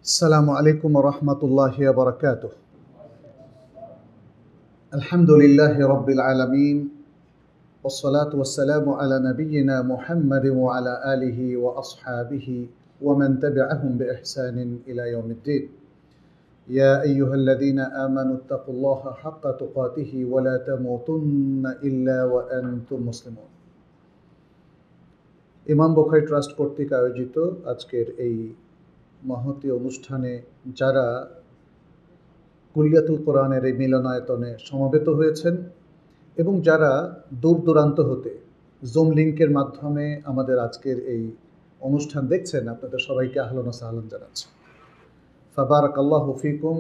السلام عليكم ورحمة الله وبركاته. الحمد لله رب العالمين والصلاة والسلام على نبينا محمد وعلى آله وأصحابه ومن تبعهم بإحسان إلى يوم الدين. يا أيها الذين آمنوا اتقوا الله حق تقاته ولا تموتن إلا وأنتم مسلمون. ইমাম বুখারী ট্রাস্ট কর্তৃক আয়োজিত আজকের এই মহতী অনুষ্ঠানে যারা কুলিয়াতুল কোরআনের এই মিলনায়তনে সমবেত হয়েছেন এবং যারা দূর দূরান্ত হতে জুম লিংকের মাধ্যমে আমাদের আজকের এই অনুষ্ঠান দেখছেন, আপনাদের সবাইকে আহলান ওয়া সাহলান জানাচ্ছি। ফাবারাকাল্লাহু ফিকুম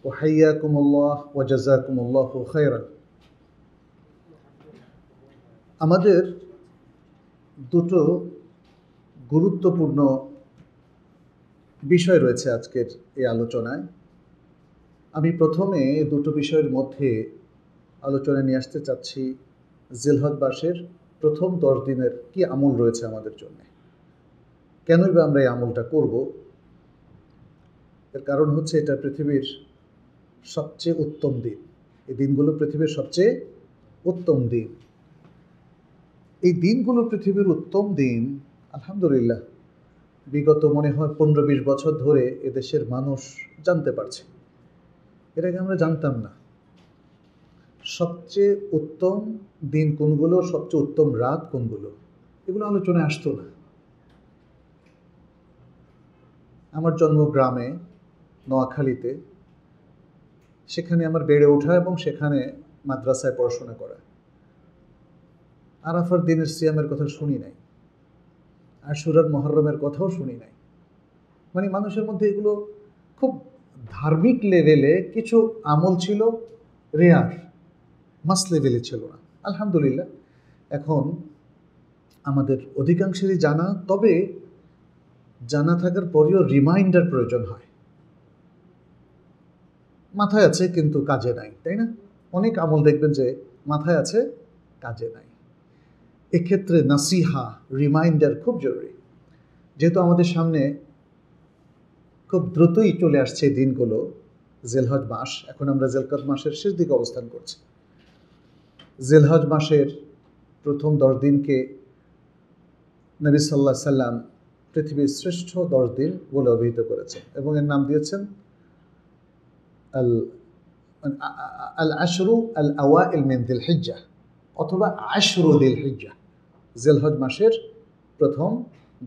ওয়া হাইয়াকুমুল্লাহ ওয়া জাযাকুমুল্লাহু খায়রান। আমাদের দুটো গুরুত্বপূর্ণ বিষয় রয়েছে আজকের এই আলোচনায়। আমি প্রথমে দুটো বিষয়ের মধ্যে আলোচনায় নিয়ে আসতে চাচ্ছি জিলহজ মাসের প্রথম 10 দিনের কি আমল রয়েছে আমাদের জন্য, কেনই বা আমরা এই আমলটা করব। এর কারণ হচ্ছে এটা পৃথিবীর সবচেয়ে উত্তম দিন। এই দিনগুলো পৃথিবীর সবচেয়ে উত্তম দিন। এই দিনগুলো পৃথিবীর উত্তম দিন। আলহামদুলিল্লাহ, বিগত মনে হয় 15-20 বছর ধরে এদেশের মানুষ জানতে পারছে। এর আগে আমরা জানতাম না সবচেয়ে উত্তম দিন কোনগুলো, সবচেয়ে উত্তম রাত কোনগুলো, এগুলো আলোচনায় আসতো না। আমার জন্ম গ্রামে নোয়াখালীতে, সেখানে আমার বেড়ে ওঠা এবং সেখানে মাদ্রাসায় পড়াশোনা করা। আরাফার দিনের সিয়ামের কথা শুনি নাই, আশুরার মুহররমের কথাও শুনি নাই। মানে মানুষের মধ্যে এগুলো খুব ধার্মিক লেভেলে কিছু আমল ছিল, রেয়ার, মাস লেভেলে ছিল না। আলহামদুলিল্লাহ, এখন আমাদের অধিকাংশেরই জানা, তবে জানা থাকার পরেও রিমাইন্ডার প্রয়োজন হয়। মাথায় আছে কিন্তু কাজে নাই, তাই না? অনেক আমল দেখবেন যে মাথায় আছে, কাজে নাই। এক্ষেত্রে নাসিহা, রিমাইন্ডার খুব জরুরি। যেহেতু আমাদের সামনে খুব দ্রুতই চলে আসছে এই দিনগুলো, জিলহজ মাস, এখন আমরা জিলহজ মাসের শেষ দিকে অবস্থান করছি। জিলহজ মাসের প্রথম 10 দিনকে নবী সাল্লাল্লাহু আলাইহি সাল্লাম পৃথিবীর শ্রেষ্ঠ 10 দিন বলে অভিহিত করেছেন এবং এর নাম দিয়েছেন আল আশরু আল আওয়াইল মিন যিল হিজ্জাহ অথবা আশরু যিল হিজ্জাহ, জিলহজ মাসের প্রথম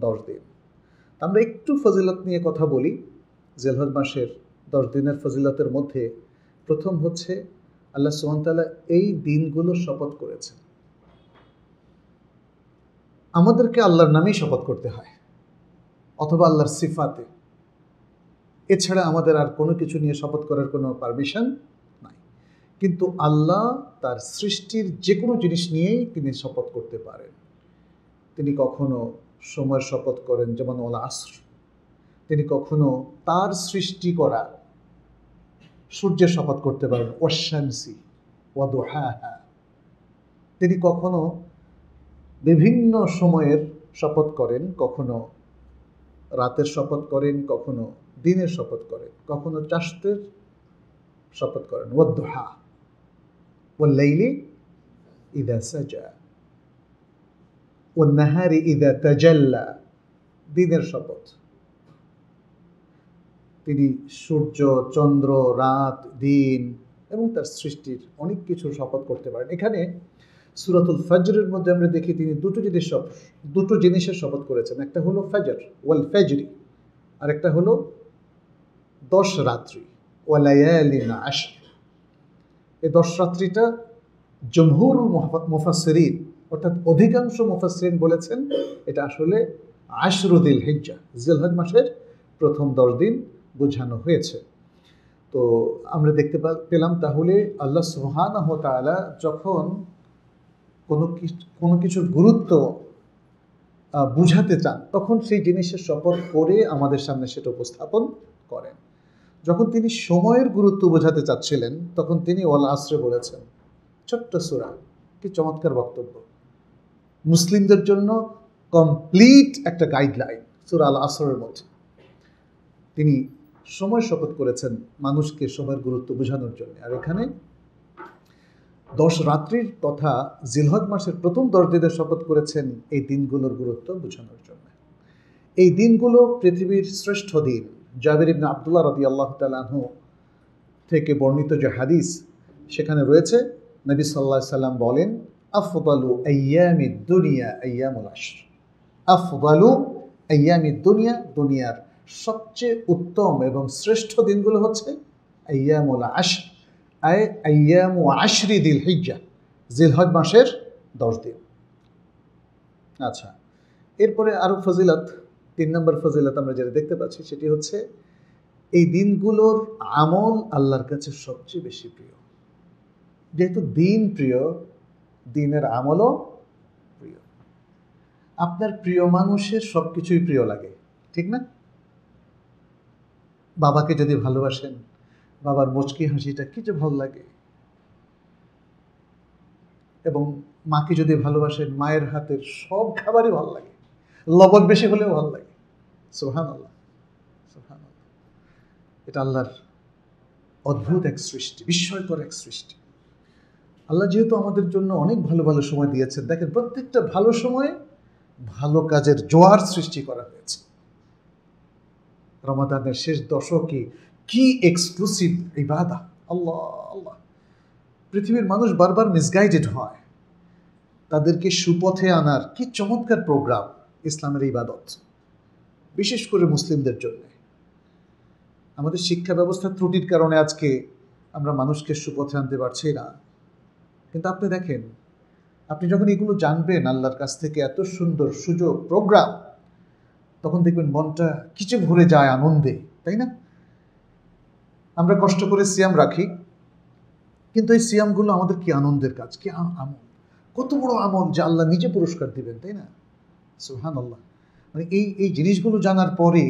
10 দিন। আমরা একটু ফজিলত নিয়ে কথা বলি। জিলহজ মাসের 10 দিনের ফজিলতের মধ্যে প্রথম হচ্ছে আল্লাহ সুবহানাহু ওয়া তাআলা এই দিনগুলো শপথ করেছেন। আমাদেরকে আল্লাহর নামেই শপথ করতে হয় অথবা আল্লাহর সিফাতে, এছাড়া আমাদের আর কোনো কিছু নিয়ে শপথ করার কোনো পারমিশন নাই। কিন্তু আল্লাহ তার সৃষ্টির যে কোনো জিনিস নিয়েই তিনি শপথ করতে পারেন। তিনি কখনো সময়ের শপথ করেন, যেমন ওয়াল আসর। তিনি কখনো তার সৃষ্টি করা সূর্যের শপথ করতে পারেন, ওয়াশ-শামসি ওয়া দুহাহা। তিনি কখনো বিভিন্ন সময়ের শপথ করেন, কখনো রাতের শপথ করেন, কখনো দিনের শপথ করেন, কখনো চাঁদের শপথ করেন, ওয়াদ দুহা ওয়াল লাইলি ইযা সাজা ওয়ান নাহারি ইযা তাজাল্লা, দিনের শপথ। তিনি সূর্য, চন্দ্র, রাত, দিন এবং তার সৃষ্টির অনেক কিছুর শপথ করতে পারেন। এখানে সূরাতুল ফজরের মধ্যে আমরা দেখি তিনি দুটো জিনিসের শপথ করেছেন। একটা হলো ফজর, ওয়াল ফজরি, আর একটা হলো 10 রাত্রি, ওয়া লায়ালিন আশর। এই 10 রাত্রিটা জমহুরুল মুফাসসিরিন, অর্থাৎ অধিকাংশ মুফাসসিরিন বলেছেন এটা আসলে আশরু যিল হিজ্জা, জিলহজ মাসের প্রথম 10 দিন বোঝানো হয়েছে। তো আমরা দেখতে পেলাম তাহলে আল্লাহ সুবহানাহু ওয়া তাআলা যখন কোনো কিছুর গুরুত্ব বুঝাতে চান, তখন সেই জিনিসের শপথ করে আমাদের সামনে সেটা উপস্থাপন করেন। যখন তিনি সময়ের গুরুত্ব বোঝাতে চাচ্ছিলেন, তখন তিনি ওয়াল আসরে বলেছেন। ছোট্ট সূরা, কি চমৎকার বক্তব্য! মুসলিমদের জন্য কমপ্লিট একটা গাইডলাইন সূরা আল আসরের মধ্যে। তিনি সময় শপথ করেছেন মানুষকে সময়ের গুরুত্ব বোঝানোর জন্য। আর এখানে 10 রাত্রির তথা জিলহজ মাসের প্রথম 10 দিনের শপথ করেছেন এই দিনগুলোর গুরুত্ব বোঝানোর জন্য। এই দিনগুলো পৃথিবীর শ্রেষ্ঠ দিন। জাবির ইবনে আব্দুল্লাহ রাদিয়াল্লাহু তাআলা আনহু থেকে বর্ণিত যে হাদিস, সেখানে রয়েছে নবী সাল্লাল্লাহু আলাইহি সাল্লাম বলেন, আফদালু আইয়ামিদ দুনিয়া আইয়ামুল আশর। আফদালু আইয়ামিদ দুনিয়া, দুনিয়ার সবচেয়ে উত্তম এবং শ্রেষ্ঠ দিনগুলো হচ্ছে আইয়ামুল আশর, আইয়ামু আশরি দিল হিজ্জা, জিলহজ মাসের 10 দিন। আচ্ছা, এরপরে আরও ফজিলত, 3 নম্বর ফজিলত আমরা যেটা দেখতে পাচ্ছি সেটি হচ্ছে এই দিনগুলোর আমল আল্লাহর কাছে সবচেয়ে বেশি প্রিয়। যেহেতু দিন প্রিয়, দিনের আমলও প্রিয়। আপনার প্রিয় মানুষের সব কিছুই প্রিয় লাগে, ঠিক না? বাবাকে যদি ভালোবাসেন, বাবার মুচকি হাসিটা কি যে ভালো লাগে, এবং মাকে যদি ভালোবাসেন, মায়ের হাতের সব খাবারই ভালো লাগে, লবণ বেশি হলেও ভালো লাগে। সুবহানাল্লাহ, সুবহানাল্লাহ। এটা আল্লাহর অদ্ভুত এক সৃষ্টি, বিস্ময়কর এক সৃষ্টি। আল্লাহ যেহেতু আমাদের জন্য অনেক ভালো ভালো সময় দিয়েছেন, দেখেন প্রত্যেকটা ভালো সময়ে ভালো কাজের জোয়ার সৃষ্টি করা হয়েছে। রমাদানের শেষ দশকে কি এক্সক্লুসিভ ইবাদত! আল্লাহ আল্লাহ। পৃথিবীর মানুষ বারবার মিসগাইডেড হয়, তাদেরকে সুপথে আনার কি চমৎকার প্রোগ্রাম ইসলামের ইবাদত, বিশেষ করে মুসলিমদের জন্য। আমাদের শিক্ষা ব্যবস্থার ত্রুটির কারণে আজকে আমরা মানুষকে সুপথে আনতে পারছি না। কিন্তু আপনি দেখেন, আপনি যখন এগুলো জানবেন আল্লাহর কাছ থেকে, এত সুন্দর সুযোগ প্রোগ্রাম, তখন দেখবেন মনটা কিছু ভরে যায় আনন্দে, তাই না? আমরা কষ্ট করে সিয়াম রাখি, কিন্তু এই সিয়ামগুলো আমাদের কি আনন্দের কাজ, কি আমল, কত বড় আমল যে আল্লাহ নিজে পুরস্কার দিবেন, তাই না? সুবহানাল্লাহ। মানে এই জিনিসগুলো জানার পরে,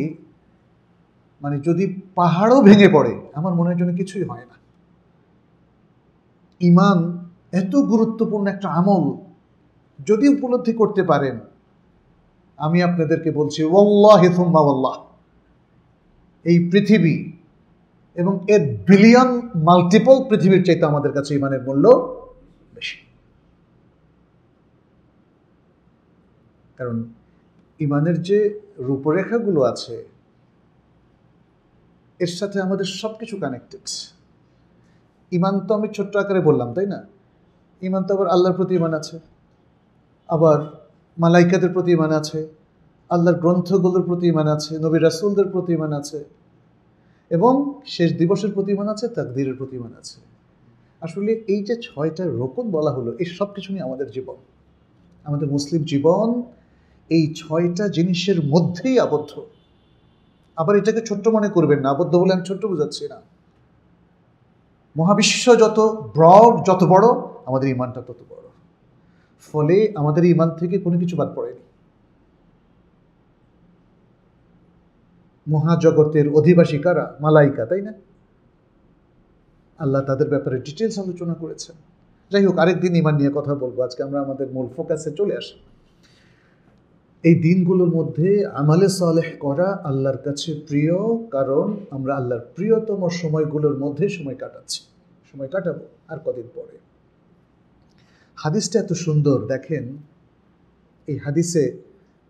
মানে যদি পাহাড়ও ভেঙে পড়ে, আমার মনের জন্য কিছুই হয় না। ঈমান এত গুরুত্বপূর্ণ একটা আমল যদি উপলব্ধি করতে পারেন, আমি আপনাদেরকে বলছি ওয়াল্লাহি সুম্মা ওয়াল্লাহ, এই পৃথিবী এবং এর বিলিয়ন মাল্টিপল পৃথিবীর চাইতে আমাদের কাছে ঈমানের মূল্য বেশি। কারণ ঈমানের যে রূপরেখাগুলো আছে, এর সাথে আমাদের সব কিছু কানেক্টেড। ঈমান তো আমি ছোট্ট আকারে বললাম, তাই না? ঈমান তো আবার আল্লাহর প্রতি ঈমান আছে, আবার মালাইকাদের প্রতি ঈমান আছে, আল্লাহর গ্রন্থগুলোর প্রতি ঈমান আছে, নবী রাসূলদের প্রতি ঈমান আছে, এবং শেষ দিবসের প্রতি ঈমান আছে, তাকদীরের প্রতি ঈমান আছে। আসলে এই যে 6টা রকম বলা হলো, এই সব কিছু নিয়ে আমাদের জীবন, আমাদের মুসলিম জীবন এই 6টা জিনিসের মধ্যেই আবদ্ধ। আবার এটাকে ছোট্ট মনে করবেন না, আবদ্ধ বলে আমি ছোট্ট বোঝাচ্ছি না। মহাবিশ্ব যত ব্রড, যত বড়, আমাদের ঈমানটা তত বড়। ফলে আমাদের ঈমান থেকে কোনো কিছু বাদ পড়েনি। মহাজগতের অধিবাসী কারা? মালাইকা, তাই না? আল্লাহ তাদের ব্যাপারে ডিটেলস আলোচনা করেছেন। যাই হোক, আরেকদিন ঈমান নিয়ে কথা বলবো। আজকে আমরা আমাদের মূল ফোকাসে চলে আসি। এই দিনগুলোর মধ্যে আমালে সালেহ করা আল্লাহর কাছে প্রিয়, কারণ আমরা আল্লাহর প্রিয়তম সময়গুলোর মধ্যে সময় কাটাবো আর কদিন পরে। হাদিসটা এত সুন্দর, দেখেন এই হাদিসে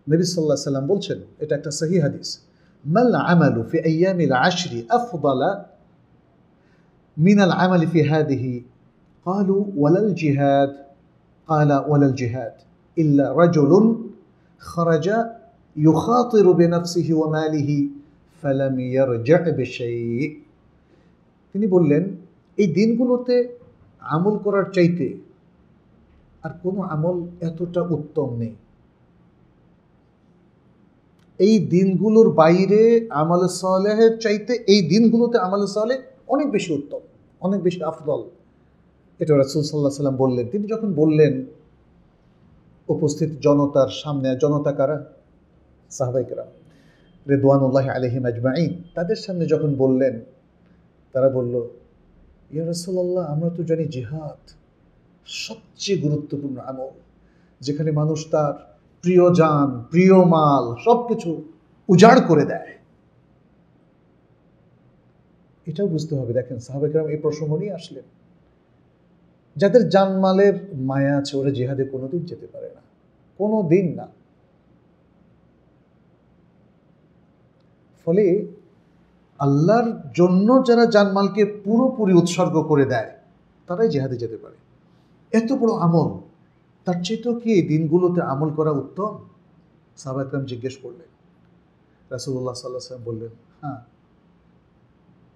নবী সাল্লাল্লাহু আলাইহি সাল্লাম বলছেন, এটা একটা সহিহ হাদিস, মাল আমালু ফি আইয়ামিল আশরি আফদালা মিনাল আমালি ফি হাদিহি, ক্বালু ওয়ালাল জিহাদ, ক্বালা ওয়ালাল জিহাদ ইল্লা রাজুলুন খারাজা ইউখাতিরু বিনাফসিহি ওয়া মালিহি ফালাম ইয়ারজা বিশাই। তিনি বললেন, এই দিনগুলোতে আমল করার চাইতে আর কোনো আমল এতটা উত্তম নেই। এই দিনগুলোর বাইরে আমলে সালেহের চাইতে এই দিনগুলোতে আমলে সালেহ অনেক বেশি উত্তম, অনেক বেশি আফদল। এটা রাসূল সাল্লাল্লাহু আলাইহি সাল্লাম বললেন। তিনি যখন বললেন উপস্থিত জনতার সামনে, জনতা কারা? সাহাবায়ে কেরাম রিদওয়ানুল্লাহি আলাইহিম আজমাইন, তাদের সামনে যখন বললেন, তারা বলল, ইয়া রাসূলুল্লাহ, আমরা তো জানি জিহাদ সবচেয়ে গুরুত্বপূর্ণ আমল, যেখানে মানুষ তার প্রিয় জান, প্রিয় মাল সব কিছু উজাড় করে দেয়। এটাও বুঝতে হবে। দেখেন সাহাবায়ে কেরাম এই প্রসঙ্গ নিয়ে আসলেন, যাদের জানমালের মায়া আছে ওরা জিহাদে কোনোদিন যেতে পারে না, কোনো দিন না। ফলে আল্লাহর জন্য যারা জানমালকে পুরোপুরি উৎসর্গ করে দেয় তারাই জিহাদে যেতে পারে। এত বড় আমল, তার চেয়েও কি এই দিনগুলোতে আমল করা উত্তম? সাহাবায়ে কেরাম জিজ্ঞেস করলেন। রাসূলুল্লাহ সাল্লাল্লাহু আলাইহি ওয়াসাল্লাম বললেন, হ্যাঁ,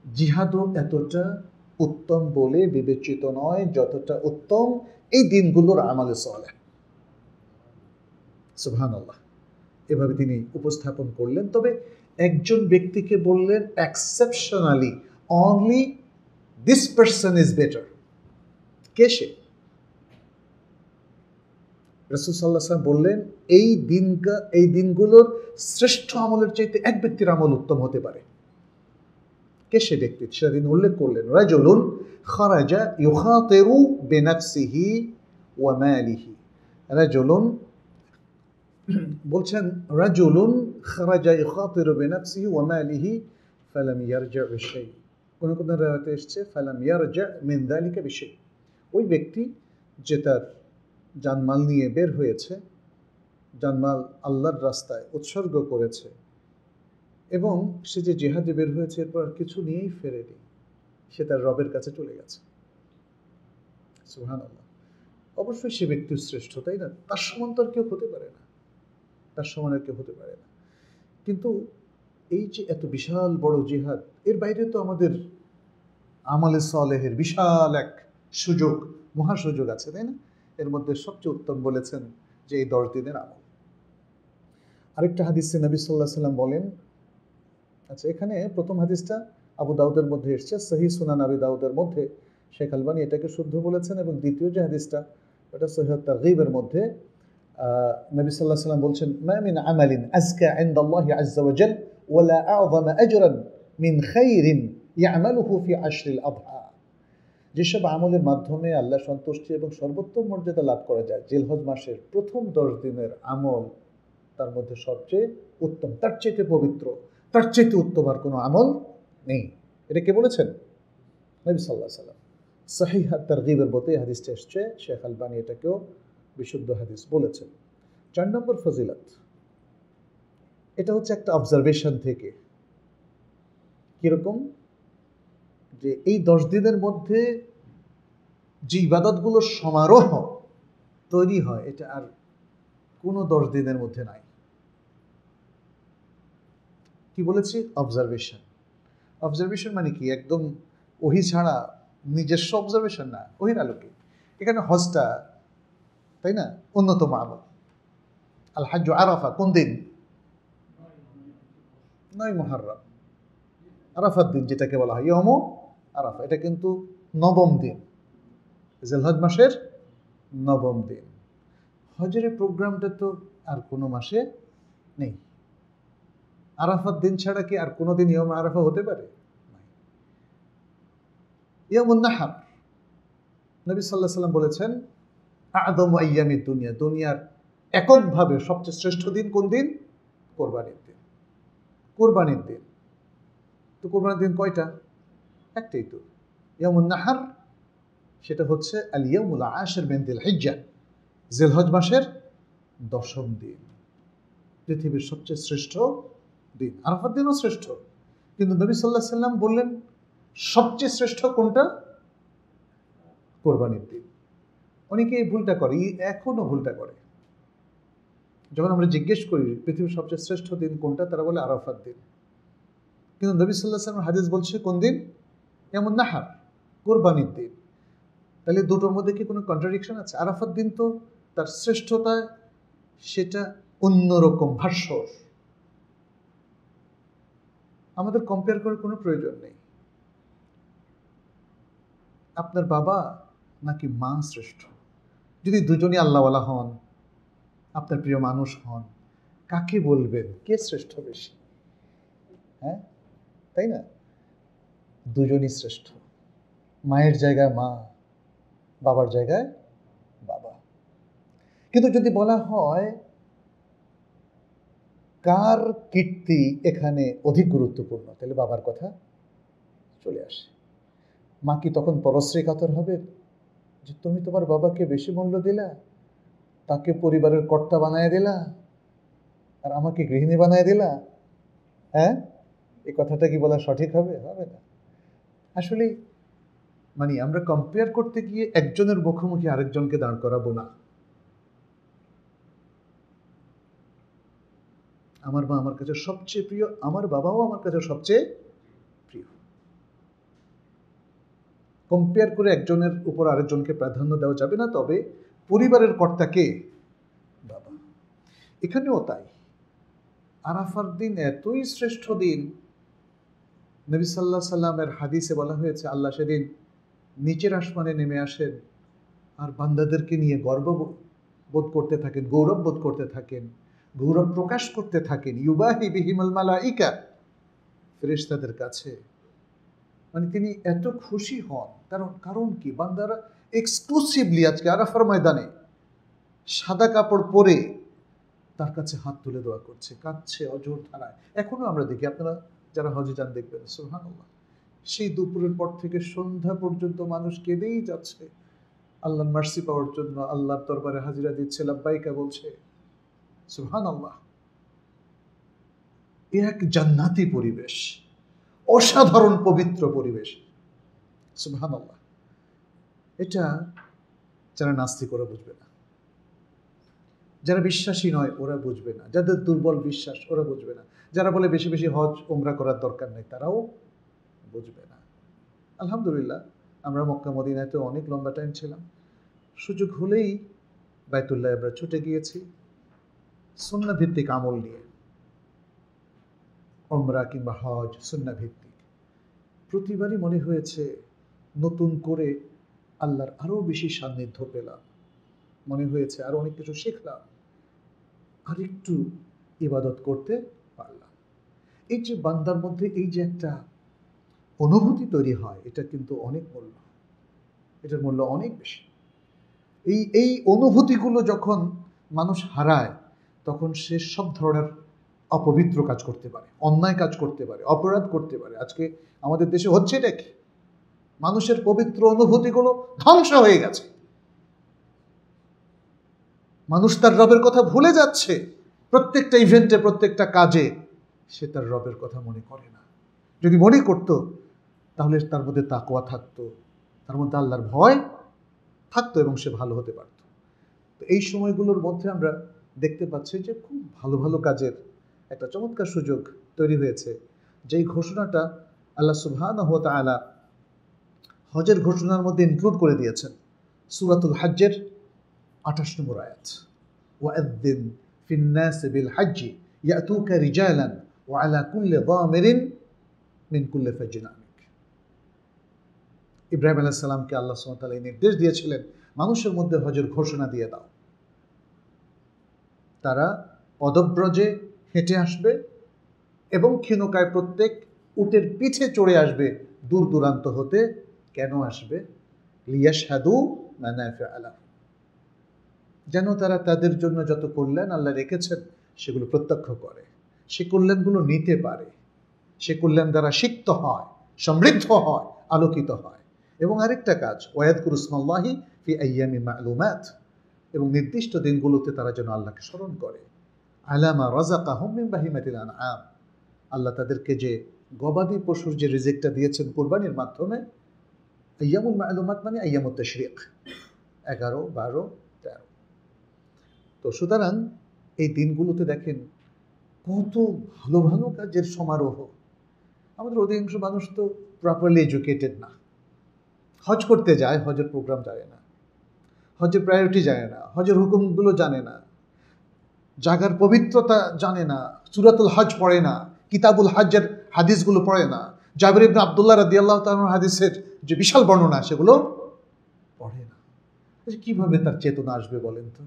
জিহাদও এতটা উত্তম বলে বিবেচিত নয় যতটা উত্তম এই দিনগুলোর আমলে সালেহ। সুবহানাল্লাহ। এভাবে তিনি উপস্থাপন করলেন। তবে একজন ব্যক্তিকে বললেন exceptionally, only this person is better. কে সে? রাসূল সাল্লাল্লাহু আলাইহি ওয়াসাল্লাম বললেন, এই দিনগুলোর শ্রেষ্ঠ আমলের চাইতে এক ব্যক্তির আমল উত্তম হতে পারে। কে সে ব্যক্তি? সেটা তিনি উল্লেখ করলেন, রাজুলুন খারাজা ইউখাতিরু বিনাফসিহি ওয়া মালিহি। রাজুলুন বলছেন, রাজুলুন খারাজা ইউখাতিরু বিনাফসিহি ওয়া মালিহি ফালাম ইয়ারজা বিশাই। কোন কোন রাওয়ায়াতে এসেছে ফালাম ইয়ারজা মিন যালিকা বিশাই। ওই ব্যক্তি যে তার জানমাল নিয়ে বের হয়েছে, জানমাল আল্লাহর রাস্তায় উৎসর্গ করেছে এবং সে যে জিহাদে বের হয়েছে এরপর কিছু নিয়েই ফেরেনি, সে তার রবের কাছে চলে গেছে। সুবহানাল্লাহ। অবশ্যই সে ব্যক্তির শ্রেষ্ঠ, তাই না? তার সমান তো আর কেউ হতে পারে না, তার সমান আর কেউ হতে পারে না। কিন্তু এই যে এত বিশাল বড় জিহাদ, এর বাইরে তো আমাদের আমলে সালেহের বিশাল এক সুযোগ, মহাসুযোগ আছে, তাই না? এর মধ্যে সবচেয়ে উত্তম বলেছেন যে এই 10 দিনের আমল। আরেকটা হাদিসে নবী সাল্লাল্লাহু আলাইহি ওয়াসাল্লাম বলেন, আচ্ছা এখানে প্রথম হাদিসটা আবু দাউদের মধ্যে এসেছে, সহিহ সুনান আবি দাউদের মধ্যে শেখ আলবানী এটাকে শুদ্ধ বলেছেন, এবং দ্বিতীয় যে হাদিসটা ওটা সহিহ তারগীবের মধ্যে নবী সাল্লাল্লাহু আলাইহি ওয়াসাল্লাম বলছেন, মা মিন আমালিন আযকা ইনদাল্লাহি আযজা ওয়া জাল ওয়া লা আ'যামা আজরান মিন খাইরিন ইয়া'মালুহু ফি আশরিল আযহা। যেসব আমলের মাধ্যমে আল্লাহ সন্তুষ্টি এবং সর্বোত্তম মর্যাদা লাভ করা যায়, জিলহজ মাসের প্রথম 10 দিনের আমল তার মধ্যে সবচেয়ে উত্তম, তার চাইতে পবিত্র, তার চাইতে উত্তম আর কোনো আমল নেই। এটা কে বলেছেন? নবী সাল্লাল্লাহু আলাইহি ওয়াসাল্লাম। সহিহ তারগীবের মধ্যে হাদিসটা এসেছে, শেখ আলবানী এটাকেও বিশুদ্ধ হাদিস বলেছেন। 4 নম্বর ফজিলত, এটা হচ্ছে একটা অবজারভেশন থেকে। কিরকম? যে এই 10 দিনের মধ্যে যে ইবাদতগুলোর সমারোহ তৈরি হয় এটা আর কোনো 10 দিনের মধ্যে নাই। কি বলেছি? অবজারভেশন। অবজারভেশন মানে কি? একদম ওহী ছাড়া নিজস্ব অবজারভেশন না, ওহীর আলোকে। এখানে হজটা, তাই না, অন্যতম আমল। আল হাজ্জ আরাফা কোন দিন? 9 মুহররম, আরাফার দিন যেটাকে বলা হয় ইয়ম আরাফা। এটা কিন্তু 9ম দিন, জিলহজ মাসের 9ম দিন। হজের প্রোগ্রামটা তো আর কোনো মাসে নেই। আরাফার দিন ছাড়া কি আর কোনো দিন ইয়ম আরাফা হতে পারে? ইয়ামুন নাহর, নবী সাল্লাল্লাহু আলাইহি ওয়াসাল্লাম বলেছেন, আ'যামু আইয়ামিদ দুনিয়া, দুনিয়ার এককভাবে সবচেয়ে শ্রেষ্ঠ দিন কোন দিন? কোরবানির দিন। কোরবানির দিন। তো কোরবানির দিন কয়টা? একটাই তো, ইয়ামুন নাহর। সেটা হচ্ছে আল ইয়ামুল আশির মিন যিল হিজ্জাহ, জিলহজ মাসের 10ম দিন, পৃথিবীর সবচেয়ে শ্রেষ্ঠ দিন। আরাফার দিনও শ্রেষ্ঠ, কিন্তু নবী সাল্লাল্লাহু আলাইহি ওয়াসাল্লাম বললেন সবচেয়ে শ্রেষ্ঠ কোনটা? কোরবানির দিন। অনেকে এই ভুলটা করে, এখনো ভুলটা করে। যখন আমরা জিজ্ঞেস করি পৃথিবীর সবচেয়ে শ্রেষ্ঠ দিন কোনটা, তারা বলে আরাফার দিন। কিন্তু নবী সাল্লাল্লাহু আলাইহি ওয়াসাল্লাম হাদিস বলছে কোন দিন? ইয়ামুন নাহর, কোরবানির দিন। তাহলে দুটোর মধ্যে কি কোনো কন্ট্রাডিকশন আছে? আরাফার দিন তো তার শ্রেষ্ঠতা সেটা অন্যরকম ভাষ্যর, আমাদের কম্পেয়ার করার কোনো প্রয়োজন নেই। আপনার বাবা নাকি মা শ্রেষ্ঠ? যদি দুজনই আল্লাহওয়ালা হন, আপনার প্রিয় মানুষ হন, কাকে বলবেন কে শ্রেষ্ঠ বেশি? হ্যাঁ, তাই না? দুজনই শ্রেষ্ঠ। মায়ের জায়গায় মা, বাবার জায়গায় বাবা। কিন্তু যদি বলা হয় কার কীর্তি এখানে অধিক গুরুত্বপূর্ণ, তাহলে বাবার কথা চলে আসে। মা কি তখন পরশ্রী কাতর হবে যে তুমি তোমার বাবাকে বেশি মূল্য দিলা, তাকে পরিবারের কর্তা বানায় দিলা, আর আমাকে গৃহিণী বানায় দিলা? হ্যাঁ, এই কথাটা কি বলা সঠিক হবে? হবে না। আসলে মানে আমরা কম্পেয়ার করতে গিয়ে একজনের মুখোমুখি আরেকজনকে দাঁড় করাবো না। আমার মা আমার কাছে সবচেয়ে প্রিয়, আমার বাবাও আমার কাছে সবচেয়ে প্রিয়। কম্পেয়ার করে একজনের উপর আরেকজনকে প্রাধান্য দেওয়া যাবে না। তবে পরিবারের কর্তা কে? বাবা। এখানেও তাই। আরাফার দিন এতই শ্রেষ্ঠ দিন, নবী সাল্লাল্লাহু আলাইহি সাল্লামের হাদিসে বলা হয়েছে আল্লাহ সেদিন নিচের আসমানে নেমে আসেন আর বান্দাদেরকে নিয়ে গর্ববোধ করতে থাকেন, গৌরব বোধ করতে থাকেন, গৌরব প্রকাশ করতে থাকেন। ইউবাহি বিহিমাল মালাইকা, ফেরেশতাদের কাছে। মানে তিনি এত খুশি হন। কারণ কি? বান্দারা এক্সক্লুসিভলি আজকে আরাফার ময়দানে সাদা কাপড় পরে তার কাছে হাত তুলে দোয়া করছে, কাঁদছে অঝোর ধারায়। এখনো আমরা দেখি, আপনারা যারা হজে যান দেখবেন, সুবহানাল্লাহ, সেই দুপুরের পর থেকে সন্ধ্যা পর্যন্ত মানুষ কেঁদেই যাচ্ছে আল্লাহর মার্সি পাওয়ার জন্য, আল্লাহর দরবারে হাজিরা দিচ্ছে, লাব্বাইকা বলছে। সুবহানাল্লাহ। এক জান্নাতি পরিবেশ, অসাধারণ পবিত্র পরিবেশ। সুবহানাল্লাহ। এটা যারা নাস্তিক ওরা বুঝবে না, যারা বিশ্বাসী নয় ওরা বুঝবে না, যাদের দুর্বল বিশ্বাস ওরা বুঝবে না, যারা বলে বেশি বেশি হজ উমরা করার দরকার নেই তারাও বুঝবে না। আলহামদুলিল্লাহ, আমরা মক্কা মদিনাতে অনেক লম্বা টাইম ছিলাম। সুযোগ হলেই বাইতুল্লাহ আমরা ছুটে গিয়েছি সুন্নাহ ভিত্তিক আমল নিয়ে। উমরা কিংবা হজ সুন্নাহ ভিত্তিক। প্রতিবারই মনে হয়েছে নতুন করে আল্লাহর আরও বেশি সান্নিধ্য পেলাম, মনে হয়েছে আরও অনেক কিছু শিখলাম, আর একটু ইবাদত করতে পারলাম। এই যে বান্দার মধ্যে এই যে একটা অনুভূতি তৈরি হয়, এটা কিন্তু অনেক মূল্য, এটার মূল্য অনেক বেশি। এই অনুভূতিগুলো যখন মানুষ হারায় তখন সে সব ধরনের অপবিত্র কাজ করতে পারে, অন্যায় কাজ করতে পারে, অপরাধ করতে পারে। আজকে আমাদের দেশে হচ্ছে এটা কি? মানুষের পবিত্র অনুভূতিগুলো ধ্বংস হয়ে গেছে। মানুষ তার রবের কথা ভুলে যাচ্ছে। প্রত্যেকটা ইভেন্টে, প্রত্যেকটা কাজে সে তার রবের কথা মনে করে না। যদি মনে করত তাহলে তার মধ্যে তাকওয়া থাকতো, তার মধ্যে আল্লাহর ভয় থাকতো এবং সে ভালো হতে পারত। তো এই সময়গুলোর মধ্যে আমরা দেখতে পাচ্ছি যে খুব ভালো ভালো কাজের একটা চমৎকার সুযোগ তৈরি হয়েছে, যেই ঘোষণাটা আল্লাহ সুবহানাহু ওয়া তাআলা হজের ঘোষণার মধ্যে ইনক্লুড করে দিয়েছেন। সূরাতুল হজ্জের 28 নম্বর আয়াত, ওয়াআযযিন ফিন নাস বিল হজ্জি ইয়াতুকা রিজালান ওয়া আলা কুল্লি যামিরিন মিন কুল্লি ফাজ্জিন আমিক। ইব্রাহিম আলাইহিস সালামকে আল্লাহ সুবহানাহু ওয়া তাআলা এই নির্দেশ দিয়েছিলেন, মানুষের মধ্যে হজের ঘোষণা দিয়ে দাও। তারা পদব্রজে হেঁটে আসবে এবং ক্ষীণকায় প্রত্যেক উটের পিঠে চড়ে আসবে দূর দূরান্ত হতে। কেন আসবে? লিয়াশহাদু মানাফিআ লাহুম, যেন তারা তাদের জন্য যত কল্যাণ আল্লাহ রেখেছেন সেগুলো প্রত্যক্ষ করে, সে কল্যাণগুলো নিতে পারে, সে কল্যাণ দ্বারা সিক্ত হয়, সমৃদ্ধ হয়, আলোকিত হয়। এবং আরেকটা কাজ, ওয়ায়াযকুরু ইসমাল্লাহি ফি আইয়ামিন মা'লুমাত, এবং নির্দিষ্ট দিনগুলোতে তারা যেন আল্লাহকে স্মরণ করে। আলা মা রাযাকাহুম মিন বাহিমাতিল আনআম, আল্লাহ তাদেরকে যে গবাদি পশুর যে রিজিকটা দিয়েছেন কুরবানির মাধ্যমে। আইয়ামুল মা'লুমাত মানে আইয়ামুত তাশরিক, 11, 12, 13। তো সুতরাং এই দিনগুলোতে দেখেন কত ভালো ভালো কাজের সমারোহ। আমাদের অধিকাংশ মানুষ তো প্রপারলি এডুকেটেড না, হজ করতে যায়, হজের প্রোগ্রাম জানে না, হজের প্রায়োরিটি জানে না, হজের হুকুমগুলো জানে না, জাগার পবিত্রতা জানে না, সূরাতুল হজ পড়ে না, কিতাবুল হজ্জের হাদিসগুলো পড়ে না, জাবির ইবনে আব্দুল্লাহ রাদিয়াল্লাহু তাআলার হাদিসের যে বিশাল বর্ণনা সেগুলো পড়ে না। কিভাবে তার চেতনা আসবে বলেন তো?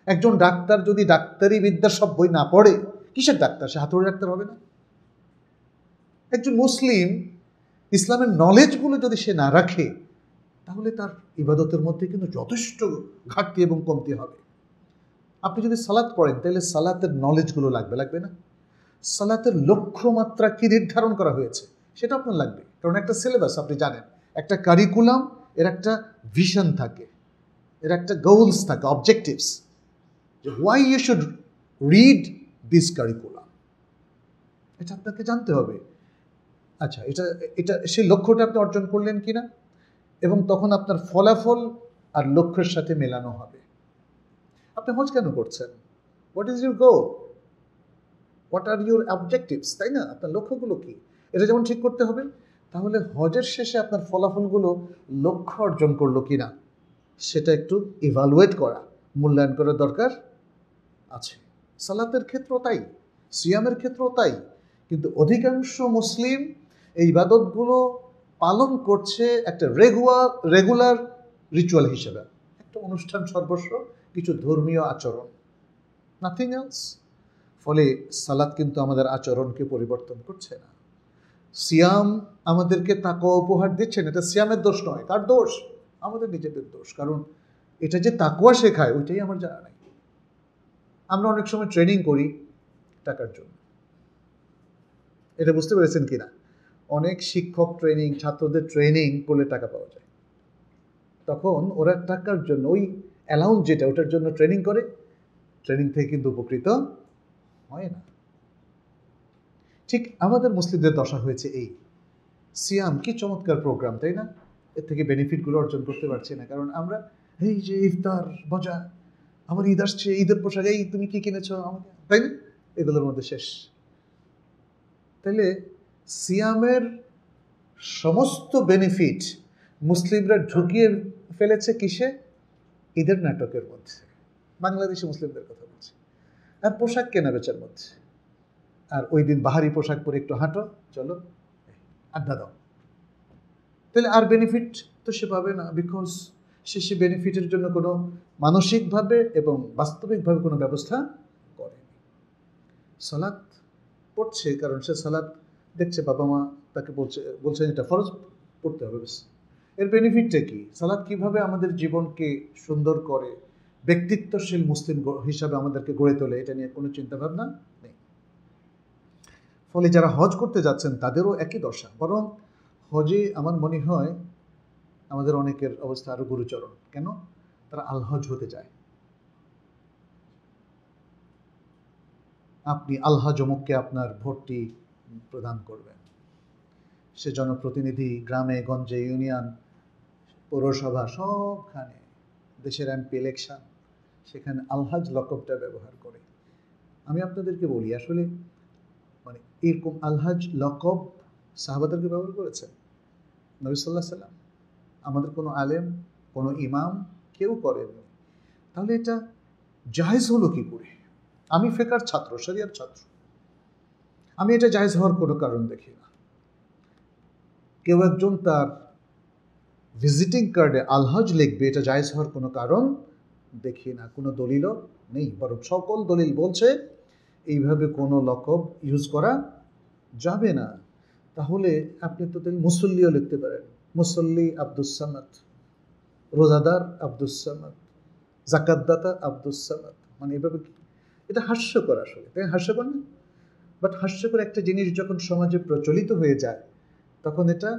একজন ডাক্তার যদি ডাক্তারি বিদ্যার সব বই না পড়ে, কিসের ডাক্তার? সে হাতুড়ি ডাক্তার হবে না? একজন মুসলিম ইসলামের নলেজগুলো যদি সে না রাখে তাহলে তার ইবাদতের মধ্যে কিন্তু যথেষ্ট ঘাটতি এবং কমতি হবে। আপনি যদি সালাত পড়েন তাহলে সালাতের নলেজগুলো লাগবে না? সালাতের লক্ষ্যমাত্রা কি নির্ধারণ করা হয়েছে সেটা আপনার লাগবে। কারণ একটা সিলেবাস আপনি জানেন, একটা কারিকুলাম, এর একটা ভিশন থাকে, এর একটা গোলস থাকে, অবজেক্টিভস, যে why you should read this curriculum, এটা আপনাকে জানতে হবে। আচ্ছা, এটা এটা সেই লক্ষ্যটা আপনি অর্জন করলেন কিনা, এবং তখন আপনার ফলাফল আর লক্ষ্যের সাথে মেলানো হবে। আপনি হজ কেন করছেন? What is your goal, what are your objectives, তাই না? আপনার লক্ষ্যগুলো কি, এটা যেমন ঠিক করতে হবে। তাহলে হজের শেষে আপনার ফলাফলগুলো লক্ষ্য অর্জন করলো কিনা সেটা একটু ইভালুয়েট করা, মূল্যায়ন করার দরকার আছে। সালাতের ক্ষেত্রেও তাই, সিয়ামের ক্ষেত্রেও তাই। কিন্তু অধিকাংশ মুসলিম এই ইবাদতগুলো পালন করছে একটা রেগুলার রিচুয়াল হিসেবে, একটা অনুষ্ঠান সর্বস্ব, কিছু ধর্মীয় আচরণ, নাথিং এলস। ফলে সালাত কিন্তু আমাদের আচরণকে পরিবর্তন করছে না। সিয়াম আমাদেরকে তাকওয়া উপহার দিচ্ছেন, এটা সিয়ামের দোষ নয়। কার দোষ? আমাদের নিজেদের দোষ। কারণ এটা যে তাকওয়া শেখায় ওইটাই আমার জানা নাই। আমরা অনেক সময় ট্রেনিং করি টাকার জন্য, এটা বুঝতে পেরেছেন কিনা? অনেক শিক্ষক ট্রেনিং, ছাত্রদের ট্রেনিং করলে টাকা পাওয়া যায়, তখন ওরা টাকার জন্য ওই অ্যালাউন্স যেটা, ওটার জন্য ট্রেনিং করে, ট্রেনিং থেকে কিন্তু উপকৃত হয় না। ঠিক আমাদের মুসলিমদের দশা হয়েছে এই। সিয়াম কি চমৎকার প্রোগ্রাম, তাই না? এর থেকে বেনিফিটগুলো অর্জন করতে পারছি না, কারণ আমরা এই যে ইফতার মজা, আমার ঈদ আসছে, ঈদের পোশাক, এই তুমি কি কিনেছো আমাকে, তাই না? এগুলোর মধ্যে শেষ। তাহলে সিয়ামের সমস্ত বেনিফিট মুসলিমরা ঢুকিয়ে ফেলেছে কিসে? ঈদের নাটকের মধ্যে। বাংলাদেশি মুসলিমদের কথা বলছি। আর পোশাক কেনা বেচার মধ্যে। আর ওই দিন বাহারি পোশাক পরে একটু হাঁটো, চলো আড্ডা দাও। তাহলে আর বেনিফিট তো সে পাবে না, বিকজ সে বেনিফিটের জন্য কোনো মানসিকভাবে এবং বাস্তবিকভাবে কোনো ব্যবস্থা করেনি। সালাত পড়ছে কারণ সে সালাত দেখছে বাবা মা তাকে বলছেন এটা ফরজ, পড়তে হবে। এর বেনিফিটটা কি? সালাত কিভাবে আমাদের জীবনকে সুন্দর করে, ব্যক্তিত্বশীল মুসলিম হিসাবে আমাদেরকে গড়ে তোলে, এটা নিয়ে কোনো চিন্তাভাবনা নেই। ফলে যারা হজ করতে যাচ্ছেন তাদেরও একই দশা। বরং হজে আমার মনে হয় আমাদের অনেকের অবস্থা আরো গুরুচর। কেন? তারা আলহজ হতে যায়। আপনি আলহাজ অমুককে আপনার ভোটটি প্রদান করবেন, সে জনপ্রতিনিধি, গ্রামে গঞ্জে, ইউনিয়ন, পৌরসভা, সবখানে, দেশের এমপি ইলেকশন, সেখানে আলহাজ লকবটা ব্যবহার করে। আমি আপনাদেরকে বলি, আসলে মানে এরকম আলহাজ লকব সাহাবাদেরকে ব্যবহার করেছেন নবী সাল্লাল্লাহু আলাইহি সাল্লাম, আমাদের কোনো আলেম, কোনো ইমাম কেউ করেননি। তাহলে এটা জায়েজ হলো কি করে? আমি ফিকহের ছাত্র, শরিয়ার ছাত্র, আমি এটা জায়েজ হওয়ার কোনো কারণ দেখি না। কেউ একজন তার ভিজিটিং কার্ডে আলহাজ লিখবে, এটা জায়েজ হওয়ার কোনো কারণ দেখি না, কোনো দলিলও নেই। বরং সকল দলিল বলছে এইভাবে কোনো লকব ইউজ করা যাবে না। তাহলে আপনি তো তাহলে মুসল্লিও লিখতে পারেন, মুসল্লি আব্দুস সামাদ, রোজাদার আব্দুস সামাদ, জাকাতদাতা আব্দুস সামাদ, মানে এভাবে এটা হাস্যকর আসলে, তাই হাস্যকর না? বাট হাস্যকর একটা জিনিস যখন সমাজে প্রচলিত হয়ে যায় তখন এটা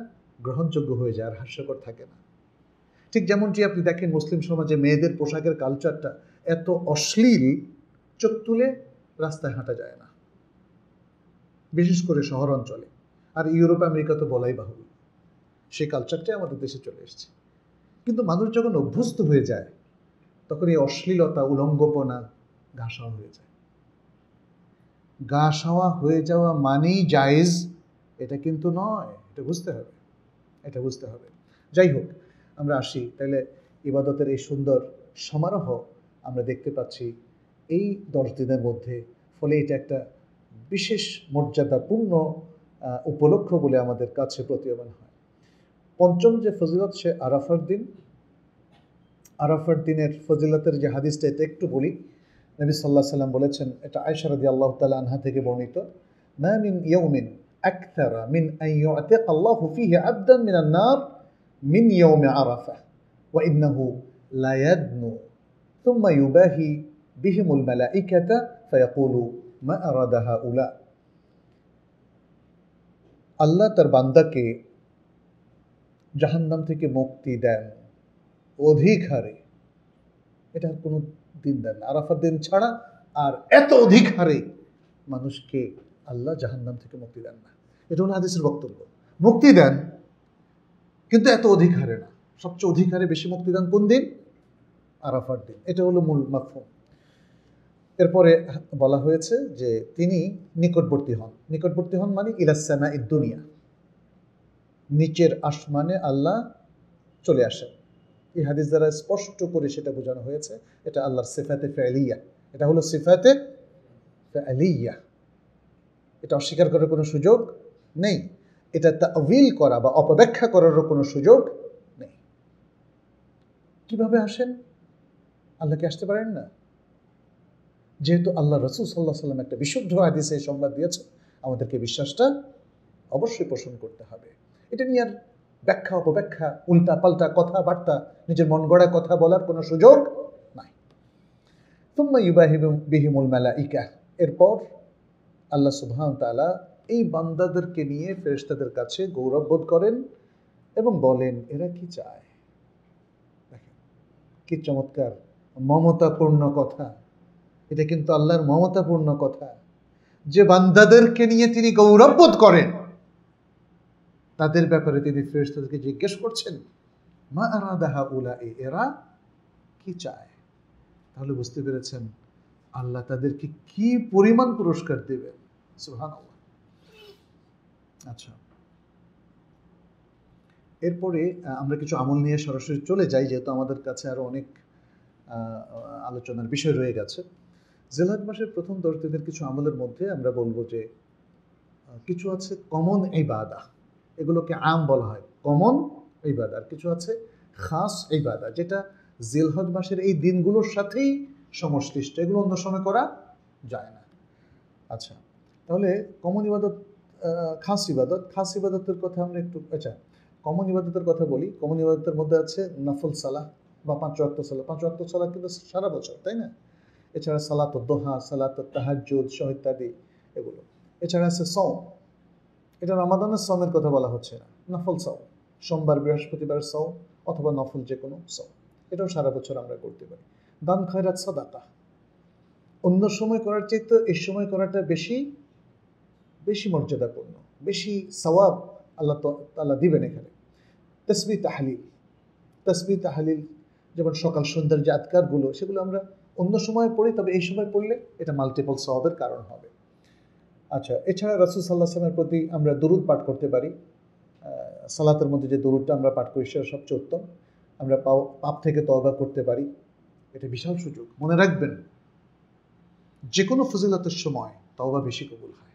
গ্রহণযোগ্য হয়ে যায়, আর হাস্যকর থাকে না। ঠিক যেমনটি আপনি দেখেন মুসলিম সমাজে মেয়েদের পোশাকের কালচারটা এত অশ্লীল, চোখ তুলে রাস্তায় হাঁটা যায় না, বিশেষ করে শহর অঞ্চলে। আর ইউরোপ আমেরিকা তো বলাই বাহুল্য, সেই কালচারটাই আমাদের দেশে চলে এসেছে। কিন্তু মানুষ যখন অভ্যস্ত হয়ে যায় তখন এই অশ্লীলতা, উলঙ্গপনা গা সওয়া হয়ে যায়। গা সওয়া হয়ে যাওয়া মানেই জায়েজ এটা কিন্তু নয়, এটা বুঝতে হবে, এটা বুঝতে হবে। যাই হোক, আমরা আসি তাহলে ইবাদতের এই সুন্দর সমারোহ আমরা দেখতে পাচ্ছি এই 10 দিনের মধ্যে। ফলে এটা একটা বিশেষ মর্যাদাপূর্ণ উপলক্ষ বলে আমাদের কাছে প্রতীয়মান হয়। পঞ্চম যে ফজিলত, সে আরাফার দিন। আরাফার দিনের ফজিলতের যে হাদিসটা, এটা একটু বলি। নবী সাল্লাল্লাহু আলাইহি সাল্লাম বলেছেন, এটা আয়েশা রাদিয়াল্লাহু তাআলা আনহা থেকে বর্ণিত, মা মিন ইয়াউমিন আকথারা মিন আন ইউ'তিকা আল্লাহু ফীহি আবদান মিনান নার মিন ইয়াউমি আরাফা ওয়া ইন্নাহু লা ইয়াদনু থুম্মা ইউবাহি বিহিমুল মালাইকাতা ফায়াকুলু মা আরাদা হাউলা। আল্লাহ তার বান্দাকে জাহান্নাম থেকে মুক্তি দেন অধিক হারে, এটা কোনো দিন দেন না আরাফার দিন ছাড়া, আর এত অধিক হারে মানুষকে আল্লাহ জাহান্নাম থেকে মুক্তি দেন না। এটা হলো হাদিসের বক্তব্য। মুক্তি দেন কিন্তু এত অধিক হারে না। সবচেয়ে অধিক হারে বেশি মুক্তি দেন কোন দিন? আরাফার দিন। এটা হলো মূল মাফহুম। এরপরে বলা হয়েছে যে তিনি নিকটবর্তী হন। নিকটবর্তী হন মানে ইলাস সামাইদ দুনিয়া, নিচের আসমানে আল্লাহ চলে আসেন। এই হাদিস দ্বারা স্পষ্ট করে সেটা বোঝানো হয়েছে এটা আল্লাহর সিফাতে ফাইলিয়া। এটা হলো সিফাতে ফাইলিয়া, এটা অস্বীকার করার কোনো সুযোগ নেই, এটা তা'উইল করা বা অপব্যাখ্যা করারও কোনো সুযোগ নেই। কিভাবে আসেন? আল্লাহকে আসতে পারেন না? যেহেতু আল্লাহ রাসূল সাল্লাল্লাহু আলাইহি ওয়াসাল্লাম একটা বিশুদ্ধ হাদিসে সংবাদ দিয়েছে, আমাদেরকে বিশ্বাসটা অবশ্যই পোষণ করতে হবে। এটা নিয়ে আর ব্যাখ্যা অপব্যাখ্যা, উল্টা পাল্টা কথাবার্তা, নিজের মন গড়া কথা বলার কোনো সুযোগ নাই। তুম্মা ইউবাহিবু বিহিমুল মালাইকা, এরপর আল্লাহ সুবহানাহু ওয়া তাআলা এই বান্দাদেরকে নিয়ে ফেরেশতাদের কাছে গৌরব বোধ করেন এবং বলেন এরা কি চায়। দেখেন কি চমৎকার মমতাপূর্ণ কথা। এটা কিন্তু আল্লাহর মমতাপূর্ণ কথা, যে বান্দাদেরকে নিয়ে তিনি গৌরব বোধ করেন তাদের ব্যাপারে তিনি ফেরেশতাদেরকে জিজ্ঞেস করছেন মা আরাদা হাউলাই, এরা কি চায়। তাহলে বুঝতে পেরেছেন আল্লাহ তাদেরকে কি পরিমাণ পুরস্কার দেবেন। সুবহানাল্লাহ। আচ্ছা, এরপরে আমরা কিছু আমল নিয়ে সরাসরি চলে যাই, যেহেতু আমাদের কাছে আরো অনেক আলোচনার বিষয় রয়ে গেছে। জিলহজ মাসের প্রথম 10 দিনের কিছু আমলের মধ্যে আমরা বলবো যে কিছু আছে কমন ইবাদা, এগুলোকে আম বলা হয়, কমন ইবাদা। আর কিছু আছে খাস ইবাদা, যেটা জিলহজ মাসের এই দিনগুলোর সাথেই সংশ্লিষ্ট, এগুলো অন্য সময় করা যায় না। আচ্ছা, তাহলে কমন ইবাদত, খাস ইবাদত। খাস ইবাদতের কথা আমরা একটু, আচ্ছা কমন ইবাদতের কথা বলি। কমন ইবাদতের মধ্যে আছে নফল সালাহ বা 5 ওয়াক্ত সালাহ। 5 ওয়াক্ত সালাহ কিন্তু সারা বছর, তাই না? এছাড়া সালাতুদ দুহা, সালাতুত তাহাজ্জুদ সহ ইত্যাদি এগুলো। এছাড়া আছে সওম, এটা রমাদানের সওমের কথা বলা হচ্ছে না, নফল সওম, সোমবার বৃহস্পতিবার সওম অথবা নফল যে কোনো সওম, এটাও সারা বছর আমরা করতে পারি। দান খয়রাত সাদাকা, অন্য সময় করার চাইতে এই সময় করাটা বেশি বেশি মর্যাদাপূর্ণ, বেশি সওয়াব আল্লাহ তাআলা দিবেন এখানে। তাসবিহ তাহলিল, তাসবিহ তাহলিল যেমন সকাল সন্ধ্যার যে আদকারগুলো, সেগুলো আমরা অন্য সময় পড়ি, তবে এই সময় পড়লে এটা মাল্টিপল সওয়াবের কারণ হবে। আচ্ছা, এছাড়া রাসূল সাল্লাল্লাহু আলাইহি ওয়াসাল্লামের প্রতি আমরা দরুদ পাঠ করতে পারি। সালাতের মধ্যে যে দরুদটা আমরা পাঠ করি সেটা সবচেয়ে উত্তম। আমরা পাপ থেকে তওবা করতে পারি, এটা বিশাল সুযোগ। মনে রাখবেন যে কোনো ফজিলতের সময় তওবা বেশি কবুল হয়,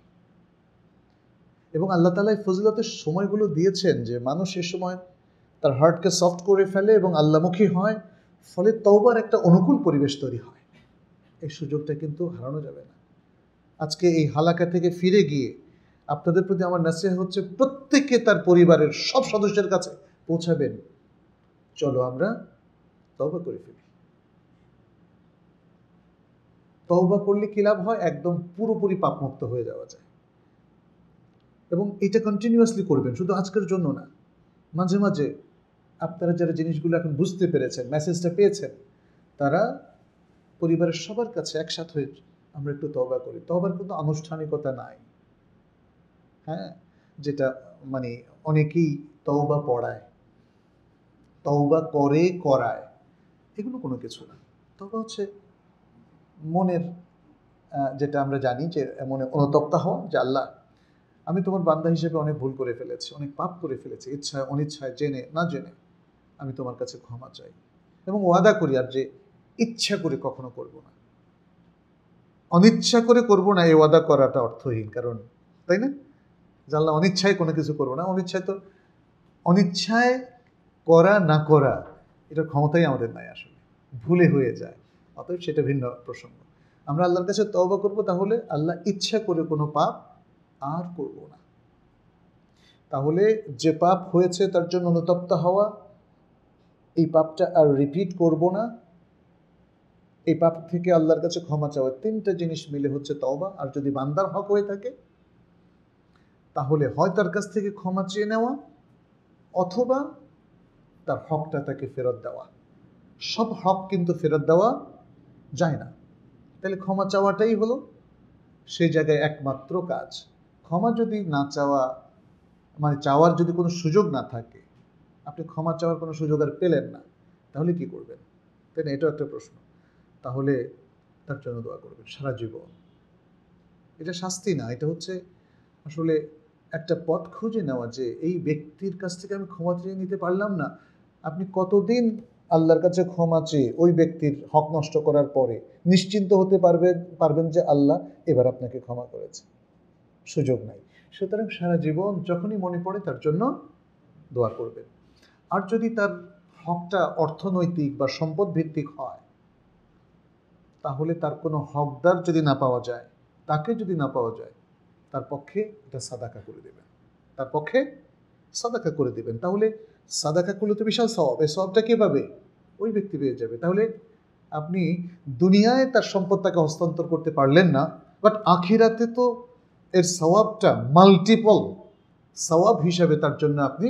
এবং আল্লাহ তাআলা এই ফজিলতের সময়গুলো দিয়েছেন যে মানুষ এ সময় তার হার্টকে সফট করে ফেলে এবং আল্লাহমুখী হয়, ফলে তওবার একটা অনুকূল পরিবেশ তৈরি হয়। এই সুযোগটা কিন্তু হারানো যাবে না। আজকে এই হালাকা থেকে ফিরে গিয়ে আপনাদের প্রতি আমার নাসিহত হচ্ছে, প্রত্যেকে তার পরিবারের সব সদস্যের কাছে পৌঁছাবেন, চলো আমরা তওবা করে ফেলি। তওবা করলে কি লাভ হয়? একদম পুরোপুরি পাপমুক্ত হয়ে যাওয়া যায়। এবং এটা কন্টিনিউয়াসলি করবেন, শুধু আজকের জন্য না, মাঝে মাঝে আপনারা যারা জিনিসগুলো এখন বুঝতে পেরেছেন, মেসেজটা পেয়েছেন, তারা পরিবারের সবার কাছে একসাথে হয়ে আমরা একটু তওবা করি। তওবার কোনো আনুষ্ঠানিকতা নাই, হ্যাঁ, যেটা মানে অনেকেই তওবা পড়ায়, তওবা করে করায়, এগুলো কোনো কিছু না। তওবা হচ্ছে মনের, যেটা আমরা জানি যে মনে অনুতপ্ত হওয়া, যে আল্লাহ আমি তোমার বান্দা হিসেবে অনেক ভুল করে ফেলেছি, অনেক পাপ করে ফেলেছি, ইচ্ছায় অনিচ্ছায়, জেনে না জেনে, আমি তোমার কাছে ক্ষমা চাই এবং ওয়াদা করি আর যে ইচ্ছা করে কখনো করব না, অনিচ্ছা করে করব না। এই ওয়াদা করাটা অর্থহীন, কারণ তাই না, যে আল্লাহ অনিচ্ছায় কোনো কিছু করবো না। অনিচ্ছায় তো, অনিচ্ছায় করা না করা এটার ক্ষমতাই আমাদের নাই, আসলে ভুলে হয়ে যায়, অতএব সেটা ভিন্ন প্রসঙ্গ। আমরা আল্লাহর কাছে তওবা করব, তাহলে আল্লাহ ইচ্ছা করে কোনো পাপ আর করব না। তাহলে যে পাপ হয়েছে তার জন্য অনুতপ্ত হওয়া, এই পাপটা আর রিপিট করব না, এই পাপ থেকে আল্লাহর কাছে ক্ষমা চাওয়া, 3টা জিনিস মিলে হচ্ছে তওবা। আর যদি বান্দার হক হয়ে থাকে তাহলে হয় তার কাছ থেকে ক্ষমা চেয়ে নেওয়া, অথবা তার হকটা তাকে ফেরত দেওয়া। সব হক কিন্তু ফেরত দেওয়া যায় না। তাহলে ক্ষমা চাওয়াটাই হলো সেই জায়গায় একমাত্র কাজ। ক্ষমা যদি না চাওয়া, মানে চাওয়ার যদি কোনো সুযোগ না থাকে, আপনি ক্ষমা চাওয়ার কোনো সুযোগ আর পেলেন না, তাহলে কি করবেন? তাই না? এটাও একটা প্রশ্ন। তাহলে তার জন্য দোয়া করবেন সারা জীবন। এটা শাস্তি না, এটা হচ্ছে আসলে একটা পথ খুঁজে নেওয়া যে এই ব্যক্তির কাছ থেকে আমি ক্ষমা চেয়ে নিতে পারলাম না। আপনি কতদিন আল্লাহর কাছে ক্ষমা চেয়ে ওই ব্যক্তির হক নষ্ট করার পরে নিশ্চিন্ত হতে পারবেন যে আল্লাহ এবার আপনাকে ক্ষমা করেছে? সুযোগ নাই। সুতরাং সারা জীবন যখনই মনে পড়ে তার জন্য দোয়া করবেন। আর যদি তার হকটা অর্থনৈতিক বা সম্পদ ভিত্তিক হয়, তাহলে তার কোনো হকদার যদি না পাওয়া যায়, তাকে যদি না পাওয়া যায়, তার পক্ষে এটা সাদাকা করে দেবেন। তার পক্ষে সাদাকা করে দেবেন। তাহলে সাদাকা করলে তো বিশাল সওয়াব। এই সওয়াবটা কে পাবে? ওই ব্যক্তি পেয়ে যাবে। তাহলে আপনি দুনিয়ায় তার সম্পদ তাকে হস্তান্তর করতে পারলেন না, বাট আখিরাতে তো এর সওয়াবটা মাল্টিপল সওয়াব হিসাবে তার জন্য আপনি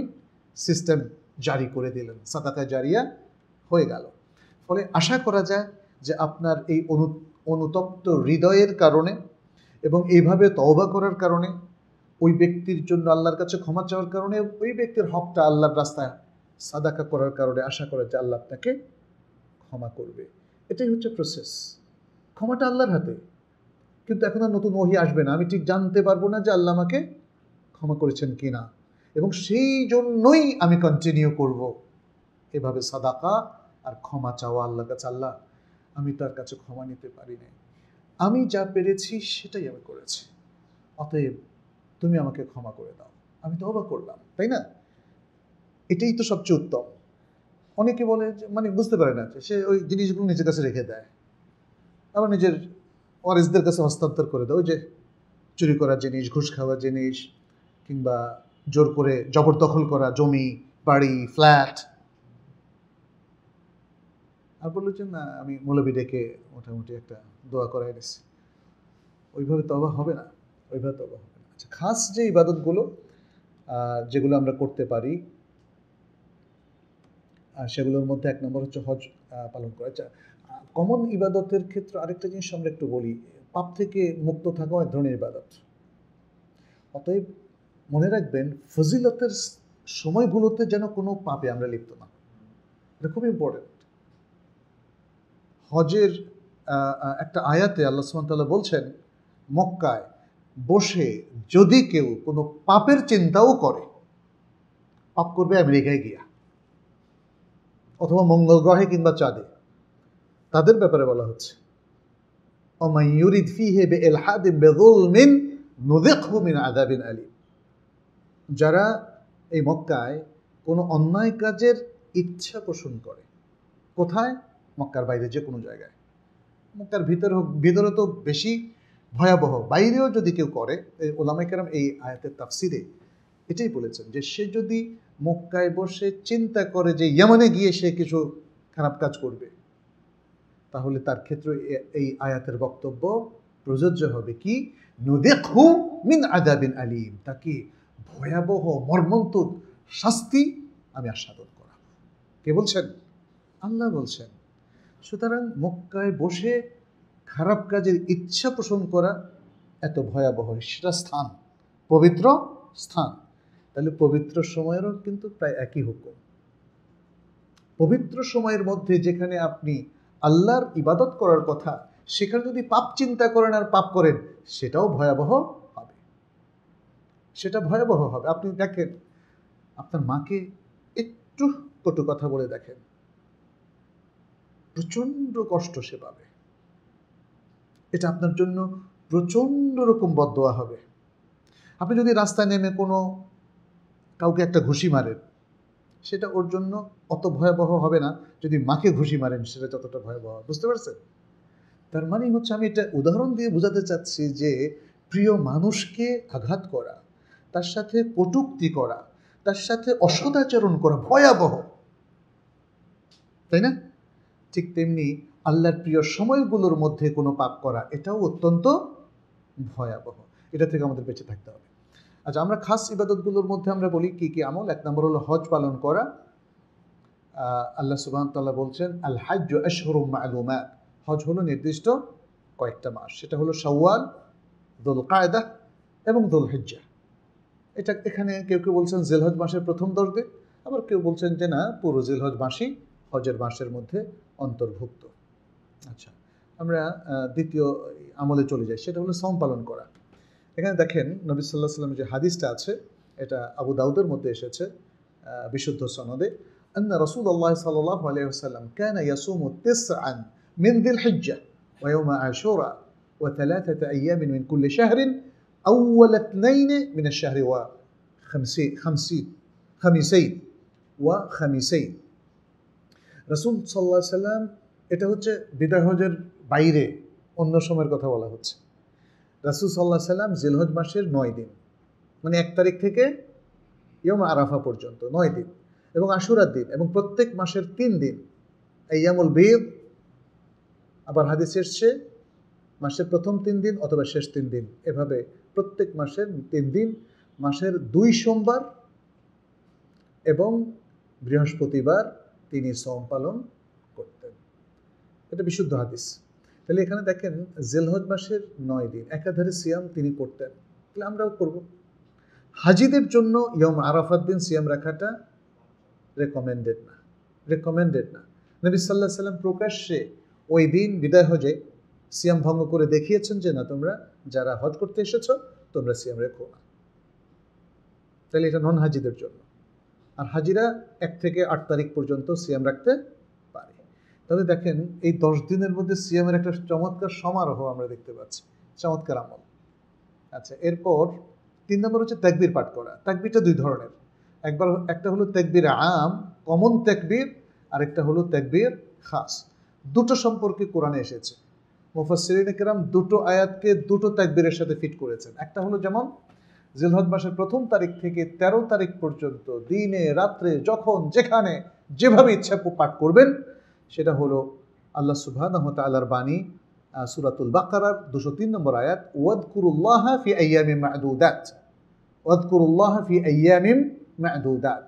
সিস্টেম জারি করে দিলেন। সাদাকা জারিয়া হয়ে গেল। ফলে আশা করা যায় যে আপনার এই অনুতপ্ত হৃদয়ের কারণে এবং এইভাবে তওবা করার কারণে, ওই ব্যক্তির জন্য আল্লাহর কাছে ক্ষমা চাওয়ার কারণে, ওই ব্যক্তির হকটা আল্লাহর রাস্তায় সাদাকা করার কারণে আশা করা যে আল্লাহ আপনাকে ক্ষমা করবে। এটাই হচ্ছে প্রসেস। ক্ষমাটা আল্লাহর হাতে, কিন্তু এখন আর নতুন ওহী আসবে না। আমি ঠিক জানতে পারবো না যে আল্লাহ আমাকে ক্ষমা করেছেন কি না, এবং সেই জন্যই আমি কন্টিনিউ করব এভাবে সাদাকা আর ক্ষমা চাওয়া আল্লাহর কাছে। আল্লাহ, আমি তার কাছে ক্ষমা নিতে পারি নাই, আমি যা পেরেছি সেটাই আমি করেছি, অতএব তুমি আমাকে ক্ষমা করে দাও। আমি তওবা করলাম, তাই না? এটাই তো সবচেয়ে উত্তম। অনেকে বলে যে, মানে বুঝতে পারে না যে সে ওই জিনিসগুলো নিজের কাছে রেখে দেয়, আবার নিজের ওয়ারিসদের কাছে হস্তান্তর করে দেয়। ওই যে চুরি করা জিনিস, ঘুষ খাওয়া জিনিস, কিংবা জোর করে জবরদখল করা জমি, বাড়ি, ফ্ল্যাট। আর বললো যে না, আমি মৌলবি ডেকে মোটামুটি একটা দোয়া করাই নিছি। ওইভাবে তওবা হবে না, ওইভাবে তওবা হবে না। আচ্ছা, খাস যে ইবাদতগুলো যেগুলো আমরা করতে পারি, সেগুলোর মধ্যে এক নম্বর হচ্ছে হজ পালন করা। আচ্ছা, কমন ইবাদতের ক্ষেত্রে আরেকটা জিনিস আমরা একটু বলি, পাপ থেকে মুক্ত থাকাও এক ধরনের ইবাদত। অতএব মনে রাখবেন, ফজিলতের সময়গুলোতে যেন কোনো পাপে আমরা লিপ্ত না। এটা খুব ইম্পর্টেন্ট। হজের একটা আয়াতে আল্লাহ সুবহানাহু ওয়া তাআলা বলছেন, মক্কায় বসে যদি কেউ কোনো পাপের চিন্তাও করে, পাপ করবে আমেরিকায় গিয়া অথবা মঙ্গল গ্রহে কিংবা চাঁদে, তাদের ব্যাপারে বলা হচ্ছে, ওমান ইউরিদ ফিহি বিইলহাদিন বিযুলমিন নুযিকহু মিন আযাবিন আলীম। যারা এই মক্কায় কোনো অন্যায় কাজের ইচ্ছা পোষণ করে, কোথায়? মক্কার বাইরে যে কোনো জায়গায়। মক্কার ভিতরে তো বেশি ভয়াবহ, বাইরেও যদি কেউ করে, ওলামায়ে কেরাম এই আয়াতের তাফসিরে এটাই বলেছেন যে সে যদি মক্কায় বসে চিন্তা করে যে ইয়ামানে গিয়ে সে কিছু খারাপ কাজ করবে, তাহলে তার ক্ষেত্রে এই আয়াতের বক্তব্য প্রযোজ্য হবে কি? নুযিকহু মিন আযাবিন আলীম, তাকে ভয়াবহ মর্মন্তুদ শাস্তি আমি আস্বাদন করাব। কে বলছেন? আল্লাহ বলছেন। সুতরাং মক্কায় বসে খারাপ কাজের ইচ্ছা পোষণ করা এত ভয়াবহ, সেটা স্থান, পবিত্র স্থান। তাহলে পবিত্র সময়েরও কিন্তু প্রায় একই হুকুম। পবিত্র সময়ের মধ্যে যেখানে আপনি আল্লাহর ইবাদত করার কথা, সেখানে যদি পাপ চিন্তা করেন আর পাপ করেন, সেটাও ভয়াবহ হবে। সেটা ভয়াবহ হবে। আপনি দেখেন, আপনার মাকে একটু কটু কথা বলে দেখেন, প্রচণ্ড কষ্ট সে পাবে। এটা আপনার জন্য প্রচণ্ড রকম বদদোয়া হবে। আপনি যদি রাস্তায় নেমে কোনো কাউকে একটা ঘুষি মারেন, সেটা ওর জন্য অত ভয়াবহ হবে না। যদি মাকে ঘুষি মারেন, সেটা যতটা ভয়াবহ। বুঝতে পারছেন? তার মানে হচ্ছে, আমি এটা উদাহরণ দিয়ে বোঝাতে চাচ্ছি যে প্রিয় মানুষকে আঘাত করা, তার সাথে কটূক্তি করা, তার সাথে অসদাচরণ করা ভয়াবহ, তাই না? ঠিক তেমনি আল্লাহর প্রিয় সময়গুলোর মধ্যে কোনো পাপ করা, এটাও অত্যন্ত ভয়াবহ। এটা থেকে আমাদের বেঁচে থাকতে হবে। আচ্ছা, আমরা খাস ইবাদতগুলোর মধ্যে আমরা বলি কি কি আমল। এক নম্বর হলো হজ পালন করা, আল্লাহ সুবহানাহু ওয়া তাআলা বলছেন আল হাজ্জু আশহুরুম মা'লুমাত, হজ হলো নির্দিষ্ট কয়েকটা মাস, সেটা হলো শাওয়াল, যুল কায়দা এবং যুল হিজ্জা। এটা এখানে কেউ কেউ বলছেন জিলহজ মাসের প্রথম 10 দিন, আবার কেউ বলছেন যে না, পুরো জিলহজ মাসই হজের মাসের মধ্যে অন্তর্ভুক্ত। আচ্ছা, আমরা দ্বিতীয় আমলে চলে যাই, সেটা হলো সওম পালন করা। এখানে দেখেন নবী সাল্লাল্লাহু আলাইহি ওয়াসাল্লামের যে হাদিসটা আছে, এটা আবু দাউদের মধ্যে এসেছে বিশুদ্ধ সনদে, আন্না রাসূলুল্লাহ সাল্লাল্লাহু আলাইহি ওয়াসাল্লাম কানা ইয়াসুমু 9 মিন যিল হিজ্জা ওয়া ইয়াওমা আশুরা ওয়া 3 আইয়ামিন মিন কুল্লি শাহরিন আউয়াল 2 মিন আশ-শাহরি ওয়া খামিসাইন ওয়া খামিসাইন। রাসূল সাল্লাল্লাহু আলাইহি ওয়াসাল্লাম, এটা হচ্ছে বিদায় হজের বাইরে অন্য সময়ের কথা বলা হচ্ছে। রাসূল সাল্লাল্লাহু আলাইহি ওয়াসাল্লাম জিলহজ মাসের 9 দিন, মানে 1 তারিখ থেকে ইয়ম আরাফা পর্যন্ত 9 দিন, এবং আশুরার দিন, এবং প্রত্যেক মাসের 3 দিন আইয়ামুল বীদ। আবার হাদিস এসছে মাসের প্রথম 3 দিন অথবা শেষ 3 দিন, এভাবে প্রত্যেক মাসের 3 দিন, মাসের 2 সোমবার এবং বৃহস্পতিবার তিনি সওম পালন করতেন। এটা বিশুদ্ধ হাদিস। তাহলে এখানে দেখেন জিলহজ মাসের 9 দিন একাধারে সিয়াম তিনি করতেন, তাহলে আমরাও করব। হাজিদের জন্য ইয়ম আরাফার দিন সিয়াম রাখাটা রেকমেন্ডেড না। নবী সাল্লাল্লাহু আলাইহি ওয়াসাল্লাম প্রকাশ্যে ওই দিন বিদায় হজে সিয়াম ভঙ্গ করে দেখিয়েছেন যে না, তোমরা যারা হজ করতে এসেছো তোমরা সিয়াম রেখো না। তাহলে এটা নন হাজিদের জন্য। আর হাজিরা 1 থেকে 8 তারিখ পর্যন্ত সিয়াম রাখতে পারে। তবে দেখেন এই 10 দিনের মধ্যে সিয়ামের একটা চমৎকার সমারোহ আমরা দেখতে পাচ্ছি, চমৎকার আমল। আচ্ছা, এরপর 3 নম্বর হচ্ছে তাকবীর পাঠ করা। তাকবীরটা 2 ধরনের, একটা হলো তাকবীর আম, কমন তাকবীর, আরেকটা হলো তাকবীর খাস। দুটো সম্পর্কে কোরআনে এসেছে। মুফাসসিরিনে কেরাম দুটো আয়াতকে দুটো তাকবীরের সাথে ফিট করেছেন। একটা হলো যেমন জিলহজ মাসের 1 তারিখ থেকে 13 তারিখ পর্যন্ত দিনে রাত্রে যখন যেখানে যেভাবে ইচ্ছা পাঠ করবেন, সেটা হলো আল্লাহ সুবহানাহু ওয়া তাআলার বাণী, সূরাতুল বাকারার 203 নম্বর আয়াত, ওয়াযকুরুল্লাহা ফি আইয়ামিন মা'দুদাত, ওয়াযকুরুল্লাহা ফি আইয়ামিন মা'দুদাত,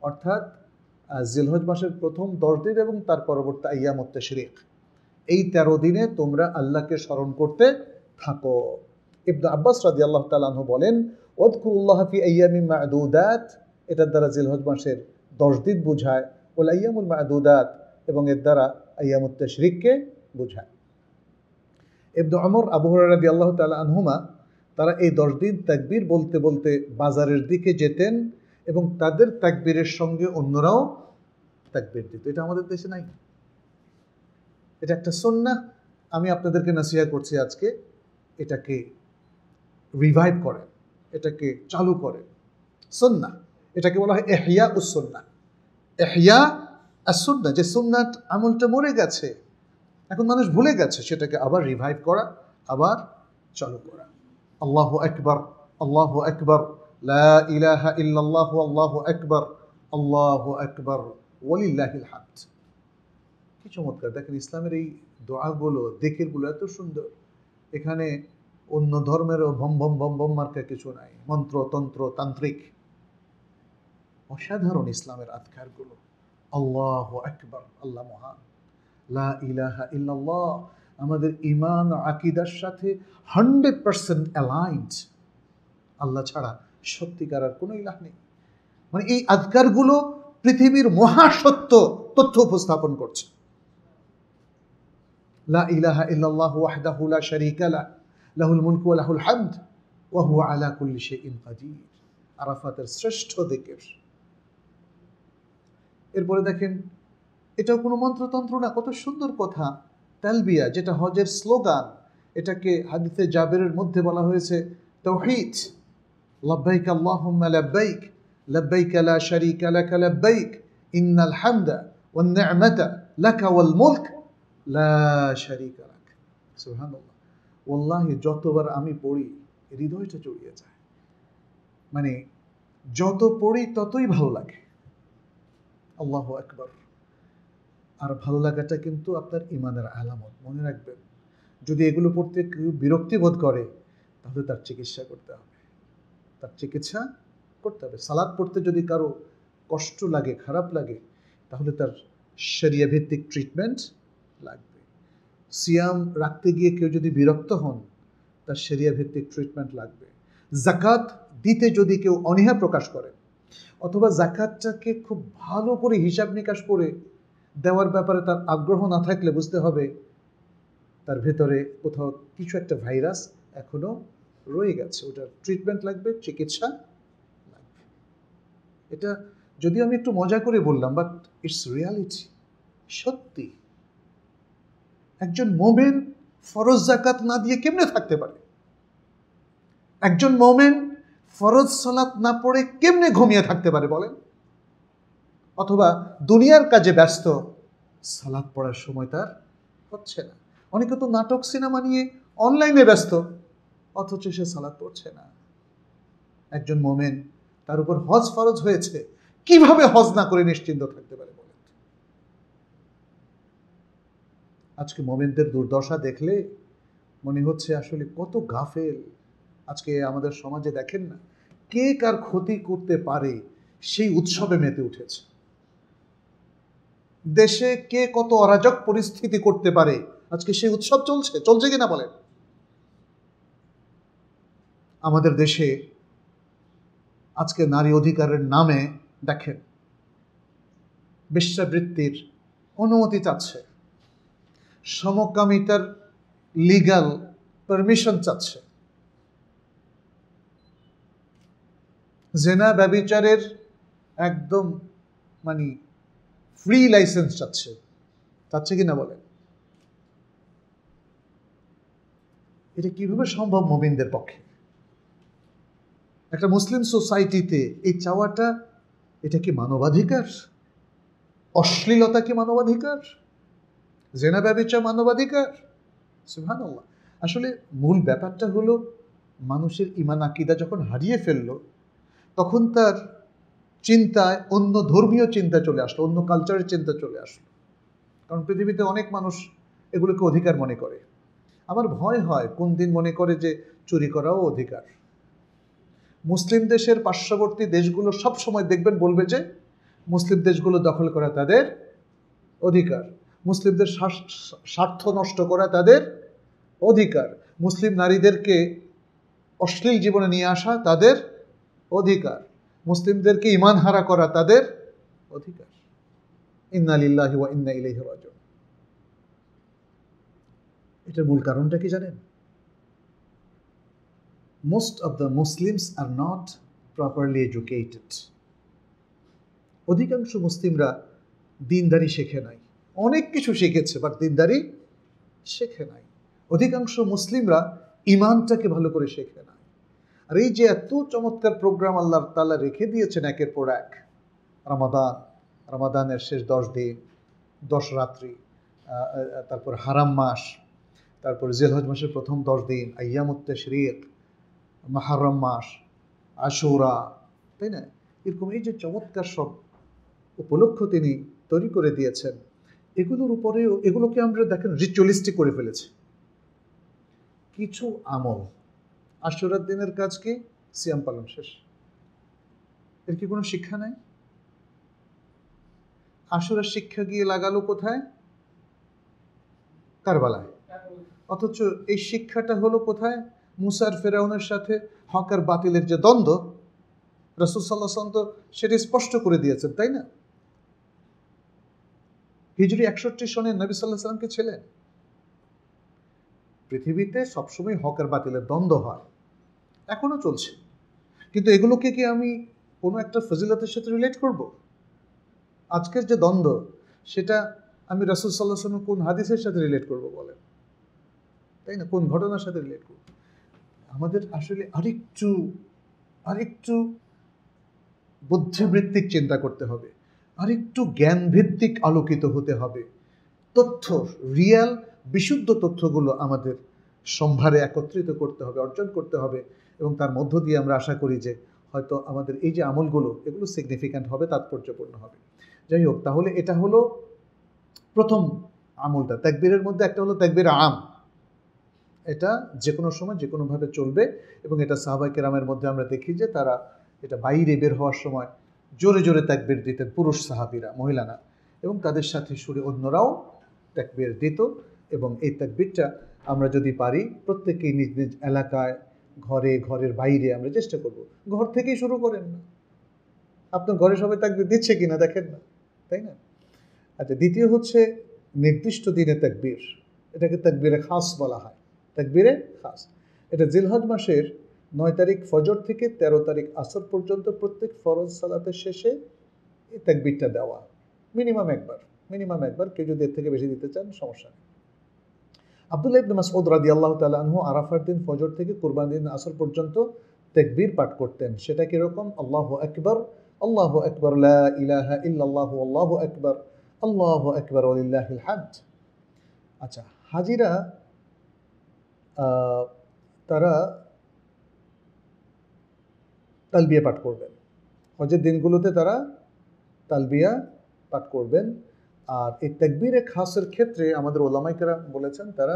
অর্থাৎ জিলহজ মাসের প্রথম 10 দিন এবং তার পরবর্তী আইয়ামুত তাশরিক, এই 13 দিনে তোমরা আল্লাহকে স্মরণ করতে থাকো। ইবনে আব্বাস রাদিয়াল্লাহু তাআলা আনহু বলেন, ওয়াযকুরুল্লাহা ফি আইয়ামিন মা'দুদাত, এটার দ্বারা জিলহজ মাসের 10 দিন বোঝায়, ওয়াল আইয়ামুল মা'দুদাত, এবং এর দ্বারা আইয়ামুত তাশরিককে বোঝায়। ইবনে ওমর, আবু হুরায়রা রাদিয়াল্লাহু তাআলা আনহুমা, তারা এই 10 দিন তাকবীর বলতে বলতে বাজারের দিকে যেতেন এবং তাদের তাকবীরের সঙ্গে অন্যরাও তাকবীর দিত। এটা আমাদের দেশে নাই, এটা একটা সুন্নাহ। আমি আপনাদেরকে নসিহত করছি আজকে, এটাকে রিভাইভ করেন, এটাকে চালু করেন। সুন্নাহ, এটাকে বলা হয় ইহয়া উস সুন্নাহ। ইহয়া আস সুন্নাহ, যে সুন্নাত আমলটা মরে গেছে, এখন মানুষ ভুলে গেছে, সেটাকে আবার রিভাইভ করা, আবার চালু করা। আল্লাহু আকবার, আল্লাহু আকবার, লা ইলাহা ইল্লাল্লাহু, আল্লাহু আকবার, আল্লাহু আকবার, ওয়ালিল্লাহিল হামদ। কি চমৎকার! দেখেন ইসলামের এই দোয়াগুলো, জিকিরগুলো এত সুন্দর। এখানে অন্য ধর্মেরও ভম ভম ভম ভম মার্কা কিছু নাই, মন্ত্র তন্ত্র তান্ত্রিক। অসাধারণ ইসলামের আজকারগুলো। আল্লাহু আকবার, আল্লাহ মহান, লা ইলাহা ইল্লাল্লাহ, আমাদের ঈমান আকীদার সাথে 100% অ্যালাইনড। আল্লাহ ছাড়া সত্যিকার আর কোনো ইলাহ নেই। মানে এই আজকারগুলো পৃথিবীর মহাসত্য তথ্য উপস্থাপন করছে। লা ইলাহা ইল্লাল্লাহু ওয়াহদাহু লা শারীকা লাহু, লাহুল মুলকু ওয়া লাহুল হামদ ওয়া হুয়া আলা কুল্লি শাইইন কাদির। আরাফাতের শ্রেষ্ঠ জিকির। এরপরে দেখেন, এটাও কোনো মন্ত্রতন্ত্র না, কত সুন্দর কথা। তালবিয়া, যেটা হজের স্লোগান, এটাকে হাদিসে জাবেরের মধ্যে বলা হয়েছে তাওহীদ। লাব্বাইক আল্লাহুম্মা লাব্বাইক, লাব্বাইক লা শারীকা লাকা লাব্বাইক, ইন্নাল হামদা ওয়ান নি'মাতা লাকা ওয়াল মুলক লা শারীকা লাক। সুবহানাল্লাহ। ওয়াল্লাহি যতবার আমি পড়ি হৃদয়টা জড়িয়ে যায়, মানে যত পড়ি ততই ভালো লাগে। আল্লাহু আকবার। আর ভালো লাগাটা কিন্তু আপনার ঈমানের আলামত, মনে রাখবেন। যদি এগুলো পড়তে কেউ বিরক্তি বোধ করে, তাহলে তার চিকিৎসা করতে হবে, সালাত পড়তে যদি কারো কষ্ট লাগে, খারাপ লাগে, তাহলে তার শরিয়া ভিত্তিক ট্রিটমেন্ট লাগবে। সিয়াম রাখতে গিয়ে কেউ যদি বিরক্ত হন, তার শরিয়া ভিত্তিক ট্রিটমেন্ট লাগবে। জাকাত দিতে যদি কেউ অনীহা প্রকাশ করে, অথবা জাকাতটাকে খুব ভালো করে হিসাব নিকাশ করে দেওয়ার ব্যাপারে তার আগ্রহ না থাকলে বুঝতে হবে তার ভেতরে কোথাও কিছু একটা ভাইরাস এখনো রয়ে গেছে, ওটার ট্রিটমেন্ট লাগবে, চিকিৎসা লাগবে। এটা যদিও আমি একটু মজা করে বললাম, বাট ইটস রিয়ালিটি, সত্যি। একজন মোমেন ফরজ জাকাত না দিয়ে কেমনে থাকতে পারে? একজন মোমেন ফরজ সালাত না পড়ে কেমনে ঘুমিয়ে থাকতে পারে বলেন? অথবা দুনিয়ার কাজে ব্যস্ত, সালাত পড়ার সময় তার হচ্ছে না। অনেকে তো নাটক সিনেমা নিয়ে অনলাইনে ব্যস্ত, অথচ সে সালাত পড়ছে না। একজন মোমেন, তার উপর হজ ফরজ হয়েছে, কিভাবে হজ না করে নিশ্চিন্ত থাকতে পারে বলেন? আজকে মোমেনদের দুর্দশা দেখলে মনে হচ্ছে আসলে কত গাফেল। আজকে আমাদের সমাজে দেখেন না, কে কার ক্ষতি করতে পারে সেই উৎসবে মেতে উঠেছে। দেশে কে কত অরাজক পরিস্থিতি করতে পারে আজকে সেই উৎসব চলছে কিনা বলেন? আমাদের দেশে আজকে নারী অধিকারের নামে দেখেন বেশ্যাবৃত্তির অনুমতি চাচ্ছে, সমকামিতার লিগ্যাল পারমিশন চাচ্ছে, জেনা ব্যভিচারের একদম মানে ফ্রি লাইসেন্স চাচ্ছে কিনা বলেন? এটা কিভাবে সম্ভব মুমিনদের পক্ষে? একটা মুসলিম সোসাইটিতে এই চাওয়াটা, এটা কি মানবাধিকার? অশ্লীলতা কি মানবাধিকার? জেনা ব্যভিচার মানবাধিকার? সুবহানাল্লাহ। আসলে মূল ব্যাপারটা হলো, মানুষের ঈমান আকীদা যখন হারিয়ে ফেলল, তখন তার চিন্তায় অন্য ধর্মীয় চিন্তা চলে আসলো, অন্য কালচারের চিন্তা চলে আসলো। কারণ পৃথিবীতে অনেক মানুষ এগুলোকে অধিকার মনে করে। আমার ভয় হয় কোন দিন মনে করে যে চুরি করাও অধিকার। মুসলিম দেশের পার্শ্ববর্তী দেশগুলো সব সময় দেখবেন বলবে যে মুসলিম দেশগুলো দখল করা তাদের অধিকার, মুসলিমদের স্বার্থ নষ্ট করা তাদের অধিকার, মুসলিম নারীদেরকে অশ্লীল জীবনে নিয়ে আসা তাদের অধিকার, মুসলিমদেরকে ঈমান হারা করা তাদের অধিকার। ইন্না লিল্লাহি ওয়া ইন্না ইলাইহি রাজিউন। এটার মূল কারণটা কি জানেন? Most of the Muslims are not properly educated. অধিকাংশ মুসলিমরা দিনদারি শেখে নাই। অনেক কিছু শিখেছে, বাট দিনদারি শেখে নাই। অধিকাংশ মুসলিমরা ঈমানটাকে ভালো করে শেখে নাই। আর এই যে এত চমৎকার প্রোগ্রাম আল্লাহ তাআলা রেখে দিয়েছেন একের পর এক, রমাদানের শেষ 10 দিন, 10 রাত্রি, তারপর হারাম মাস, তারপর জিলহজ মাসের প্রথম 10 দিন, আইয়ামুত তাশরিক, মুহররম মাস, আশুরা, তাই না? এরকম এই যে চমৎকার সব উপলক্ষ তিনি তৈরি করে দিয়েছেন, এগুলোর উপরেও এগুলোকে আমরা দেখেন রিচুয়ালিস্টিক করে ফেলেছি। কিছু আমল, আশুরার দিনের কাজ কি? সিয়াম পালন শেষ। এর কি কোনো শিক্ষা নাই? আশুরার শিক্ষা গিয়ে লাগালো কোথায়? কারবালায়। অথচ এই শিক্ষাটা হলো কোথায়? মুসা আর ফেরাউনের সাথে হক আর বাতিলের যে দ্বন্দ্ব, রাসূল সাল্লাল্লাহু আলাইহি ওয়াসাল্লাম তো সেটা স্পষ্ট করে দিয়েছেন, তাই না? হিজরি 61 সনে নবী সাল্লাল্লাহু আলাইহি ওয়াসাল্লাম কে ছিলেন? পৃথিবীতে সবসময় হক আর বাতিলের দ্বন্দ্ব হয়, এখনো চলছে, কিন্তু এগুলোকে কি আমি কোনো একটা ফজিলতের সাথে রিলেট করব? আজকের যে দ্বন্দ্ব, সেটা আমি রাসূল সাল্লাল্লাহু আলাইহি ওয়াসাল্লামের কোন হাদিসের সাথে রিলেট করব বলেন? তাই না? কোন ঘটনার সাথে রিলেট করব? আমাদের আসলে আরেকটু বুদ্ধিবৃত্তিক চিন্তা করতে হবে, আরেকটু জ্ঞানভিত্তিক আলোকিত হতে হবে। তথ্য, রিয়াল বিশুদ্ধ তথ্যগুলো আমাদের সম্ভারে একত্রিত করতে হবে, অর্জন করতে হবে, এবং তার মধ্য দিয়ে আমরা আশা করি যে হয়তো আমাদের এই যে আমলগুলো, এগুলো সিগনিফিক্যান্ট হবে, তাৎপর্যপূর্ণ হবে। যাই হোক, তাহলে এটা হলো প্রথম আমলটা। তাকবীরের মধ্যে একটা হলো তাকবীর আম, এটা যে কোনো সময় যে কোনোভাবে চলবে, এবং এটা সাহাবায়ে কেরামের মধ্যে আমরা দেখি যে তারা এটা বাইরে বের হওয়ার সময় জোরে জোরে তাকবীর দিতেন, পুরুষ সাহাবীরা, মহিলা না। এবং তাদের সাথে সুরে অন্যরাও তাকবীর দিত। এবং এই তাকবীরটা আমরা যদি পারি প্রত্যেকেই নিজ নিজ এলাকায়, ঘরে, ঘরের বাইরে আমরা চেষ্টা করব। ঘর থেকেই শুরু করেন না, আপনার ঘরে সবাই তাকবীর দিচ্ছে কিনা দেখেন না, তাই না? আচ্ছা, দ্বিতীয় হচ্ছে নির্দিষ্ট দিনে তাকবীর, এটাকে তাকবীরে খাস বলা হয়। তাকবীরে খাস এটা জিলহজ মাসের 9 তারিখ ফজর থেকে 13 তারিখ আসর পর্যন্ত প্রত্যেক ফরজ সালাতের শেষে এই তাকবীরটা দেওয়া, মিনিমাম একবার, কেউ যদি এর থেকে বেশি দিতে চান সমস্যা নেই। আব্দুল্লাহ ইবনে মাসউদ রাদিয়াল্লাহু তাআলা আনহু আরাফার দিন ফজর থেকে কুরবানির দিন আসর পর্যন্ত তাকবীর পাঠ করতেন। সেটা কিরকম? আল্লাহু আকবার, আল্লাহু আকবার, লা ইলাহা ইল্লাল্লাহু, আল্লাহু আকবার, আল্লাহু আকবার, ওয়ালিল্লাহিল হামদ। আচ্ছা, হাজিরা তারা তালবিয়া পাঠ করবেন। হজের দিনগুলোতে তারা তালবিয়া পাঠ করবেন। আর এই তাকবীরে খাসের ক্ষেত্রে আমাদের ওলামায়ে কেরাম বলেছেন, তারা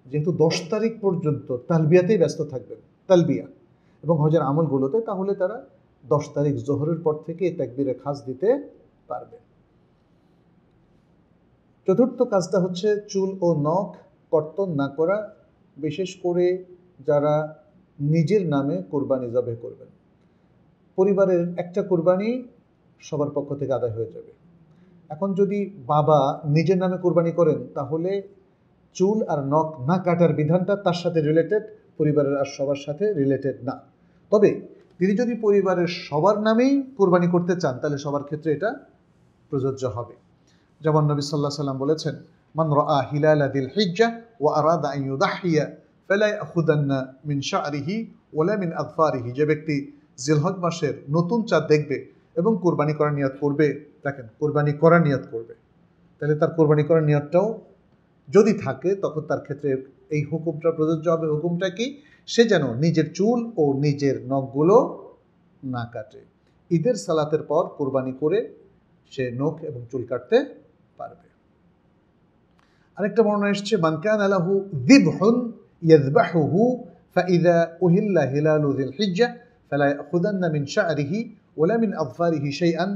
যেহেতু 10 তারিখ পর্যন্ত তালবিয়াতেই ব্যস্ত থাকবেন, তালবিয়া এবং হজের আমলগুলোতে, তাহলে তারা 10 তারিখ জোহরের পর থেকে এই তাকবীরে খাস দিতে পারবে। চতুর্থ কাজটা হচ্ছে চুল ও নখ কর্তন না করা, বিশেষ করে যারা নিজের নামে কোরবানি জবাই করবেন। পরিবারের একটা কোরবানি সবার পক্ষ থেকে আদায় হয়ে যাবে। এখন যদি বাবা নিজের নামে কোরবানি করেন, তাহলে চুল আর নখ না কাটার বিধানটা তার সাথে রিলেটেড, পরিবারের আর সবার সাথে রিলেটেড না। তবে তিনি যদি পরিবারের সবার নামেই কোরবানি করতে চান, তাহলে সবার ক্ষেত্রে এটা প্রযোজ্য হবে। যেমন নবী সাল্লাল্লাহু আলাইহি ওয়াসাল্লাম বলেছেন, মান রাআ হিলালা যিল হিজ্জাহ ওয়া আরাদা আন ইউদাহিয়া ফালা ইয়াখুদান্না মিন শা'রিহি ওয়ালা মিন আযফারিহি। যে ব্যক্তি জিলহজ মাসের নতুন চাঁদ দেখবে এবং কোরবানি করার নিয়ত করবে, দেখেন কোরবানি করার নিয়ত করবে, তাহলে তার কোরবানি করার নিয়তটাও যদি থাকে, তখন তার ক্ষেত্রে এই হুকুমটা প্রযোজ্য হবে। হুকুমটা কি? সে যেন নিজের চুল ও নিজের নখগুলো না কাটে। ঈদের সালাতের পর কোরবানি করে সে নখ এবং চুল কাটতে পারবে। আরেকটা বর্ণনা এসেছে, মান কানা লাহু যিবহুন ইয়াযবাহুহু ফাইযা উহিল্লা হিলালু যিল হিজ্জাহ ফালা ইয়াখুদান্না মিন শা'রিহি ওয়ালা মিন আযফারিহি শাইআন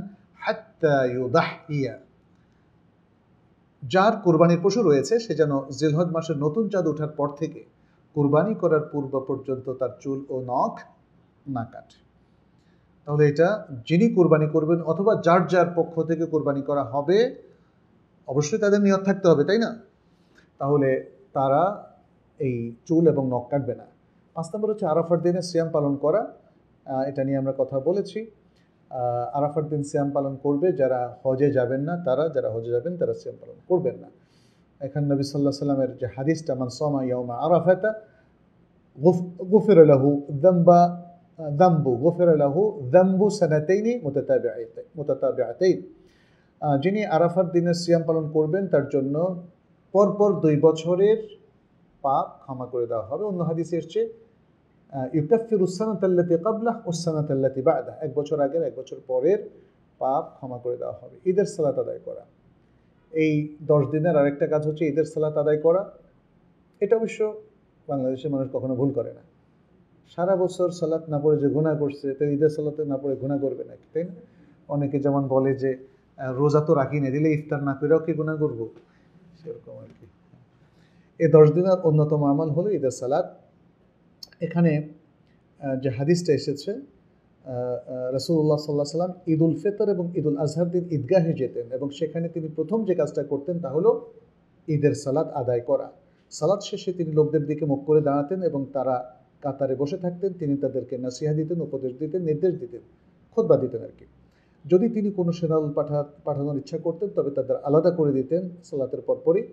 হাত্তা ইউদাহিয়া। যার কোরবানির পশু রয়েছে, সে যেন জিলহজ মাসের নতুন চাঁদ ওঠার পর থেকে কোরবানি করার পূর্ব পর্যন্ত তার চুল ও নখ না কাটে। তাহলে এটা যিনি কোরবানি করবেন অথবা যার যার পক্ষ থেকে কোরবানি করা হবে, অবশ্যই তাদের নিয়ত থাকতে হবে, তাই না? তাহলে তারা এই চুল এবং নখ কাটবে না। 5 নম্বর হচ্ছে আরাফার দিনে সিয়াম পালন করা। এটা নিয়ে আমরা কথা বলেছি। আরাফার দিন সিয়াম পালন করবে যারা হজে যাবেন না, যারা হজে যাবেন তারা সিয়াম পালন করবেন না। এখানে নবী সাল্লাল্লাহু আলাইহি ওয়াসাল্লামের যে হাদিসটা, মান সামা ইয়াউমা আরাফাতা গুফিরা লাহু যামবু সানাতাইনি মুতাতাবিআতাইন। যিনি আরাফার দিনে সিয়াম পালন করবেন, তার জন্য পরপর 2 বছরের পাপ ক্ষমা করে দেওয়া হবে। অন্য হাদিসে এসেছে, ইউকাফিরুস সানাতাল্লাতী ক্বাবলাহু ওয়াস সানাতাল্লাতী বা'দাহু, 1 বছর আগের 1 বছর পরের পাপ ক্ষমা করে দেওয়া হবে। ঈদের সালাত আদায় করা, এই 10 দিনের আরেকটা কাজ হচ্ছে ঈদের সালাত আদায় করা। এটা অবশ্য বাংলাদেশের মানুষ কখনো ভুল করে না। সারা বছর সালাত না পড়ে যে গুনাহ করছে, তো ঈদের সালাতে না পড়ে গুনাহ করবে নাকি, তাই না? অনেকে যেমন বলে যে রোজা তো রাখি না, দিলে ইফতার না করেও কি গুনাহ করবো, সেরকম আর কি। এই 10 দিনের অন্যতম আমল হলো ঈদের সালাত। এখানে যে হাদিসটা এসেছে, রাসূলুল্লাহ সাল্লাল্লাহু আলাইহি ওয়াসাল্লাম ঈদুল ফিতর এবং ঈদুল আজহার দিন ঈদগাহে যেতেন এবং সেখানে তিনি প্রথম যে কাজটা করতেন তা হলো ঈদের সালাত আদায় করা। সালাত শেষে তিনি লোকদের দিকে মুখ করে দাঁড়াতেন এবং তারা কাতারে বসে থাকতেন। তিনি তাদেরকে নসিহা দিতেন, উপদেশ দিতেন, নির্দেশ দিতেন, খুতবা দিতেন আর কি। যদি তিনি কোনো সেনাদল পাঠানোর ইচ্ছা করতেন, তবে তাদের আলাদা করে দিতেন সালাতের পরপরই,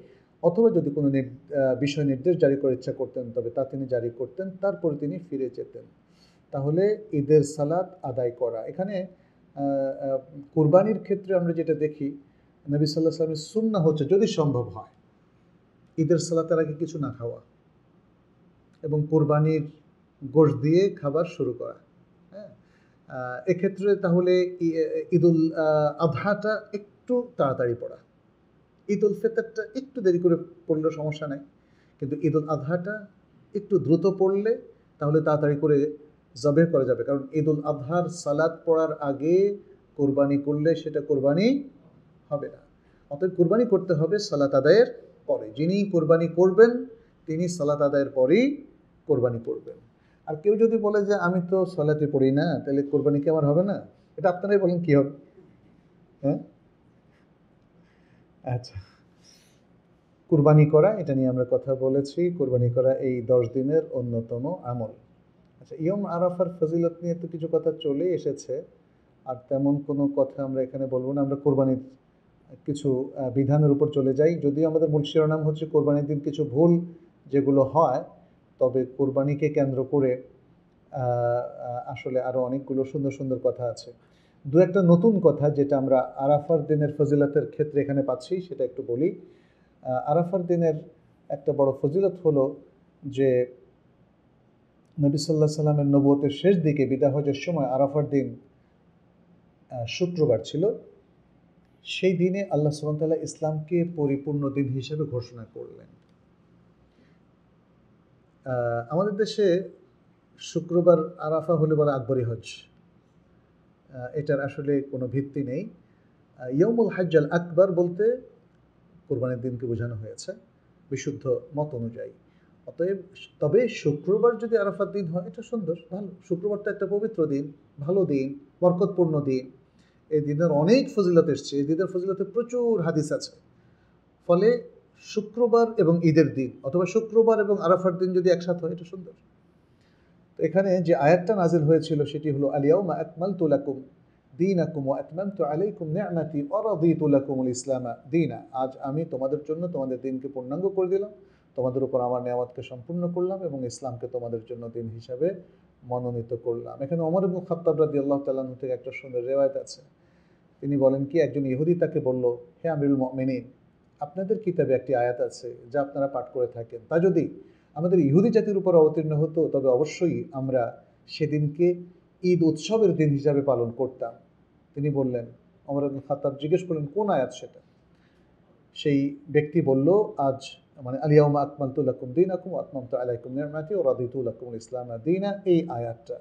অথবা যদি কোনো বিষয় নির্দেশ জারি করার ইচ্ছা করতেন, তবে তা তিনি জারি করতেন, তারপরে তিনি ফিরে যেতেন। তাহলে ঈদের সালাত আদায় করা। এখানে কুরবানির ক্ষেত্রে আমরা যেটা দেখি, নবী সাল্লাল্লাহু আলাইহি ওয়াসাল্লামের সুন্নাহ হচ্ছে যদি সম্ভব হয় ঈদের সালাতের আগে কিছু না খাওয়া এবং কুরবানির গোশত দিয়ে খাবার শুরু করা। হ্যাঁ, এক্ষেত্রে তাহলে ঈদুল আজহাটা একটু তাড়াতাড়ি পড়া, ঈদুল ফিতরটা একটু দেরি করে পড়লেও সমস্যা নাই, কিন্তু ঈদুল আজহাটা একটু দ্রুত পড়লে তাহলে তাড়াতাড়ি করে জবেহ করা যাবে। কারণ ঈদুল আজহার সালাত পড়ার আগে কোরবানি করলে সেটা কোরবানি হবে না। অতএব কুরবানি করতে হবে সালাত আদায়ের পরে। যিনি কুরবানি করবেন তিনি সালাত আদায়ের পরেই কোরবানি করবেন। আর কেউ যদি বলে যে আমি তো সালাতে পড়ি না, তাহলে কোরবানি কি আমার হবে না? এটা আপনারাই বলেন কি হবে? হ্যাঁ, আচ্ছা। কুরবানি করা, এটা নিয়ে আমরা কথা বলেছি। কুরবানি করা এই 10 দিনের অন্যতম আমল। আচ্ছা, ইয়ম আরাফার ফজিলত নিয়ে তো কিছু কথা চলে এসেছে, আর তেমন কোনো কথা আমরা এখানে বলবো না। আমরা কোরবানির কিছু বিধানের উপর চলে যাই। যদিও আমাদের মূল শিরোনাম হচ্ছে কোরবানির দিন কিছু ভুল যেগুলো হয়, তবে কোরবানিকে কেন্দ্র করে আসলে আরও অনেকগুলো সুন্দর সুন্দর কথা আছে। দু একটা নতুন কথা যেটা আমরা আরাফার দিনের ফজিলতের ক্ষেত্রে এখানে পাচ্ছি সেটা একটু বলি। আরাফার দিনের একটা বড় ফজিলত হলো যে নবী সাল্লাল্লাহু আলাইহি সাল্লামের নবুয়তের শেষ দিকে বিদায় হজের সময় আরাফার দিন শুক্রবার ছিল। সেই দিনে আল্লাহ সুবহানাহু ওয়া তাআলা ইসলামকে পরিপূর্ণ দিন হিসেবে ঘোষণা করলেন। আমাদের দেশে শুক্রবার আরাফা হলে বলে আকবরী হজ। এটার আসলে কোনো ভিত্তি নেই। ইয়মুল হজ্জাল আকবর বলতে কোরবানির দিনকে বোঝানো হয়েছে বিশুদ্ধ মত অনুযায়ী। অতএব তবে শুক্রবার যদি আরাফার দিন হয় এটা সুন্দর, ভালো। শুক্রবারটা একটা পবিত্র দিন, ভালো দিন, বরকতপূর্ণ দিন। এই দিনের অনেক ফজিলত এসছে, এই দিনের ফজিলতে প্রচুর হাদিস আছে। ফলে শুক্রবার এবং ঈদের দিন অথবা শুক্রবার এবং আরাফার দিন যদি একসাথে হয় এটা সুন্দর। তো এখানে যে আয়াতটা নাজিল হয়েছিল সেটি হলো আল-ইয়াউমা আকমালতু লাকুম দীনাকুম ওয়া আতমামতু আলাইকুম নি'মাতি ওয়া রাদিতু লাকুমুল ইসলামা দীনা। আজ আমি তোমাদের জন্য তোমাদের দিনকে পূর্ণাঙ্গ করে দিলাম, তোমাদের উপর আমার নিয়ামতকে সম্পূর্ণ করলাম এবং ইসলামকে তোমাদের জন্য দিন হিসাবে মনোনীত করলাম। এখানে ওমর ইবনে খাত্তাব রাদিয়াল্লাহু তাআলা আনহু থেকে একটা সুন্দর রিওয়ায়াত আছে। তিনি বলেন কি, একজন ইহুদি তাকে বলল, হে আমিরুল মুমিনিন, আপনাদের কিতাবে একটি আয়াত আছে যা আপনারা পাঠ করে থাকেন, তা যদি আমাদের ইহুদি জাতির উপর অবতীর্ণ হতো তবে অবশ্যই আমরা সেদিনকে ঈদ উৎসবের দিন হিসাবে পালন করতাম। তিনি বললেন, ওমর ইবনে খাত্তাব জিজ্ঞেস করলেন কোন আয়াত সেটা? সেই ব্যক্তি বলল, আজ মানে আল-ইয়াউমা আকমালতু লাকুম দীনাকুম ওয়া আতমামতু আলাইকুম নি'মাতি ওয়া রাদিতু লাকুমুল ইসলামা দীনা, এই আয়াতটা।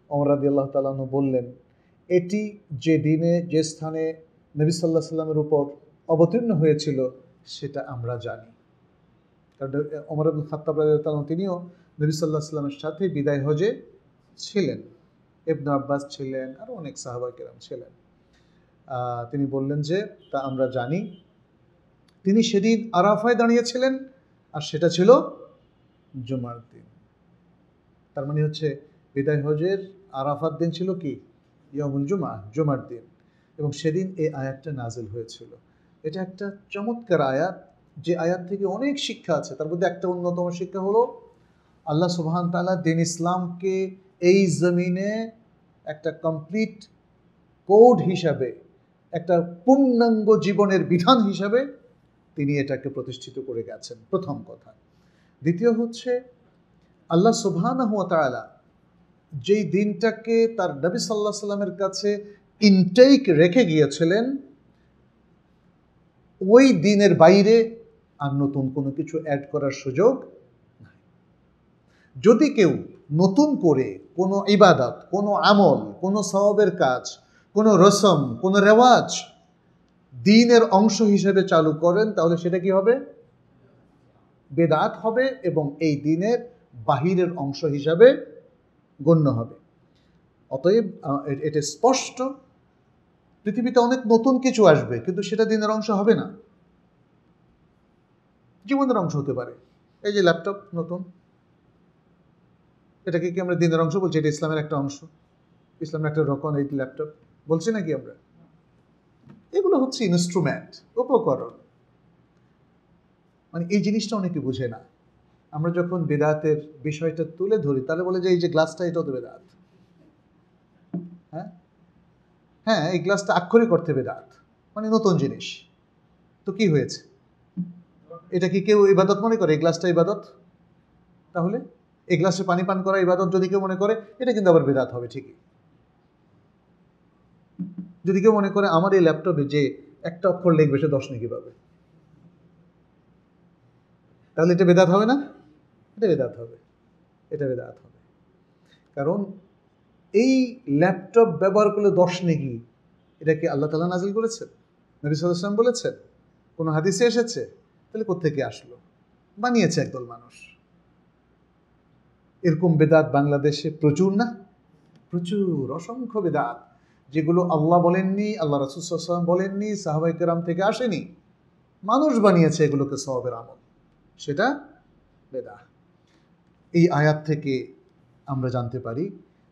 ওমর রাদিয়াল্লাহু তাআলা আনহু বললেন, এটি যে দিনে যে স্থানে নবী সাল্লাল্লাহু আলাইহি সাল্লামের উপর অবতীর্ণ হয়েছিল সেটা আমরা জানি। কারণ ওমর ইবনে খাত্তাব রাদিয়াল্লাহু তাআলা তিনিও নবী সাল্লাল্লাহু আলাইহি সাল্লামের সাথে বিদায় হজে ছিলেন। ইবনে আব্বাস ছিলেন, আরও অনেক সাহাবা কেরাম ছিলেন। তিনি বললেন যে তা আমরা জানি। তিনি সেদিন আরাফায় দাঁড়িয়েছিলেন আর সেটা ছিল জুমার দিন। তার মানে হচ্ছে বিদায় হজের আরাফার দিন ছিল কি? ইয়ামুল জুমা, জুমার দিন। এবং সেদিন এই আয়াতটা নাজিল হয়েছিল। এটা একটা চমৎকার আয়াত, যে আয়াত থেকে অনেক শিক্ষা আছে। তার মধ্যে একটা অন্যতম শিক্ষা হলো আল্লাহ সুবহানাহু ওয়া তাআলা দিন ইসলামকে এই জমিনে একটা কমপ্লিট কোড হিসাবে, একটা পূর্ণাঙ্গ জীবনের বিধান হিসাবে তিনি এটাকে প্রতিষ্ঠিত করে গেছেন, প্রথম কথা। দ্বিতীয় হচ্ছে আল্লাহ সুবহানাহু ওয়া তাআলা যেই দিনটাকে তার নবী সাল্লাল্লাহু আলাইহি সাল্লামের কাছে ইনটেক রেখে গিয়েছিলেন, ওই দিনের বাইরে আর নতুন কোনো কিছু অ্যাড করার সুযোগ নাই। যদি কেউ নতুন করে কোনো ইবাদত, কোনো আমল, কোনো সওয়াবের কাজ, কোনো রসম, কোনো রেওয়াজ দ্বীনের অংশ হিসেবে চালু করেন, তাহলে সেটা কি হবে? বেদাত হবে এবং এই দ্বীনের বাহিরের অংশ হিসাবে গণ্য হবে। অতএব এটা স্পষ্ট, পৃথিবীতে অনেক নতুন কিছু আসবে কিন্তু সেটা দ্বীনের অংশ হবে না, জীবনের অংশ হতে পারে। এই যে ল্যাপটপ নতুন, এটাকে কি আমরা দ্বীনের অংশ বলছি? এটা ইসলামের একটা অংশ, ইসলামের একটা রকম। এই ল্যাপটপ বলছি নাকি আমরা? এগুলো হচ্ছে ইনস্ট্রুমেন্ট, উপকরণ। মানে এই জিনিসটা অনেকে বুঝে না। আমরা যখন বেদাতের বিষয়টা তুলে ধরি তাহলে বলে যে এই যে গ্লাসটা, এটাও তো বেদাত। হ্যাঁ হ্যাঁ, এই গ্লাসটা আক্ষরিক অর্থে বেদাত, মানে নতুন জিনিস। তো কি হয়েছে? এটা কি কেউ ইবাদত মনে করে? এই গ্লাসটা ইবাদত? তাহলে এই গ্লাসে পানি পান করা ইবাদত যদি কেউ মনে করে, এটা কিন্তু আবার বেদাত হবে ঠিকই। যদি কেউ মনে করে আমার এই ল্যাপটপে যে একটা অক্ষর লিখবে সে 10 নেকি পাবে, তাহলে এটা বেদাত হবে না? এটা বেদাত হবে, এটা বেদাত হবে। কারণ এই ল্যাপটপ ব্যবহার করলে 10 নেকি, এটা কি আল্লাহ তাআলা নাজিল করেছেন? নবী সাল্লাল্লাহু আলাইহি ওয়াসাল্লাম বলেছেন? কোনো হাদিসে এসেছে? তাহলে কোত্থেকে আসলো? বানিয়েছে একদল মানুষ। এরকম বেদাত বাংলাদেশে প্রচুর না? প্রচুর, অসংখ্য বেদাত, যেগুলো আল্লাহ বলেননি, আল্লাহ রাসূল সাল্লাল্লাহু আলাইহি ওয়াসাল্লাম বলেননি, সাহাবায়ে কেরাম থেকে আসেনি, মানুষ বানিয়েছে এগুলোকে সওয়াবের আমল, সেটা বেদাত। এই আয়াত থেকে আমরা জানতে পারি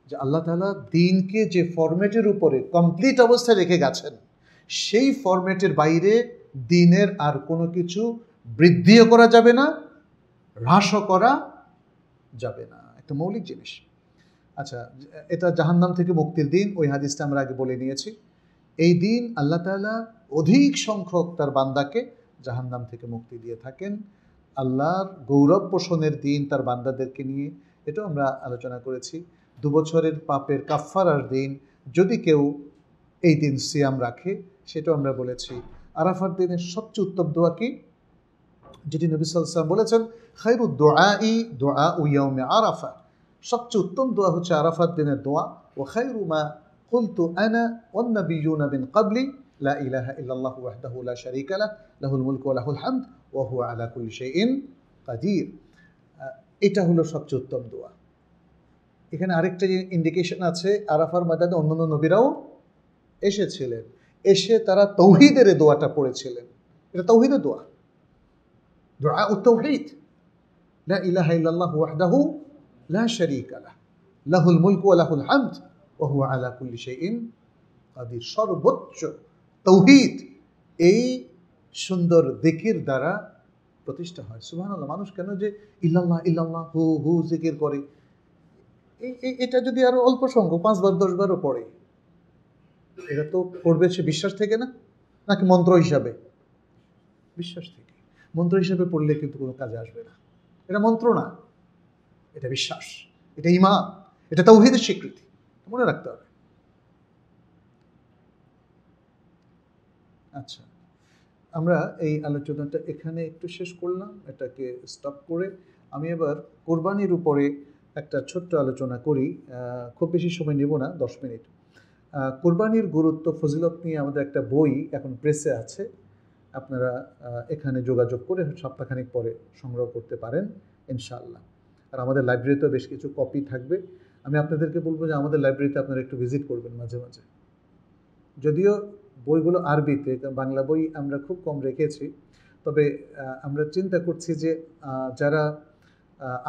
যে আল্লাহ তাআলা দ্বীনকে যে ফরম্যাটের উপরে কমপ্লিট অবস্থায় রেখে গেছেন, সেই ফরম্যাটের বাইরে দ্বীনের আর কোনো কিছু বৃদ্ধিও করা যাবে না, হ্রাসও করা যাবে না। একটা মৌলিক জিনিস। আচ্ছা, এটা জাহান্নাম থেকে মুক্তির দিন, ওই হাদিসটা আমরা আগে বলে নিয়েছি। এই দিন আল্লাহ তাআলা অধিক সংখ্যক তার বান্দাকে জাহান্নাম থেকে মুক্তি দিয়ে থাকেন। আল্লাহর গৌরব পোষণের দিন তার বান্দাদেরকে নিয়ে, এটাও আমরা আলোচনা করেছি। 2 বছরের পাপের কাফফারার দিন, যদি কেউ এই দিন সিয়াম রাখে, সেটাও আমরা বলেছি। আরাফার দিনের সবচেয়ে উত্তম দোয়া কি? যেটি নবী সাল্লাল্লাহু আলাইহি ওয়াসাল্লাম বলেছেন, খায়রুদ দুআই দুআউ ইয়াউমে আরাফা, সবচেয়ে উত্তম দোয়া হচ্ছে আরাফাত দিনের দোয়া। ওয়া খায়রু মা কুলতু আনা ওয়ান নাবিয়্যুনা মিন ক্বাবলি লা ইলাহা ইল্লাল্লাহু ওয়াহদাহু লা শারীকা লাহু লাহুল মুলকু ওয়া লাহুল হামদ ওয়া হুয়া আলা কুল্লি শাইইন কাদির। এটা হলো সবচেয়ে উত্তম দোয়া। এখানে আরেকটা ইন্ডিকেশন আছে, আরাফার ময়দানে অন্যান্য নবীরাও এসেছিলেন, এসে তারা তাওহীদের দোয়াটা পড়েছিলেন। এটা তাওহীদের দোয়া, দুআউত তাওহীদ, লা ইলাহা ইল্লাল্লাহু ওয়াহদাহু লা শারীকা লাহু লাহুল মুলকু ওয়া লাহুল হামদ ওয়া হুয়া আলা কুল্লি শাইইন কাদির। সর্বোচ্চ তাওহীদ এই সুন্দর জিকির দ্বারা প্রতিষ্ঠা হয়। সুবহানাল্লাহ। মানুষ কেন যে ইল্লাল্লাহ ইল্লাল্লাহ হু হু জিকির করে? এটা যদি আরো অল্প সংখ্যক 5 বার 10 বারও পড়ে, এটা তো পড়বে সে বিশ্বাস থেকে না, নাকি মন্ত্র হিসাবে? বিশ্বাস থেকে। মন্ত্র হিসাবে পড়লে কিন্তু কোনো কাজে আসবে না। এটা মন্ত্র না, এটা বিশ্বাস, এটা ঈমান, এটা তাওহীদের স্বীকৃতি, মনে রাখতে হবে। আচ্ছা, আমরা এই আলোচনাটা এখানে একটু শেষ করলাম, এটাকে স্টপ করে আমি এবার কোরবানির উপরে একটা ছোট্ট আলোচনা করি। খুব বেশি সময় নেব না, 10 মিনিট। কোরবানির গুরুত্ব ফজিলত নিয়ে আমাদের একটা বই এখন প্রেসে আছে, আপনারা এখানে যোগাযোগ করে সপ্তাহখানেক পরে সংগ্রহ করতে পারেন ইনশাআল্লাহ। আর আমাদের লাইব্রেরিতেও বেশ কিছু কপি থাকবে। আমি আপনাদেরকে বলবো যে আমাদের লাইব্রেরিতে আপনারা একটু ভিজিট করবেন মাঝে মাঝে। যদিও বইগুলো আরবিতে, বাংলা বই আমরা খুব কম রেখেছি, তবে আমরা চিন্তা করছি যে যারা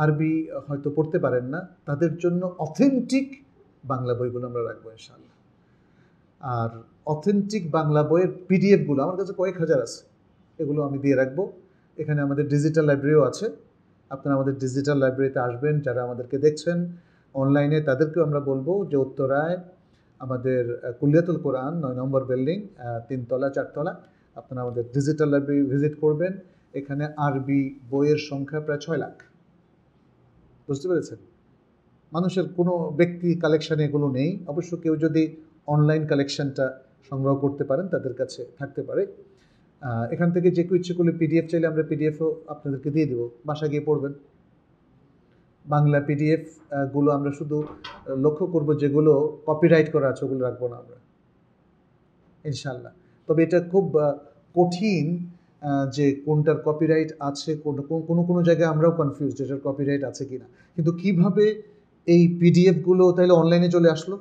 আরবি হয়তো পড়তে পারেন না, তাদের জন্য অথেন্টিক বাংলা বইগুলো আমরা রাখবো ইনশাআল্লাহ। আর অথেন্টিক বাংলা বইয়ের পিডিএফগুলো আমার কাছে কয়েক হাজার আছে, এগুলো আমি দিয়ে রাখবো। এখানে আমাদের ডিজিটাল লাইব্রেরিও আছে, আপনারা আমাদের ডিজিটাল লাইব্রেরিতে আসবেন। যারা আমাদেরকে দেখছেন অনলাইনে, তাদেরকেও আমরা বলবো যে উত্তরায় আমাদের কুলিয়াতুল কোরআন 9 নম্বর বিল্ডিং, 3 তলা 4 তলা, আপনারা আমাদের ডিজিটাল লাইব্রেরি ভিজিট করবেন। এখানে আরবি বইয়ের সংখ্যা প্রায় 6 লাখ। বুঝতে পেরেছেন? মানুষের কোনো ব্যক্তি কালেকশানে এগুলো নেই। অবশ্য কেউ যদি অনলাইন কালেকশানটা সংগ্রহ করতে পারেন, তাদের কাছে থাকতে পারে। এখান থেকে যে কেউ ইচ্ছে করলে পিডিএফ চাইলে আমরা পিডিএফও আপনাদেরকে দিয়ে দেবো, বাসা গিয়ে পড়বেন। বাংলা পিডিএফ গুলো আমরা শুধু লক্ষ্য করব যেগুলো কপিরাইট করা আছে ওগুলো রাখবো না আমরা ইনশাআল্লাহ। তবে এটা খুব কঠিন যে কোনটার কপিরাইট আছে, কোনো জায়গায় আমরাও কনফিউজ এটার কপিরাইট আছে কিনা। কিন্তু কিভাবে এই পিডিএফগুলো তাহলে অনলাইনে চলে আসলো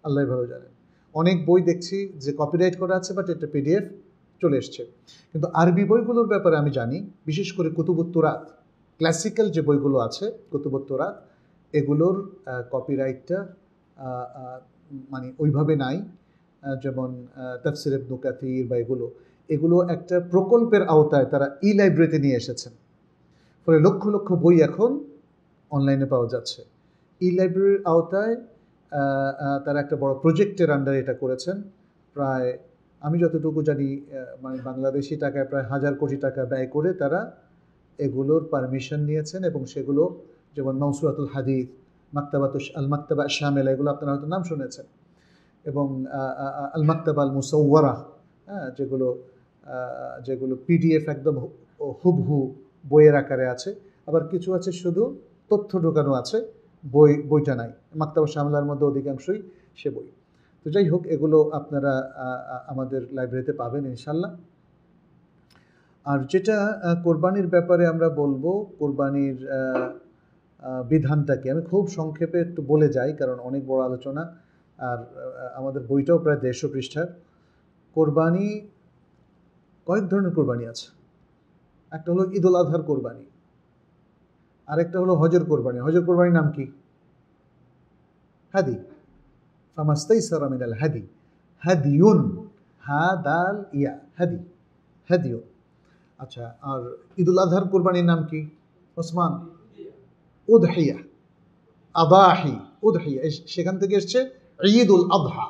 আল্লাহ ভালো জানেন। অনেক বই দেখছি যে কপিরাইট করা আছে, বাট এটা পিডিএফ চলে এসছে। কিন্তু আরবি বইগুলোর ব্যাপারে আমি জানি, বিশেষ করে কুতুবুত তুরাত, ক্লাসিক্যাল যে বইগুলো আছে কুতুবুত তুরাত, এগুলোর কপিরাইটটা মানে ওইভাবে নাই। যেমন তাফসির ইবনে কাসির বা এগুলো একটা প্রকল্পের আওতায় তারা ই লাইব্রেরিতে নিয়ে এসেছেন, ফলে লক্ষ লক্ষ বই এখন অনলাইনে পাওয়া যাচ্ছে। ই লাইব্রেরির আওতায় তারা একটা বড় প্রজেক্টের আন্ডারে এটা করেছেন। প্রায় আমি যতটুকু জানি মানে বাংলাদেশি টাকায় প্রায় 1000 কোটি টাকা ব্যয় করে তারা এগুলোর পারমিশন নিয়েছেন, এবং সেগুলো যেমন মাউসুআতুল হাদিস, আল মাকতাবা শামিলা, এগুলো আপনারা হয়তো নাম শুনেছেন, এবং আল মাকতাবা আল মুসাওয়ারা, যেগুলো পিডিএফ একদম হুবহু বইয়ের আকারে আছে। আবার কিছু আছে শুধু তথ্য ঢোকানো আছে, বইটা নাই। মাকতাবা শামিলার মধ্যে অধিকাংশই সে বই। তো যাই হোক, এগুলো আপনারা আমাদের লাইব্রেরিতে পাবেন ইনশাল্লাহ। আর যেটা কোরবানির ব্যাপারে আমরা বলবো, কোরবানির বিধানটা কি, আমি খুব সংক্ষেপে একটু বলে যাই কারণ অনেক বড় আলোচনা, আর আমাদের বইটাও প্রায় 150 পৃষ্ঠার। কোরবানি, কয়েক ধরনের কোরবানি আছে। একটা হলো ঈদুল আজহার কোরবানি, আরেকটা হলো হজের কোরবানি। হজের কোরবানির নাম কি? হাদি। ফামাস্তাইসারা মিনাল হাদি, হাদিউন, হা দাল ইয়া, হাদি, হাদিউন। আচ্ছা, আর ঈদুল আজহার কোরবানির নাম কি ওসমান? উদহিয়া, আদাহি, উদহিয়া, সেখান থেকে এসছে ঈদুল আজহা,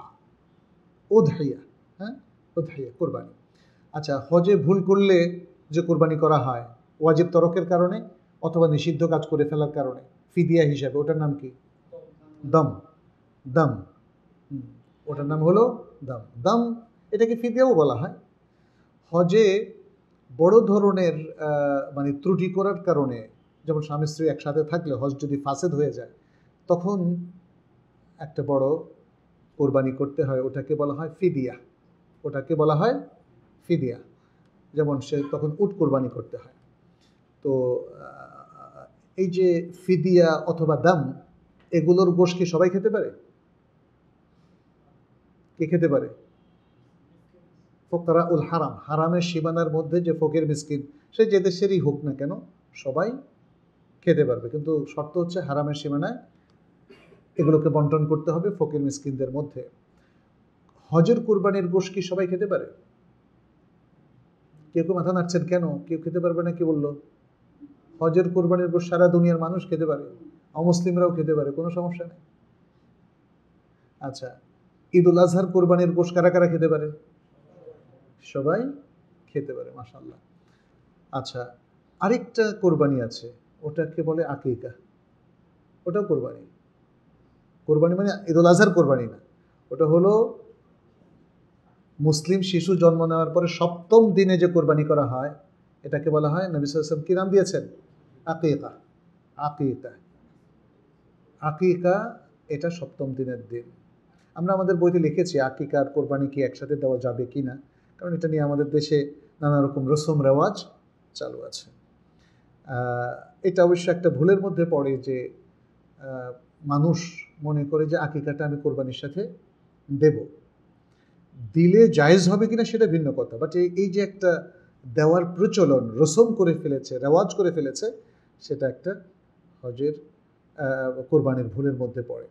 উদহিয়া, হ্যাঁ, উদহিয়া কোরবানি। আচ্ছা, হজে ভুল করলে যে কোরবানি করা হয় ওয়াজিব তরকের কারণে অথবা নিষিদ্ধ কাজ করে ফেলার কারণে, ফিদিয়া হিসাবে, ওটার নাম কি? দম। দম, ওটার নাম হলো দম। দম, এটাকে ফিদিয়াও বলা হয়। হজে বড় ধরনের মানে ত্রুটি করার কারণে, যেমন স্বামী স্ত্রী একসাথে থাকলে হজ যদি ফাসেদ হয়ে যায় তখন একটা বড় কোরবানি করতে হয়, ওটাকে বলা হয় ফিদিয়া, ওটাকে বলা হয় ফিদিয়া। যেমন সে তখন উট কোরবানি করতে হয়। তো এই যে ফিদিয়া অথবা দাম, এগুলোর গোশ কি সবাই খেতে পারে? কে খেতে পারে? ফোকরা উল হারাম, হারামের সীমানার মধ্যে যে ফকির মিসকিন, সে যে দেশেরই হোক না কেন, সবাই খেতে পারবে, কিন্তু শর্ত হচ্ছে হারামের সীমানায় এগুলোকে বন্টন করতে হবে ফকির মিসকিনদের মধ্যে। হজের কুরবানির গোশ কি সবাই খেতে পারে? কেউ কেউ মাথা নাড়ছেন কেন? কেউ খেতে পারবে না, কি বললো? হজের কুরবানির গোশ সারা দুনিয়ার মানুষ খেতে পারে, অমুসলিমরাও খেতে পারে, কোনো সমস্যা নেই। আচ্ছা, ঈদুল আজহার কোরবানির গোশ কারা কারা খেতে পারে? সবাই খেতে পারে, মাশাআল্লাহ। আচ্ছা, আরেকটা কোরবানি আছে, ওটাকে বলে আকিকা। ওটাও কোরবানি। কোরবানি মানে ঈদুল আজহার কোরবানি না, ওটা হলো মুসলিম শিশু জন্ম নেওয়ার পরে 7ম দিনে যে কোরবানি করা হয়, এটাকে বলা হয়, নবী সাল্লাল্লাহু আলাইহি ওয়াসাল্লাম কি নাম দিয়েছেন? আকিকা। আকিকা, আকিকা, এটা 7ম দিনের দিন। আমরা আমাদের বইতে লিখেছি আকিকা আর কোরবানি কি একসাথে দেওয়া যাবে কি না, কারণ এটা নিয়ে আমাদের দেশে নানা রকম রসম রেওয়াজ চালু আছে। এটা অবশ্য একটা ভুলের মধ্যে পড়ে যে মানুষ মনে করে যে আকিকাটা আমি কোরবানির সাথে দেব। দিলে জায়েজ হবে কিনা সেটা ভিন্ন কথা, বাট এই যে একটা দেওয়ার প্রচলন রসম করে ফেলেছে, রেওয়াজ করে ফেলেছে, সেটা একটা হজের কোরবানির ভুলের মধ্যে পড়ে।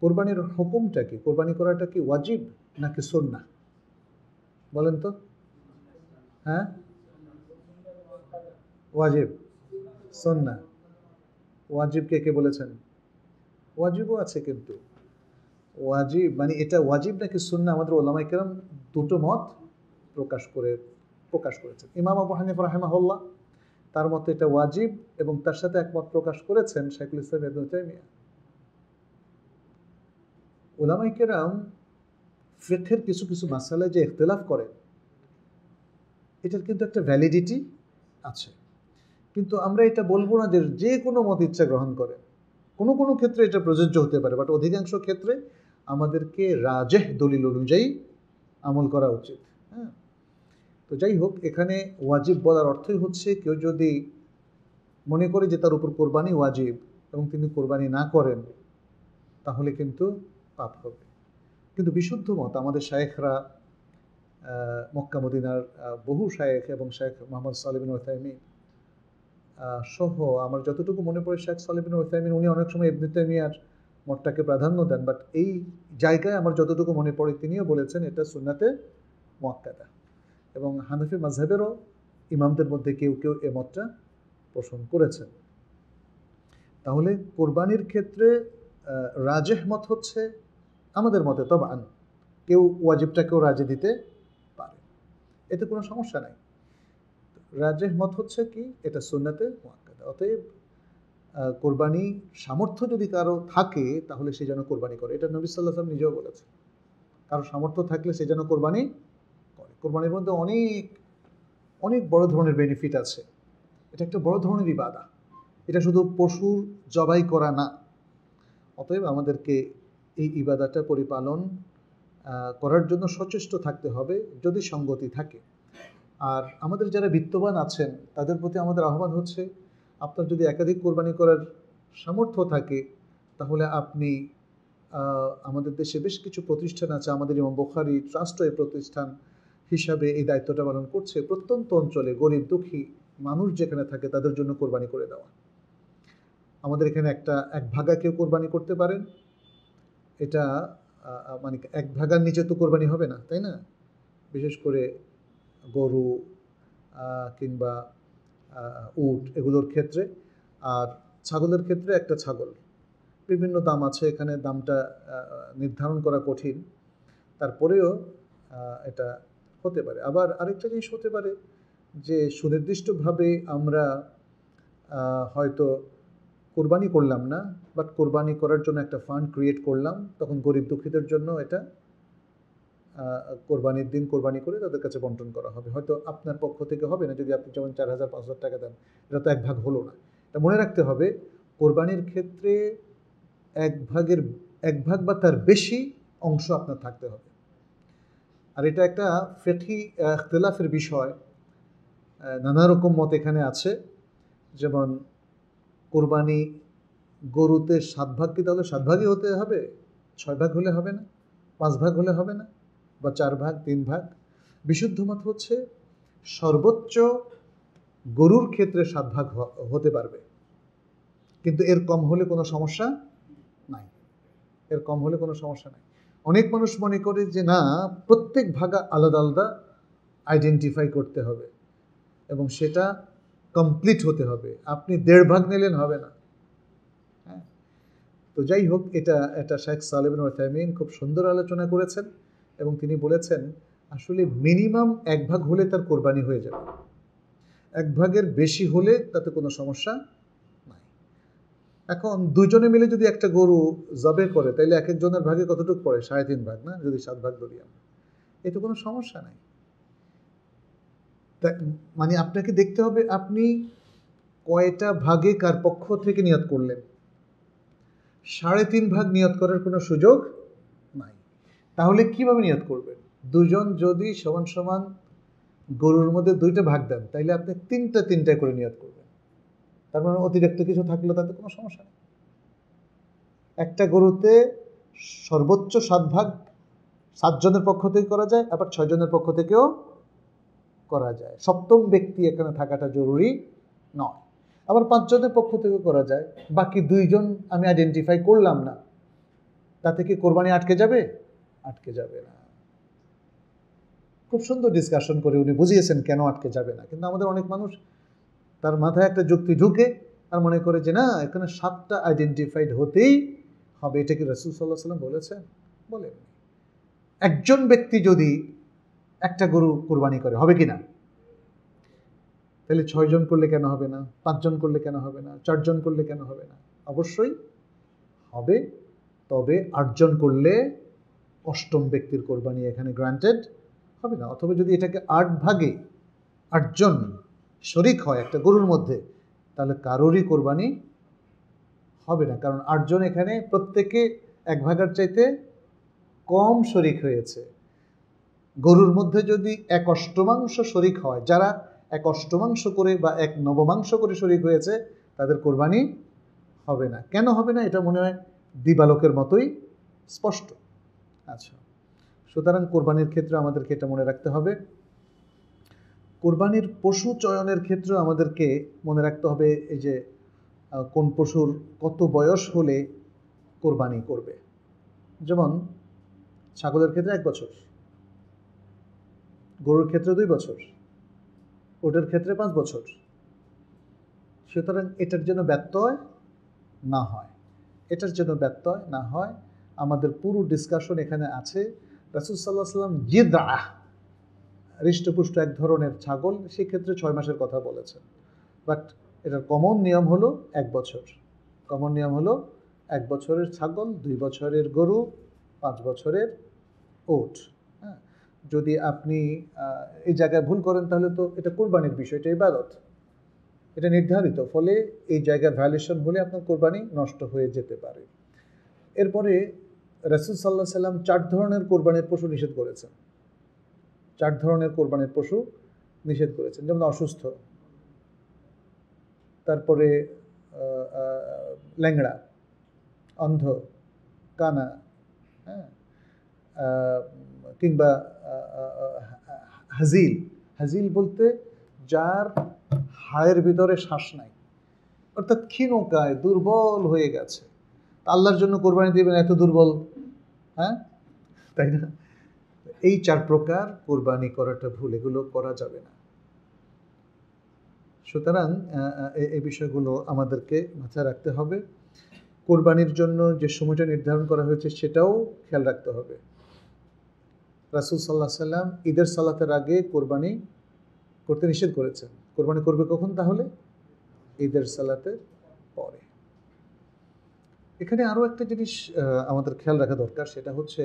কোরবানির হুকুমটা কি? কোরবানি করাটা কি ওয়াজিব নাকি সুন্নাহ? বলেন তো। হ্যাঁ, ওয়াজিব, সুন্নাহ। ওয়াজিব কে কে বলেছেন? ওয়াজিবও আছে, কিন্তু ওয়াজিব মানে এটা ওয়াজিব নাকি সুন্নাহ, আমাদের ওলামায়ে কেরাম দুটো মত প্রকাশ করেছেন। ইমাম আবু হানিফা রাহিমাহুল্লাহ, তার মতে এটা ওয়াজিব, এবং তার সাথে একমত প্রকাশ করেছেন শাইখুল ইসলাম ইবনে তাইমিয়া। ওলামায়ে কেরাম ফিকহের কিছু কিছু মাসালায় যে ইখতিলাফ করেন, এটার কিন্তু একটা ভ্যালিডিটি আছে, কিন্তু আমরা এটা বলবো না যে যে কোনো মত ইচ্ছা গ্রহণ করে। কোনো কোনো ক্ষেত্রে এটা প্রযোজ্য হতে পারে, বাট অধিকাংশ ক্ষেত্রে আমাদেরকে রাজেহ দলিল অনুযায়ী আমল করা উচিত। হ্যাঁ, তো যাই হোক, এখানে ওয়াজিব বলার অর্থই হচ্ছে কেউ যদি মনে করে যে তার উপর কোরবানি ওয়াজিব এবং তিনি কোরবানি না করেন, তাহলে কিন্তু পাপ হবে। কিন্তু বিশুদ্ধ মত আমাদের শায়েখরা, মক্কা মদিনার বহু শায়েখ এবং শেখ মোহাম্মদ সালেহ বিন উসাইমিন সহ, আমার যতটুকু মনে পড়ে শেখ সালেহ বিন উসাইমিন উনি অনেক সময় ইবনে তাইমিয়ার মতটাকে প্রাধান্য দেন, বাট এই জায়গায় আমার যতটুকু মনে পড়ে তিনিও বলেছেন এটা সুন্নাতে মুআক্কাদা। এবং হানাফি মাযহাবেরও ইমামদের মধ্যে কেউ কেউ এ মতটা পোষণ করেছেন। তাহলে কোরবানির ক্ষেত্রে রাজেহ মত হচ্ছে আমাদের মতে তবান কেউ ওয়াজিবটাকেও রাজে দিতে পারে, এতে কোনো সমস্যা নাই। রাজেহ মত হচ্ছে কি এটা সুন্নাতে মুআক্কাদা। অতএব কোরবানি সামর্থ্য যদি কারো থাকে তাহলে সে যেন কোরবানি করে, এটা নবী সাল্লাল্লাহু আলাইহি ওয়াসাল্লাম নিজেও বলেছেন। কারো সামর্থ্য থাকলে সে যেন কোরবানি করে। কোরবানির মধ্যে অনেক অনেক বড় ধরনের বেনিফিট আছে, এটা একটা বড় ধরনের ইবাদা, এটা শুধু পশুর জবাই করা না। অতএব আমাদেরকে এই ইবাদাটা পরিপালন করার জন্য সচেষ্ট থাকতে হবে যদি সঙ্গতি থাকে। আর আমাদের যারা বিত্তবান আছেন তাদের প্রতি আমাদের আহ্বান হচ্ছে, আপনার যদি একাধিক কোরবানি করার সামর্থ্য থাকে তাহলে আপনি আমাদের দেশে বেশ কিছু প্রতিষ্ঠান আছে, আমাদের ইমাম বুখারী ট্রাস্টও এই প্রতিষ্ঠান হিসাবে এই দায়িত্বটা পালন করছে, প্রত্যন্ত অঞ্চলে গরিব দুঃখী মানুষ যেখানে থাকে তাদের জন্য কোরবানি করে দেওয়া। আমাদের এখানে এক ভাগা কেউ কোরবানি করতে পারেন, এটা মানে এক ভাগার নিচে তো কোরবানি হবে না, তাই না? বিশেষ করে গরু কিংবা উট এগুলোর ক্ষেত্রে। আর ছাগলের ক্ষেত্রে একটা ছাগল, বিভিন্ন দাম আছে, এখানে দামটা নির্ধারণ করা কঠিন, তারপরেও এটা হতে পারে। আবার আরেকটা জিনিস হতে পারে যে সুনির্দিষ্টভাবে আমরা হয়তো কোরবানি করলাম না, বাট কোরবানি করার জন্য একটা ফান্ড ক্রিয়েট করলাম, তখন গরিব দুঃখীদের জন্য এটা কোরবানির দিন কোরবানি করে তাদের কাছে বন্টন করা হবে। হয়তো আপনার পক্ষ থেকে হবে না, যদি আপনি যেমন 4,000-5,000 টাকা দেন, এটা তো এক ভাগ হলো না। এটা মনে রাখতে হবে, কোরবানির ক্ষেত্রে এক ভাগ বা তার বেশি অংশ আপনার থাকতে হবে। আর এটা একটা ফিকহি ইখতিলাফের বিষয়, নানা রকম মত এখানে আছে। যেমন কোরবানি গরুতে 7 ভাগ কি তাহলে 7 ভাগই হতে হবে? 6 ভাগ হলে হবে না? 5 ভাগ হলে হবে না? বা 4 ভাগ, 3 ভাগ? বিশুদ্ধ মত হচ্ছে সর্বোচ্চ গরুর ক্ষেত্রে 7 ভাগ হতে পারবে, কিন্তু এর কম হলে কোনো সমস্যা নাই। এর কম হলে কোনো সমস্যা নাই। অনেক মানুষ মনে করে যে না, প্রত্যেক ভাগা আলাদা আলাদা আইডেন্টিফাই করতে হবে এবং সেটা কমপ্লিট হতে হবে। আপনি 1.5 ভাগ নিলেন হবে না। হ্যাঁ, তো যাই হোক, এটা শেখ সালেহ বিন উসাইমিন খুব সুন্দর আলোচনা করেছেন এবং তিনি বলেছেন আসলে মিনিমাম 1 ভাগ হলে তার কোরবানি হয়ে যাবে, 1 ভাগের বেশি হলে তাতে কোনো সমস্যা নাই। এখন দুজনে মিলে যদি একটা গরু জবে করে, তাইলে এক একজনের ভাগে কতটুকু পড়ে? 3.5 ভাগ না? যদি 7 ভাগ ধরি আমরা, এতে কোনো সমস্যা নাই। মানে আপনাকে দেখতে হবে আপনি কয়টা ভাগে কার পক্ষ থেকে নিয়ত করলেন। 3.5 ভাগ নিয়ত করার কোনো সুযোগ নাই। তাহলে কিভাবে নিয়ত করবেন? দুজন যদি সমান সমান গরুর মধ্যে 2টা ভাগ দেন, তাইলে আপনি 3টা করে নিয়ত করবেন। তার মানে অতিরিক্ত কিছু থাকলে তাতে কোনো সমস্যা নেই। একটা গরুতে সর্বোচ্চ 7 ভাগ 7 জনের পক্ষ থেকে করা যায়, আবার 6 জনের পক্ষ থেকেও করা যায়। সপ্তম ব্যক্তি এখানে থাকাটা জরুরি নয়। আবার 5 জনের পক্ষ থেকে করা যায়, বাকি 2 জন আমি আইডেন্টিফাই করলাম না, তাতে কি কোরবানি আটকে যাবে? আটকে যাবে না। খুব সুন্দর ডিসকাশন করে উনি বুঝিয়েছেন কেন আটকে যাবে না। কিন্তু আমাদের অনেক মানুষ, তার মাথায় একটা যুক্তি ঢুকে আর মনে করে যে না, এখানে 7টা আইডেন্টিফাইড হতেই হবে। এটা কি রাসূল সাল্লাল্লাহু আলাইহি ওয়াসাল্লাম বলেছেন? বলেন। একজন ব্যক্তি যদি একটা গরু কোরবানি করে, হবে কি না? তাহলে 6 জন করলে কেন হবে না? 5 জন করলে কেন হবে না? 4 জন করলে কেন হবে না? অবশ্যই হবে, তবে 8 জন করলে 8ম ব্যক্তির কোরবানি এখানে গ্রান্টেড হবে না। অথবা যদি এটাকে 8 ভাগে 8 জন শরিক হয় একটা গরুর মধ্যে, তাহলে কারোরই কোরবানি হবে না, কারণ 8 জন এখানে প্রত্যেকে 1 ভাগের চাইতে কম শরিক হয়েছে। গরুর মধ্যে যদি 1/8 শরিক হয়, যারা 1/8 করে বা 1/9 করে শরিক হয়েছে, তাদের কোরবানি হবে না। কেন হবে না? এটা মনে হয় দিবালোকের মতোই স্পষ্ট। আচ্ছা, সুতরাং কোরবানির ক্ষেত্রে আমাদেরকে এটা মনে রাখতে হবে। কোরবানির পশু চয়নের ক্ষেত্রে আমাদেরকে মনে রাখতে হবে এই যে কোন পশুর কত বয়স হলে কোরবানি করবে। যেমন ছাগলের ক্ষেত্রে 1 বছর, গরুর ক্ষেত্রে 2 বছর, ওটের ক্ষেত্রে 5 বছর। সুতরাং এটার জন্য ব্যত্যয় না হয়, আমাদের পুরো ডিসকাশন এখানে আছে। রাসূল সাল্লাল্লাহু আলাইহি ওয়াসাল্লাম জিদআহ, হৃষ্টপুষ্ট এক ধরনের ছাগল, সেক্ষেত্রে 6 মাসের কথা বলেছেন, বাট এটার কমন নিয়ম হলো 1 বছর। কমন নিয়ম হলো 1 বছরের ছাগল, 2 বছরের গরু, 5 বছরের ওট। হ্যাঁ, যদি আপনি এই জায়গায় ভুল করেন তাহলে তো এটা কোরবানির বিষয়, এটা ইবাদত, এটা নির্ধারিত, ফলে এই জায়গায় ভায়োলেশন হলে আপনার কোরবানি নষ্ট হয়ে যেতে পারে। এরপরে রাসূল সাল্লাল্লাহু আলাইহি ওয়াসাল্লাম 4 ধরনের কোরবানির পশু নিষেধ করেছেন। 4 ধরনের কোরবানির পশু নিষেধ করেছেন, যেমন অসুস্থ, তারপরে ল্যাংড়া, অন্ধ, কানা, হ্যাঁ, কিংবা হাজিল। হাজিল বলতে যার হাড়ের ভিতরে শ্বাস নাই, অর্থাৎ ক্ষীণকায়, দুর্বল হয়ে গেছে। আল্লাহর জন্য কোরবানি দিবেন এত দুর্বল, হ্যাঁ, তাই না? এই 4 প্রকার কোরবানি করাটা ভুল, এগুলো করা যাবে না। সুতরাং এই বিষয়গুলো আমাদেরকে মাথায় রাখতে হবে। কোরবানির জন্য যে সময়টা নির্ধারণ করা হয়েছে সেটাও খেয়াল রাখতে হবে। রাসূল সাল্লাল্লাহু আলাইহি সাল্লাম ঈদের সালাতের আগে কোরবানি করতে নিষেধ করেছেন। কোরবানি করবে কখন তাহলে? ঈদের সালাতের পরে। এখানে আরও একটা জিনিস আমাদের খেয়াল রাখা দরকার, সেটা হচ্ছে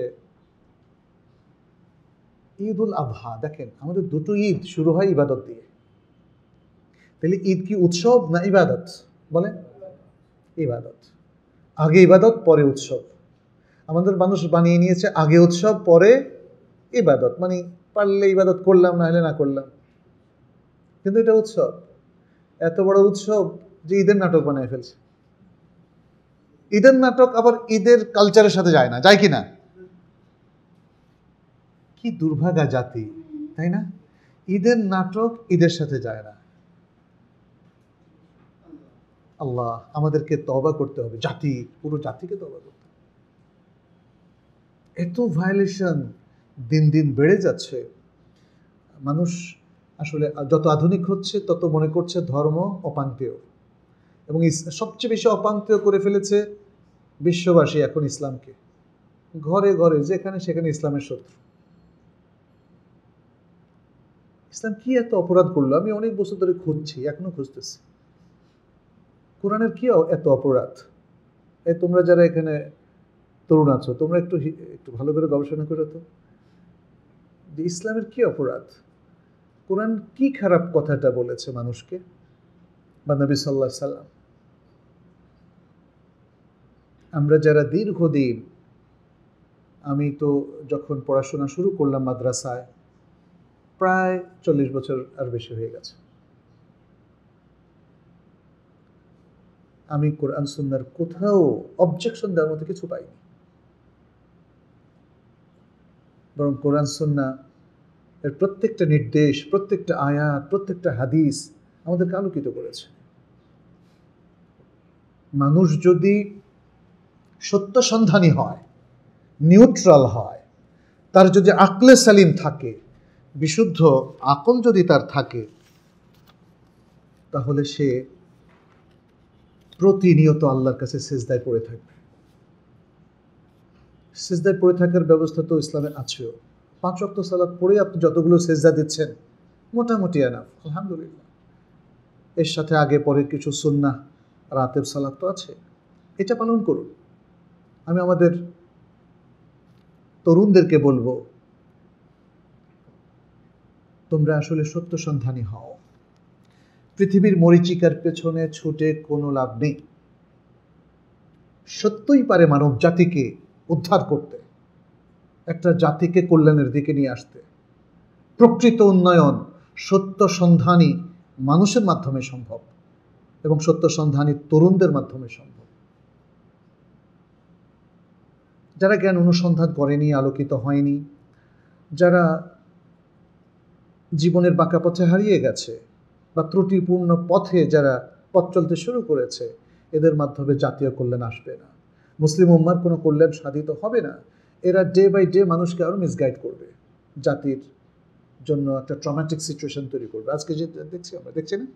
ঈদ উল আযহা। দেখেন, আমাদের দুটো ঈদ শুরু হয় ইবাদত দিয়ে। তাহলে ঈদ কি উৎসব না ইবাদত? বলেন, ইবাদত। আগে ইবাদত পরে উৎসব। আমাদের মানুষ বানিয়ে নিয়েছে আগে উৎসব পরে ইবাদত, মানে পারলে ইবাদত করলাম, না হলে না করলাম। কিন্তু এটা উৎসব, এত বড় উৎসব যে ঈদের নাটক বানিয়ে ফেলছে। ঈদের নাটক আবার ঈদের কালচারের সাথে যায় না, যায় কি না? কি দুর্ভাগা জাতি, তাই না? ঈদের নাটক ঈদের সাথে যায় না। আল্লাহ আমাদেরকে তওবা করতে হবে, পুরো জাতিকে তওবা করতে হবে। এত ভায়োলেশন দিন দিন বেড়ে যাচ্ছে। মানুষ আসলে যত আধুনিক হচ্ছে তত মনে করছে ধর্ম অপান্তেয়, এবং সবচেয়ে বেশি অপান্তেয় করে ফেলেছে বিশ্ববাসী এখন ইসলামকে। ঘরে ঘরে যেখানে সেখানে ইসলামের শত্রু। ইসলাম কি এত অপরাধ করলো? আমি অনেক বছর ধরে খুঁজছি, এখনো খুঁজতেছি। কোরআনের কি এত অপরাধ? তোমরা যারা এখানে তরুণ আছো, তোমরা একটু ভালো করে গবেষণা করো তো, যে ইসলামের কি অপরাধ, কোরআন কি খারাপ কথাটা বলেছে মানুষকে, বা নবী সাল্লাল্লাহু আলাইহি সাল্লাম। আমরা যারা দীর্ঘদিন, আমি তো যখন পড়াশোনা শুরু করলাম মাদ্রাসায়, প্রায় 40 বছর আর বেশি হয়ে গেছে, আমি কোরআন সুন্নাহর কোথাও অবজেকশন দেওয়ার মতো কিছু পাইনি। বরং কোরআন সুন্নাহ এর প্রত্যেকটা নির্দেশ, প্রত্যেকটা আয়াত, প্রত্যেকটা হাদিস আমাদেরকে আলোকিত করেছে। মানুষ যদি সত্য সন্ধানী হয়, নিউট্রাল হয়, তার যদি আকলে সালিম থাকে, বিশুদ্ধ আকল যদি তার থাকে, তাহলে সে প্রতিনিয়ত আল্লাহর কাছে সিজদায় পড়ে থাকবে। সিজদায় পড়ে থাকার ব্যবস্থা তো ইসলামে আছেও। 5 ওয়াক্ত সালাত পড়ে আপনি যতগুলো সিজদা দিচ্ছেন, মোটামুটি এনাফ, আলহামদুলিল্লাহ। এর সাথে আগে পরে কিছু সুন্নাহ রাতের সালাত তো আছে, এটা পালন করুন। আমি আমাদের তরুণদেরকে বলবো, তোমরা আসলে সত্য সন্ধানী হও। পৃথিবীর মরীচিকার পেছনে ছুটে কোনো লাভ নেই। সত্যই পারে মানব জাতিকে উদ্ধার করতে, একটা জাতিকে কল্যাণের দিকে নিয়ে আসতে। প্রকৃত উন্নয়ন সত্য সন্ধানী মানুষের মাধ্যমে সম্ভব, এবং সত্য সন্ধানী তরুণদের মাধ্যমে সম্ভব। যারা জ্ঞান অনুসন্ধান করেনি, আলোকিত হয়নি, যারা জীবনের বাঁকা পথে হারিয়ে গেছে, বা ত্রুটিপূর্ণ পথে যারা পথ চলতে শুরু করেছে, এদের মাধ্যমে জাতীয় কল্যাণ আসবে না, মুসলিম উম্মার কোনো কল্যাণ সাধিত হবে না। এরা ডে বাই ডে মানুষকে আরও মিসগাইড করবে, জাতির জন্য একটা ট্রমাটিক সিচুয়েশন তৈরি করবে। আজকে যে আমরা দেখছি না?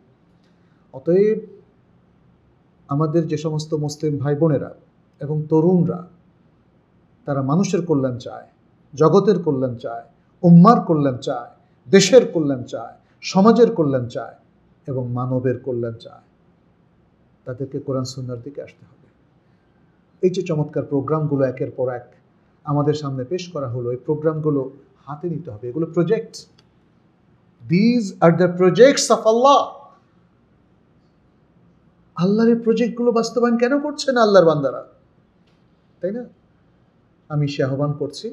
অতএব আমাদের যে সমস্ত মুসলিম ভাই বোনেরা এবং তরুণরা, তারা মানুষের কল্যাণ চায়, জগতের কল্যাণ চায়, উম্মার কল্যাণ চায়, দেশের কল্যাণ চায়, সমাজের কল্যাণ চায় এবং মানবের কল্যাণ চায়, তাদেরকে কোরআন সুন্নাহর দিকে আসতে হবে। এই যে চমৎকার প্রোগ্রামগুলো একের পর এক আমাদের সামনে পেশ করা হলো, এই প্রোগ্রামগুলো হাতে নিতে হবে। এগুলো project, these are the projects of Allah. আল্লাহর এই প্রজেক্টগুলো বাস্তবায়ন কেন করছে না আল্লাহর বান্দারা, তাই না? আমি সে আহ্বান করছি,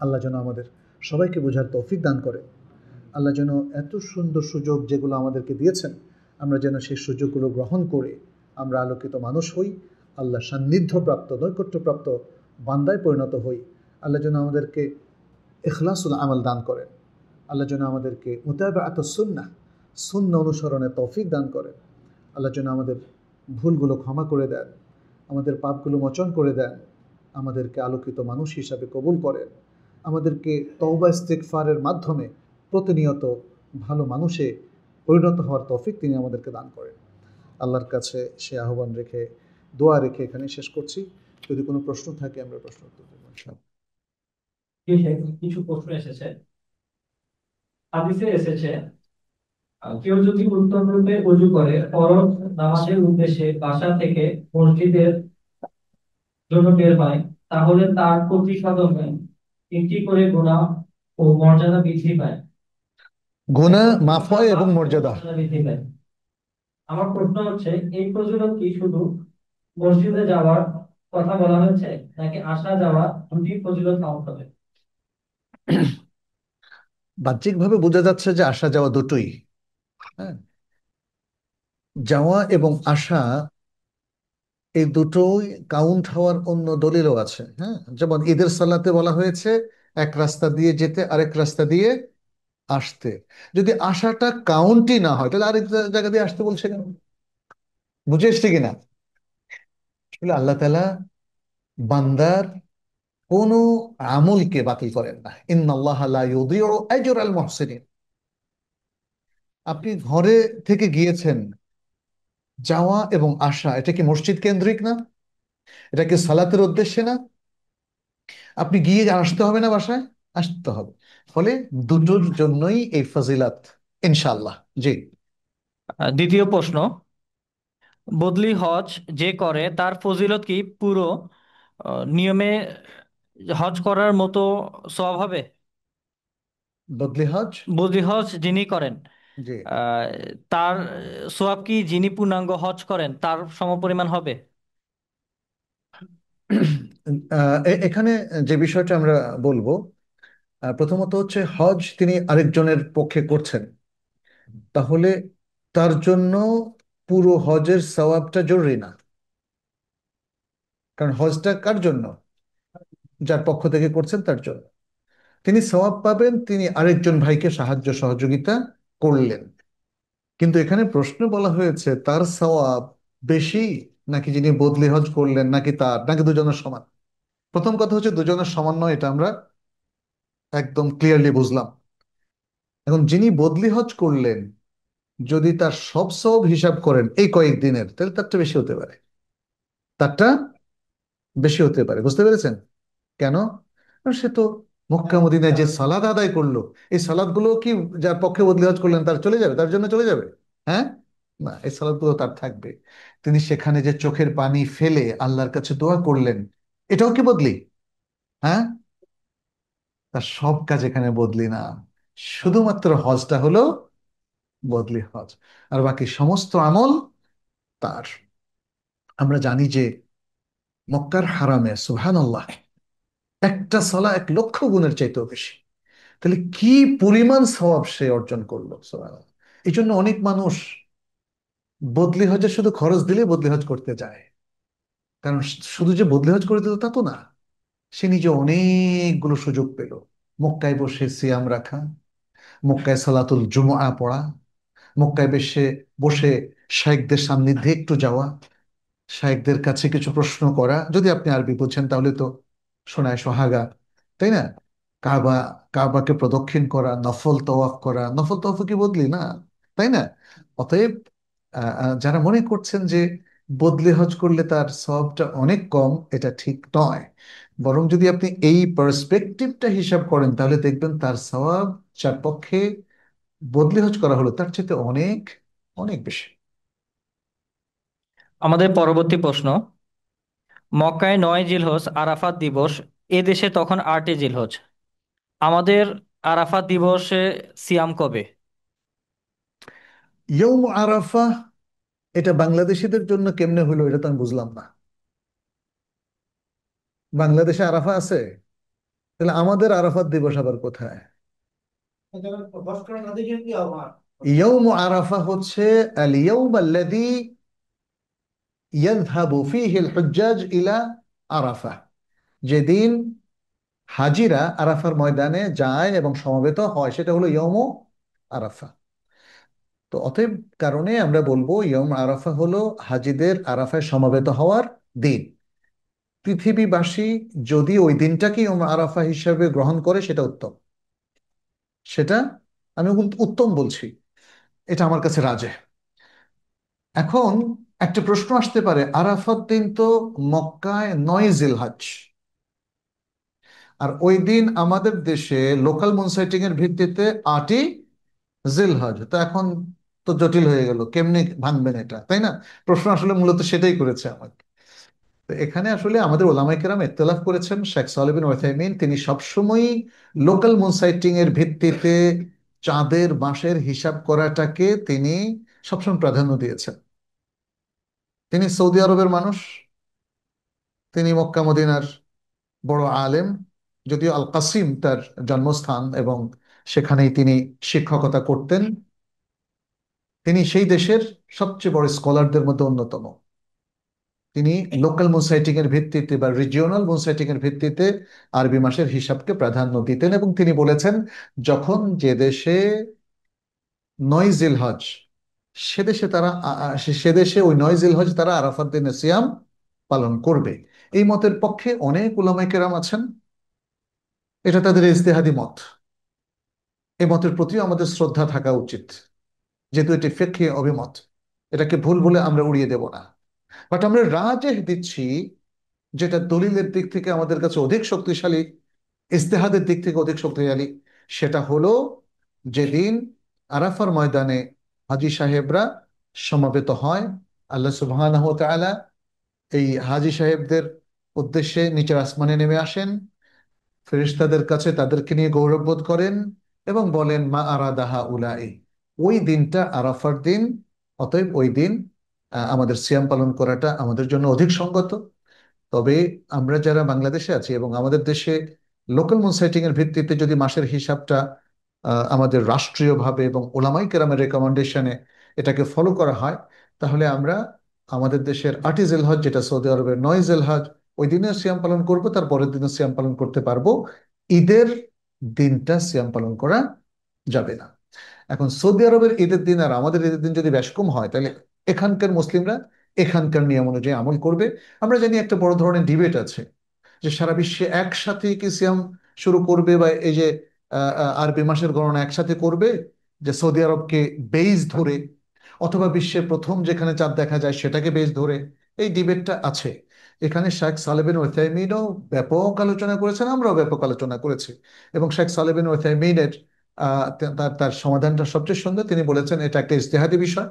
আল্লাহ যেন আমাদের সবাইকে বোঝার তৌফিক দান করে। আল্লাহ যেন এত সুন্দর সুযোগ যেগুলো আমাদেরকে দিয়েছেন, আমরা যেন সেই সুযোগগুলো গ্রহণ করে আমরা আলোকিত মানুষ হই, আল্লাহ সান্নিধ্যপ্রাপ্ত নৈকট্যপ্রাপ্ত বান্দায় পরিণত হই। আল্লাহ যেন আমাদেরকে ইখলাসুল আমল দান করেন। আল্লাহ যেন আমাদেরকে মুতাবাআত সুন্নাহ, সুন্নাহ অনুসরণের তৌফিক দান করেন। আল্লাহ যেন আমাদের ভুলগুলো ক্ষমা করে দেন, আমাদের পাপগুলো মোচন করে দেন, আমাদেরকে আলোকিত মানুষ হিসাবে কবুল করেন, আমাদেরকে তওবা ইস্তিগফারের মাধ্যমে প্রতিনিয়ত ভালো মানুষে পরিণত হওয়ার তৌফিক তিনি আমাদেরকে দান করেন। আল্লাহর কাছে সে আহ্বান রেখে, দোয়া রেখে এখানে শেষ করছি। যদি কোনো প্রশ্ন থাকে আমরা প্রশ্ন উত্তর দেব ইনশাআল্লাহ। কিছু প্রশ্ন এসেছে। হাদিসে এসেছে, কেউ যদি উত্তম রূপে ওযু করে ফরজ নামাজের উদ্দেশ্যে বাসা থেকে মসজিদের জন্য বের হয়, তাহলে তার প্রতি কদমে তিনটি করে গুনাহ ও মর্যাদা বৃদ্ধি পায়। গুনাহ এখন মাফ গুনাহ হয় এবং মাফ ও মর্যাদা। মর্যাদা বৃদ্ধি পায়। আমার প্রশ্ন হচ্ছে, এই প্রযোজক কি শুধু মসজিদে যাওয়ার কথা বলা হয়েছে, নাকি আসা যাওয়া দুটি ফজিলত কাউন্ট হবে? বাহ্যিকভাবে বোঝা যাচ্ছে যে আসা যাওয়া দুটোই। হ্যাঁ, যাওয়া এবং আসা এই দুটোই কাউন্ট হওয়ার অন্য দলিলও আছে। হ্যাঁ, যেমন ঈদের সালাতে বলা হয়েছে এক রাস্তা দিয়ে যেতে আরেক রাস্তা দিয়ে আসতে। যদি আসাটা কাউন্টই না হয় তাহলে আরেক জায়গা দিয়ে আসতে বলছে কেন? বুঝে এসছে কিনা? আসলে আল্লাহ তাআলা বান্দার কোনো আমলকে বাতিল করেন না। ইন্নাল্লাহা লা ইউযিউ আজরাল মুহসিনিন। আপনি ঘরে থেকে গিয়েছেন, যাওয়া এবং আসা এটা কি মসজিদ কেন্দ্রিক না? এটা কি সালাতের উদ্দেশ্যে না? আপনি গিয়ে আসতে হবে না বাসায়? আসতে হবে। ফলে দুটোর জন্যই এই ফজিলাত ইনশাআল্লাহ। জি। দ্বিতীয় প্রশ্ন, বদলি হজ যে করে তার ফজিলত কি পুরো নিয়মে হজ করার মতো সওয়াব হবে? বদলি হজ। বদলি হজ যিনি করেন, জি। আহ, তার সওয়াব কি যিনি পূর্ণাঙ্গ হজ করেন তার সমপরিমাণ হবে? এখানে যে বিষয়টা আমরা বলবো, প্রথমত হচ্ছে হজ তিনি আরেকজনের পক্ষে করছেন, তাহলে তার জন্য পুরো হজের সওয়াবটা জরুরি না। কারণ হজটা কার জন্য? যার পক্ষ থেকে করছেন তার জন্য। তিনি সওয়াব পাবেন, তিনি আরেকজন ভাইকে সাহায্য সহযোগিতা করলেন। কিন্তু এখানে প্রশ্ন বলা হয়েছে তার সওয়াব বেশি নাকি যিনি বদলি হজ করলেন, নাকি তার, নাকি দুজনের সমান? প্রথম কথা হচ্ছে দুজনের সমান নয়, এটা আমরা একদম ক্লিয়ারলি বুঝলাম। এখন যিনি বদলি হজ করলেন, যদি তার সব সওয়াব হিসাব করেন এই কয়েকদিনের, তাহলে তারটা বেশি হতে পারে। তারটা বেশি হতে পারে, বুঝতে পেরেছেন কেন? কারণ সে তো মক্কা মদিনায় যে সালাত আদায় করলো, এই সালাদ গুলো কি যার পক্ষে বদলি হজ করলেন তার চলে যাবে, তার জন্য চলে যাবে? হ্যাঁ, না, এই সালাদ গুলো তার থাকবে। তিনি সেখানে যে চোখের পানি ফেলে আল্লাহর কাছে দোয়া করলেন, এটাও কি বদলি? হ্যাঁ, তার সব কাজ এখানে বদলি না, শুধুমাত্র হজটা হলো বদলি হজ, আর বাকি সমস্ত আমল তার। আমরা জানি যে মক্কার হারামে সুবহানাল্লাহ একটা সালা 1,00,000 গুণের চাইতেও বেশি। তাহলে কি পরিমাণ সওয়াব সে অর্জন করলো, সুবহানাল্লাহ। এই জন্য অনেক মানুষ বদলি হজে শুধু খরচ দিলে বদলি হজ করতে যায়। কারণ শুধু যে বদলি হজ করে দিল তা তো না, সে নিজে অনেকগুলো সুযোগ পেল। মক্কায় বসে সিয়াম রাখা, মক্কায় সালাতুল জুমআ পড়া, মক্কায় বসে বসে শাইখদের সান্নিধ্যে একটু যাওয়া, শাইখদের কাছে কিছু প্রশ্ন করা, যদি আপনি আরবি বুঝেন তাহলে তো শোনায় সোহাগা, তাই না? কাবা, কাবাকে প্রদক্ষিণ করা, নফল তওয়াফ করা, নফল তওয়াফ কি বদলি না? তাই না? অতএব যারা মনে করছেন যে বদলি হজ করলে তার সওয়াবটা অনেক কম, এটা ঠিক নয়। বরং যদি আপনি এই পার্সপেক্টিভটা হিসাব করেন তাহলে দেখবেন তার সওয়াব যার পক্ষে বদলি হজ করা হলো তার চেয়ে অনেক অনেক বেশি। আমাদের পরবর্তী প্রশ্ন, মক্কায় 9 জিলহজ আরাফাত দিবস, এ দেশে তখন 8 জিলহজ, আমাদের আরাফাত দিবসে সিয়াম কবে? ইয়ৌম আরাফা, এটা বাংলাদেশিদের জন্য কেমনে হলো এটা তো আমি বুঝলাম না। বাংলাদেশে আরাফা আছে? তাহলে আমাদের আরাফাত দিবস আবার কোথায়? ইয়াউম আরাফা হচ্ছে আল ইয়াউম আল্লাযী ইয়াযহাবু ফীহি আল হুজ্জাজ ইলা আরাফা, যেদিন হাজিরা আরাফার ময়দানে যায় এবং সমবেত হয়, সেটা হলো ইয়ৌম আরাফা। তো অতএব কারণে আমরা বলবো ইয়ৌম আরাফা হলো হাজিদের আরাফায় সমবেত হওয়ার দিন। পৃথিবীবাসী যদি ওই দিনটাকে ইয়ৌম আরাফা হিসাবে গ্রহণ করে সেটা উত্তম, সেটা আমি উত্তম বলছি, এটা আমার কাছে রাজে। এখন একটা প্রশ্ন আসতে পারে, আরাফার দিন তো মক্কায় 9 জিলহজ, আর ওই দিন আমাদের দেশে লোকাল মুন সাইটিং এর ভিত্তিতে 8ই জিলহজ। তো এখন তো জটিল হয়ে গেল, কেমনে ভাঙবেন এটা, তাই না? প্রশ্ন আসলে মূলত সেটাই করেছে আমাকে। তো এখানে আসলে আমাদের ওলামায়ে কেরাম ইখতিলাফ করেছেন। শেখ সালেহ বিন উসাইমিন তিনি সবসময়ই লোকাল মুন সাইটিং এর ভিত্তিতে চাঁদের মাসের হিসাব করাটাকে তিনি সবসময় প্রাধান্য দিয়েছেন। তিনি সৌদি আরবের মানুষ, তিনি মক্কা মদিনার বড় আলেম, যদিও আল কাসিম তার জন্মস্থান এবং সেখানেই তিনি শিক্ষকতা করতেন। তিনি সেই দেশের সবচেয়ে বড় স্কলারদের মধ্যে অন্যতম। তিনি লোকাল মুনসাইটিং এর ভিত্তিতে বা রিজিওনাল মুনসাইটিং এর ভিত্তিতে আরবি মাসের হিসাবকে প্রাধান্য দিতেন, এবং তিনি বলেছেন যখন যে দেশে 9 জিলহজ, সে দেশে তারা সে দেশে ওই 9 জিলহজ তারা আরাফাত দিনে সিয়াম পালন করবে। এই মতের পক্ষে অনেক উলামায়ে কেরাম আছেন, এটা তাদের ইজতিহাদি মত। এই মতের প্রতিও আমাদের শ্রদ্ধা থাকা উচিত, যেহেতু এটি ফিকহি অভিমত, এটাকে ভুল বলে আমরা উড়িয়ে দেব না। বাট আমরা রাজেহ দিচ্ছি যেটা দলিলের দিক থেকে আমাদের কাছে অধিক শক্তিশালী, ইজতেহাদের দিক থেকে অধিক শক্তিশালী, সেটা হলো যেদিন আরাফার ময়দানে হাজী সাহেবরা সমবেত হয়, আল্লাহ সুবহানাহু ওয়া তাআলা এই হাজী সাহেবদের উদ্দেশ্যে নিচের আসমানে নেমে আসেন, ফেরেশতাদের কাছে তাদেরকে নিয়ে গৌরববোধ করেন এবং বলেন মা আরাদাহা উলাই, ওই দিনটা আরাফার দিন, অতএব ওই দিন আমাদের সিয়াম পালন করাটা আমাদের জন্য অধিক সঙ্গত। তবে আমরা যারা বাংলাদেশে আছি এবং আমাদের দেশে লোকাল মুন সাইটিং এর ভিত্তিতে যদি মাসের হিসাবটা আমাদের রাষ্ট্রীয়ভাবে এবং ওলামাই কেরামের রেকমেন্ডেশনে এটাকে ফলো করা হয়, তাহলে আমরা আমাদের দেশের 8ই জিলহজ, যেটা সৌদি আরবের 9 জিলহজ, ওই দিনে সিয়াম পালন করব, তার পরের দিনে সিয়াম পালন করতে পারবো। ঈদের দিনটা সিয়াম পালন করা যাবে না। এখন সৌদি আরবের ঈদের দিন আর আমাদের ঈদের দিন যদি ব্যাসকম হয়, তাহলে এখানকার মুসলিমরা এখানকার নিয়ম অনুযায়ী আমল করবে। আমরা জানি একটা বড় ধরনের ডিবেট আছে যে সারা বিশ্বে একসাথে কি সিয়াম শুরু করবে, বা এই যে আরবি মাসের গণনা একসাথে করবে, যে সৌদি আরবকে বেইজ ধরে, অথবা বিশ্বের প্রথম যেখানে চাঁদ দেখা যায় সেটাকে বেইজ ধরে। এই ডিবেটটা আছে। এখানে শেখ সালেহ বিন উসাইমিনও ব্যাপক আলোচনা করেছেন, আমরাও ব্যাপক আলোচনা করেছি। এবং শেখ সালেহ বিন উসাইমিনের তার তার সমাধানটা সবচেয়ে সুন্দর। তিনি বলেছেন এটা একটা ইজতেহাদি বিষয়,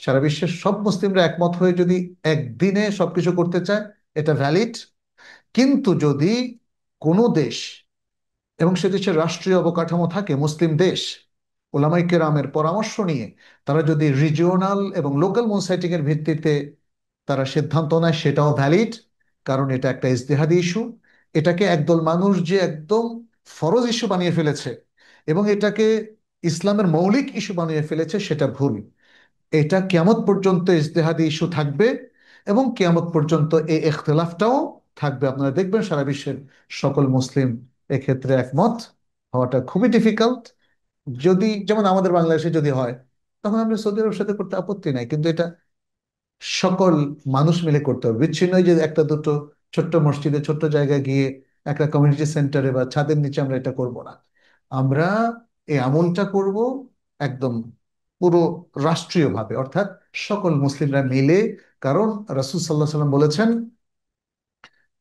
সারা বিশ্বের সব মুসলিমরা একমত হয়ে যদি একদিনে সবকিছু করতে চায় এটা ভ্যালিড। কিন্তু যদি কোনো দেশ এবং সে দেশের রাষ্ট্রীয় অবকাঠামো থাকে মুসলিম দেশ, ওলামায়ে কেরামের পরামর্শ নিয়ে তারা যদি রিজিওনাল এবং লোকাল মুন সাইটিং এর ভিত্তিতে তারা সিদ্ধান্ত নেয়, সেটাও ভ্যালিড। কারণ এটা একটা ইজতিহাদি ইস্যু। এটাকে একদল মানুষ যে একদম ফরজ ইস্যু বানিয়ে ফেলেছে এবং এটাকে ইসলামের মৌলিক ইস্যু বানিয়ে ফেলেছে, সেটা ভুল। এটা কিয়ামত পর্যন্ত ইজতেহাদি ইস্যু থাকবে এবং কিয়ামত পর্যন্ত এই ইখতিলাফটাও থাকবে। আপনারা দেখবেন সারা বিশ্বের সকল মুসলিম এক্ষেত্রে একমত হওয়াটা খুবই ডিফিকাল্ট। যদি যেমন আমাদের বাংলাদেশে যদি হয়, তখন আমরা সৌদি আরবের সাথে করতে আপত্তি নাই, কিন্তু এটা সকল মানুষ মিলে করতে হবে। বিচ্ছিন্ন যে একটা দুটো ছোট্ট মসজিদে ছোট্ট জায়গায় গিয়ে একটা কমিউনিটি সেন্টারে বা ছাদের নিচে আমরা এটা করব না। আমরা এই আমলটা করব একদম পুরো রাষ্ট্রীয়ভাবে, অর্থাৎ সকল মুসলিমরা মিলে। কারণ রাসূল সাল্লাল্লাহু আলাইহি সাল্লাম বলেছেন,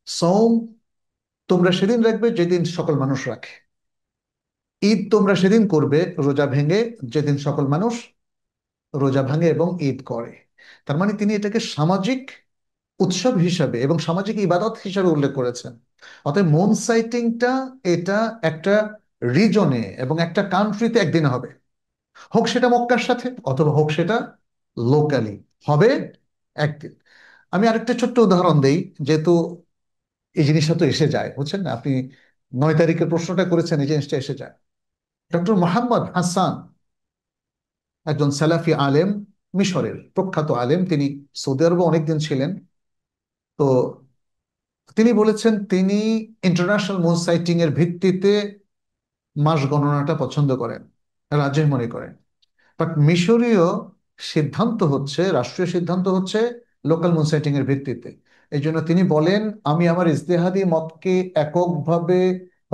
সওম তোমরা সেদিন রাখবে যেদিন সকল মানুষ রাখে, ঈদ তোমরা সেদিন করবে রোজা ভেঙে যেদিন সকল মানুষ রোজা ভাঙে এবং ঈদ করে। তার মানে তিনি এটাকে সামাজিক উৎসব হিসাবে এবং সামাজিক ইবাদত হিসাবে উল্লেখ করেছেন। অতএব মুন সাইটিংটা এটা একটা রিজনে এবং একটা কান্ট্রিতে একদিন হবে, হোক সেটা মক্কার সাথে অথবা হোক সেটা লোকালি, হবে একদিন। আমি আরেকটা ছোট্ট উদাহরণ দেই, যেহেতু এই জিনিসটা তো এসে যায়, বুঝছেন না আপনি 9 তারিখের প্রশ্নটা করেছেন, এই জিনিসটা এসে যায়। ডক্টর মোহাম্মদ হাসান একজন সালাফি আলেম, মিশরের প্রখ্যাত আলেম, তিনি সৌদি আরবে অনেকদিন ছিলেন। তো তিনি বলেছেন তিনি ইন্টারন্যাশনাল মুন সাইটিং এর ভিত্তিতে মাস গণনাটা পছন্দ করেন, রাজেহ মনে করেন। বাট মিশরীয় সিদ্ধান্ত হচ্ছে, রাষ্ট্রীয় সিদ্ধান্ত হচ্ছে লোকাল মুন সাইটিং এর ভিত্তিতে। এই জন্য তিনি বলেন, আমি আমার ইজতেহাদি মতকে এককভাবে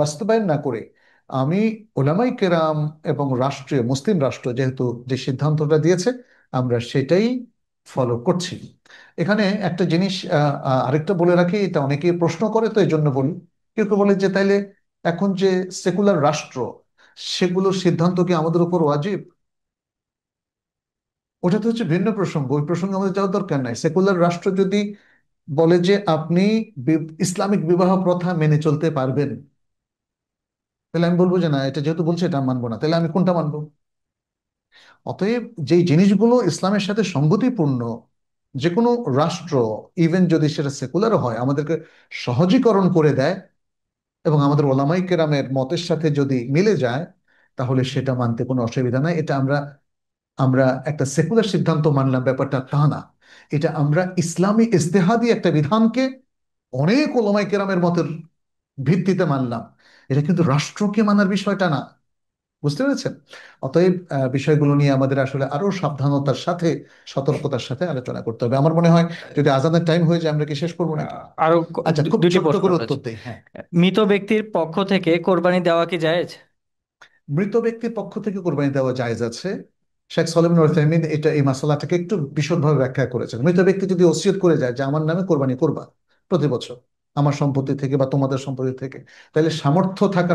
বাস্তবায়ন না করে আমি ওলামাই কেরাম এবং রাষ্ট্রীয় মুসলিম রাষ্ট্র যেহেতু যে সিদ্ধান্তটা দিয়েছে আমরা সেটাই ফলো করছি। এখানে একটা জিনিস আরেকটা বলে রাখি, এটা অনেকেই প্রশ্ন করে, তো এই জন্য বলি। কেউ কেউ বলে যে তাইলে এখন যে সেকুলার রাষ্ট্র, সেগুলোর সিদ্ধান্ত কি আমাদের উপর ওয়াজিব? ওটা তো হচ্ছে ভিন্ন প্রসঙ্গ, ওই প্রসঙ্গে আমাদের যাওয়ার দরকার নাই। সেকুলার রাষ্ট্র যদি বলে যে আপনি ইসলামিক বিবাহ প্রথা মেনে চলতে পারবেন, তাহলে আমি বলবো যে না, এটা যেহেতু বলছে এটা মানবো না, তাহলে আমি কোনটা মানবো? অতএব যেই জিনিসগুলো ইসলামের সাথে সঙ্গতিপূর্ণ, যে কোনো রাষ্ট্র, ইভেন যদি সেটা সেকুলার হয়, আমাদেরকে সহজীকরণ করে দেয় এবং আমাদের ওলামাই কেরামের মতের সাথে যদি মিলে যায়, তাহলে সেটা মানতে কোনো অসুবিধা নাই। এটা আমরা আমরা একটা সেকুলার সিদ্ধান্ত মানলাম, ব্যাপারটা তা না। এটা আমরা ইসলামী ইজতেহাদি একটা বিধানকে অনেক ওলামায়ে কেরামের মতের ভিত্তিতে মানলাম। এটা কিন্তু রাষ্ট্রকে মানার বিষয়টা না। বুঝতে পেরেছেন? অতএব বিষয়গুলো নিয়ে আমাদের আসলে আরো সাবধানতার সাথে, সতর্কতার সাথে আলোচনা করতে হবে। আমার মনে হয় যদি আজানের টাইম হয়ে যায় আমরা কি শেষ করবো নাকি? আরো আচ্ছা, খুব দুটি ছোট্ট প্রশ্ন করে উত্তর রয়েছে। দেই। হ্যাঁ, মৃত ব্যক্তির পক্ষ থেকে কোরবানি দেওয়া কি জায়েজ? মৃত ব্যক্তির পক্ষ থেকে কোরবানি দেওয়া জায়েজ আছে। শেখ সলিম উল এটা এই মাসালাটাকে একটু বিশদভাবে ব্যাখ্যা করেছেন। মৃত ব্যক্তি যদি ওসিয়ত করে যায় যে আমার নামে কোরবানি করবা প্রতি বছর আমার সম্পত্তি থেকে বা তোমাদের সম্পত্তি থেকে, তাহলে সামর্থ্য থাকা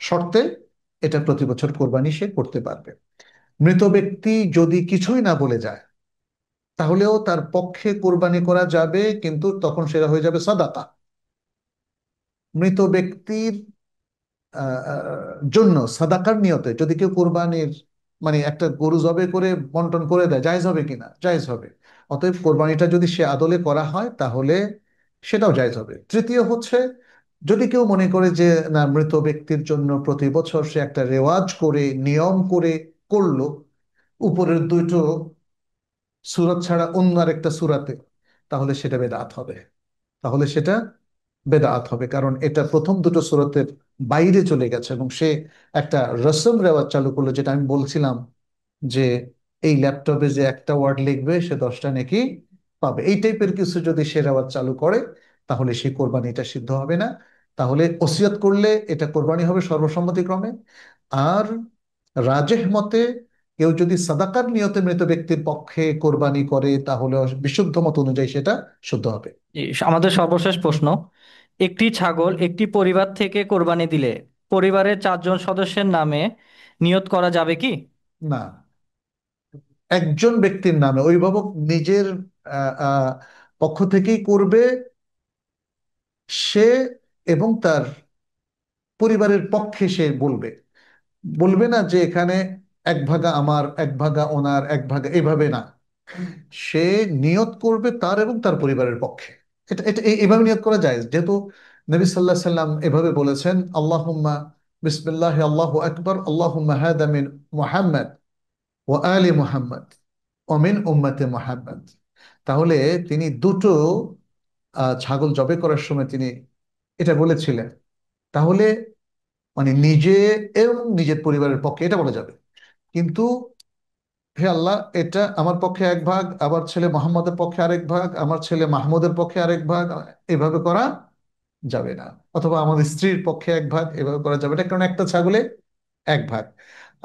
শর্তে এটা প্রতি বছর কোরবানি সে করতে পারবে। মৃত ব্যক্তি যদি কিছুই না বলে যায়, তাহলেও তার পক্ষে কোরবানি করা যাবে, কিন্তু তখন সেটা হয়ে যাবে সাদাকা। মৃত ব্যক্তির জন্য সাদাকার নিয়তে যদি কেউ কোরবানির মানে একটা গরু জবে করে বন্টন করে দেয়, জায়েজ হবে কিনা? জায়েজ হবে। অতএব কোরবানিটা যদি সে আদলে করা হয় তাহলে সেটাও জায়েজ হবে। তৃতীয় হচ্ছে, যদি কেউ মনে করে যে না, মৃত ব্যক্তির জন্য প্রতি বছর সে একটা রেওয়াজ করে নিয়ম করে করলো উপরের দুটো সূরা ছাড়া অন্য আরেকটা সূরাতে, তাহলে সেটা বেদাত হবে। তাহলে সেটা বেদাত হবে, কারণ এটা প্রথম দুটো সূরাতের বাইরে চলে গেছে এবং সে একটা রসম রেওয়াজ চালু করলো। যেটা আমি বলছিলাম যে এই ল্যাপটপে যে একটা ওয়ার্ড লিখবে সে 10টা নেকি পাবে, এই টাইপের কিছু যদি সে রেওয়াজ চালু করে, তাহলে সেই কোরবানিটা সিদ্ধ হবে না। তাহলে ওসিয়ত করলে এটা কোরবানি হবে সর্বসম্মতিক্রমে। আর রাজেহ মতে কেউ যদি সাদাকার নিয়তে মৃত ব্যক্তির পক্ষে কোরবানি করে, তাহলে বিশুদ্ধ মত অনুযায়ী সেটা শুদ্ধ হবে। আমাদের সর্বশেষ প্রশ্ন, একটি ছাগল একটি পরিবার থেকে কোরবানি দিলে পরিবারের 4জন সদস্যের নামে নিয়ত করা যাবে কি? না, একজন ব্যক্তির নামে অভিভাবক নিজের আহ, আহ, পক্ষ থেকেই করবে সে, এবং তার পরিবারের পক্ষে সে বলবে। বলবে না যে এখানে এক ভাগা আমার, এক ভাগা ওনার, এক ভাগা, এভাবে না। সে নিয়ত করবে তার এবং তার পরিবারের পক্ষে। এটা এটা এইভাবে নিয়ত করা যায়, যেহেতু নবী সাল্লাল্লাহু আলাইহি সাল্লাম এভাবে বলেছেন, আল্লাহুম্মা বিসমিল্লাহ আল্লাহু আকবার, আল্লাহুম্মা হাদা মিন মুহাম্মদ ওয়া আলি মুহাম্মদ ওয়া মিন উম্মতি মুহাম্মদ। তাহলে তিনি দুটো ছাগল জবে করার সময় তিনি এটা বলেছিলেন। তাহলে মানে নিজে এবং নিজের পরিবারের পক্ষে এটা বলা যাবে। কিন্তু হে আল্লাহ, এটা আমার পক্ষে এক ভাগ, আবার ছেলে মোহাম্মদের পক্ষে আরেক ভাগ, আমার ছেলে মাহমুদের পক্ষে আরেক ভাগ, এভাবে করা যাবে না। অথবা আমাদের স্ত্রীর পক্ষে এক ভাগ, এভাবে করা যাবে না, কারণ একটা ছাগলে এক ভাগ।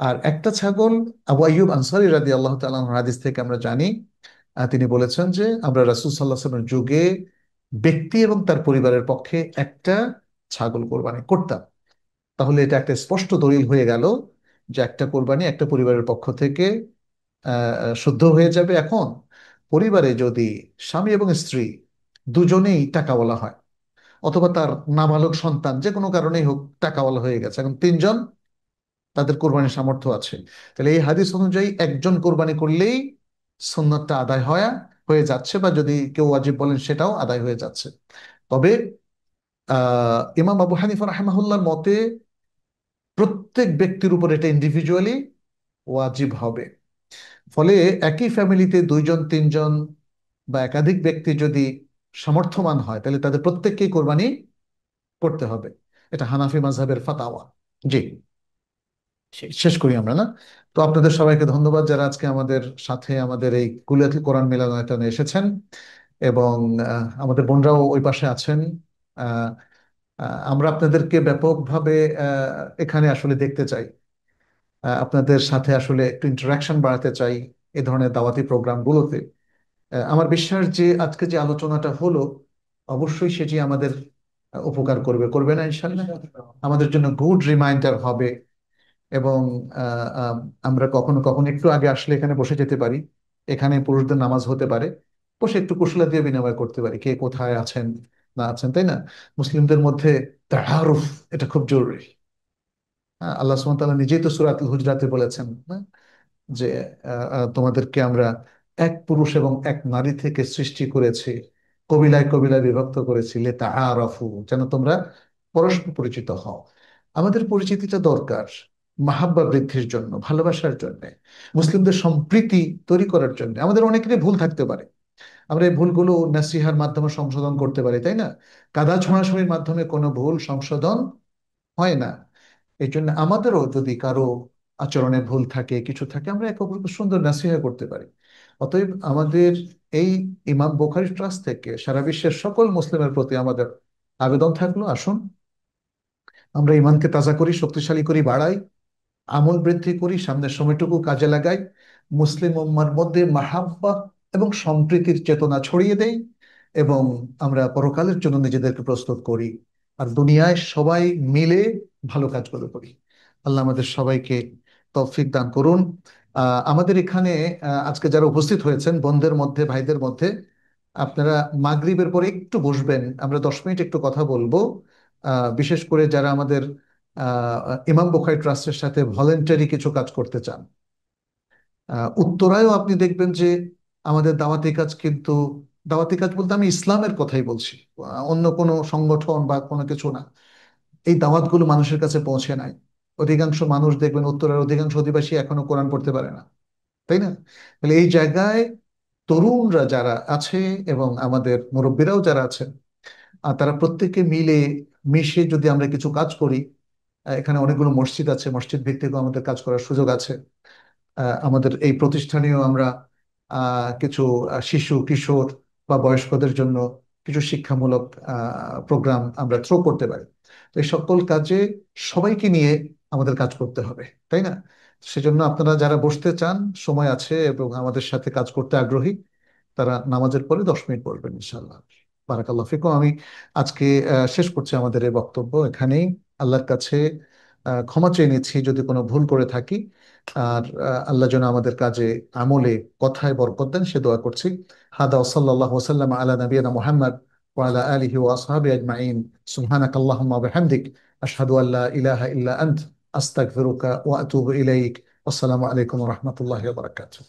আর একটা ছাগল, আবু আইয়ুব আনসারী রাদিয়াল্লাহু তাআলা আনহুর হাদিস থেকে আমরা জানি, তিনি বলেছেন যে আমরা রাসূল সাল্লাল্লাহু আলাইহি ওয়াসাল্লামের যুগে ব্যক্তি এবং তার পরিবারের পক্ষে একটা ছাগল কোরবানি করতাম। তাহলে এটা একটা স্পষ্ট দলিল হয়ে গেল যে একটা কোরবানি একটা পরিবারের পক্ষ থেকে শুদ্ধ হয়ে যাবে। এখন পরিবারে যদি স্বামী এবং স্ত্রী দুজনেই টাকাওয়ালা হয়, অথবা তার নাবালক সন্তান যে কোনো কারণেই হোক টাকাওয়ালা হয়ে গেছে, এখন তিনজন তাদের কোরবানির সামর্থ্য আছে, তাহলে এই হাদিস অনুযায়ী একজন কোরবানি করলেই সুন্নতটা আদায় হয়ে যাচ্ছে, বা যদি কেউ ওয়াজিব বলেন সেটাও আদায় হয়ে যাচ্ছে। তবে ইমাম আবু হানিফা রাহিমাহুল্লাহর মতে প্রত্যেক ব্যক্তির উপর এটা ইন্ডিভিজুয়ালি ওয়াজিব হবে। ফলে একই ফ্যামিলিতে দুইজন তিনজন বা একাধিক ব্যক্তি যদি সামর্থ্যবান হয়, তাহলে তাদের প্রত্যেককেই কোরবানি করতে হবে। এটা হানাফি মাযহাবের ফাতাওয়া। জি, শেষ করি আমরা না? তো আপনাদের সবাইকে ধন্যবাদ যারা আজকে আমাদের সাথে আমাদের এই কুলিয়াতুল কোরআন মিলনায়তনে এসেছেন, এবং আমাদের বোনরাও ওই পাশে আছেন। আহ, আমরা আপনাদেরকে ব্যাপকভাবে এখানে আসলে দেখতে চাই। আপনাদের সাথে আসলে একটু ইন্টারাকশন বাড়াতে চাই এই ধরনের দাওয়াতি প্রোগ্রামগুলোতে। আমার বিশ্বাস যে আজকে যে আলোচনাটা হলো, অবশ্যই সেটি আমাদের উপকার করবে, করবে না ইনশাল্লাহ? আমাদের জন্য গুড রিমাইন্ডার হবে। এবং আহ, আহ, আমরা কখনো কখনো একটু আগে আসলে এখানে বসে যেতে পারি। এখানে পুরুষদের নামাজ হতে পারে, বসে একটু কুশলা দিয়ে বিনিময় করতে পারি কে কোথায় আছেন না আছেন, তাই না? মুসলিমদের মধ্যে তাআরুফ, এটা খুব জরুরি। আল্লাহ সুবহানাহু ওয়া তাআলা নিজেই তো সূরাতুল হুজরাতে বলেছেন না, যে তোমাদেরকে আমরা এক পুরুষ এবং এক নারী থেকে সৃষ্টি করেছি, কবিলায় কবিলায় বিভক্ত করেছি, লিতাআরাফু, যেন তোমরা পরস্পর পরিচিত হও। আমাদের পরিচিতিটা দরকার মাহাব্বা বৃদ্ধির জন্য, ভালোবাসার জন্য, মুসলিমদের সম্প্রীতি তৈরি করার জন্য। আমাদের অনেকেরই ভুল থাকতে পারে, আমরা এই ভুলগুলো নাসিহার মাধ্যমে সংশোধন করতে পারি, তাই না? কাদা ছোঁড়াছুঁড়ির মাধ্যমে কোনো ভুল সংশোধন হয় না। এই জন্য আমাদেরও যদি কারো আচরণে ভুল থাকে, কিছু থাকে, আমরা একে অপরকে সুন্দর নাসিহা করতে পারি। অতএব আমাদের এই ইমাম বুখারী ট্রাস্ট থেকে সারা বিশ্বের সকল মুসলিমের প্রতি আমাদের আবেদন থাকলো, আসুন আমরা ইমানকে তাজা করি, শক্তিশালী করি, বাড়াই, আমল বৃদ্ধি করি, সামনের সময়টুকু কাজে লাগাই, মুসলিম উম্মার মধ্যে মাহাব্বা এবং সম্প্রীতির চেতনা ছড়িয়ে দেই, এবং আমরা পরকালের জন্য নিজেদেরকে প্রস্তুত করি, আর দুনিয়ায় সবাই মিলে ভালো কাজগুলো করি। আল্লাহ আমাদের সবাইকে তৌফিক দান করুন। আমাদের এখানে আজকে যারা উপস্থিত হয়েছেন বোনদের মধ্যে, ভাইদের মধ্যে, আপনারা মাগরিবের পরে একটু বসবেন, আমরা 10 মিনিট একটু কথা বলবো। বিশেষ করে যারা আমাদের ইমাম বুখারী ট্রাস্টের সাথে ভলেন্টারি কিছু কাজ করতে চান। উত্তরায়ও আপনি দেখবেন যে আমাদের দাওয়াতি কাজ, কিন্তু দাওয়াতি কাজ বলতে আমি ইসলামের কথাই বলছি, অন্য কোনো সংগঠন বা কোনো কিছু না। এই দাওয়াতগুলো মানুষের কাছে পৌঁছে নাই। অধিকাংশ মানুষ দেখবেন উত্তরের অধিকাংশ অধিবাসী এখনো কোরআন পড়তে পারে না, তাই না? তাহলে এই জায়গায় তরুণরা যারা আছে এবং আমাদের মুরব্বীরাও যারা আছেন, তারা প্রত্যেকে মিলে মিশে যদি আমরা কিছু কাজ করি, এখানে অনেকগুলো মসজিদ আছে, মসজিদ ভিত্তিকও আমাদের কাজ করার সুযোগ আছে। আমাদের এই প্রতিষ্ঠানেও আমরা কিছু শিশু কিশোর বা বয়স্কদের জন্য কিছু শিক্ষামূলক প্রোগ্রাম আমরা থ্রো করতে পারি। তো এই সকল কাজে সবাইকে নিয়ে আমাদের কাজ করতে হবে, তাই না? সেজন্য আপনারা যারা বসতে চান, সময় আছে এবং আমাদের সাথে কাজ করতে আগ্রহী, তারা নামাজের পরে 10 মিনিট পড়বেন ইনশাআল্লাহ। বারাকাল্লাহ ফিকুম। আমি আজকে শেষ করছি আমাদের এই বক্তব্য এখানেই। আল্লাহর কাছে ক্ষমা চেয়ে নিচ্ছি যদি কোনো ভুল করে থাকি, আর আল্লাহ যেন আমাদের কাজে, আমলে, কথায় বরকত দেন সে দোয়া করছি। হাদা ওয়াসাল্লাল্লাহু ওয়াসাল্লাম আলা নবিয়িনা মুহাম্মদ ওয়া আলা আলিহি ওয়া আসহাবিহি আজমাইন। সুবহানাকাল্লাহুম্মা ওয়া বিহামদিক, আশহাদু আল্লা ইলাহা ইল্লা আন্ত, আস্তাগফিরুকা ওয়া আতুবু ইলাইক। আসসালামু আলাইকুম ওয়া রাহমাতুল্লাহি ওয়া বারাকাতুহু।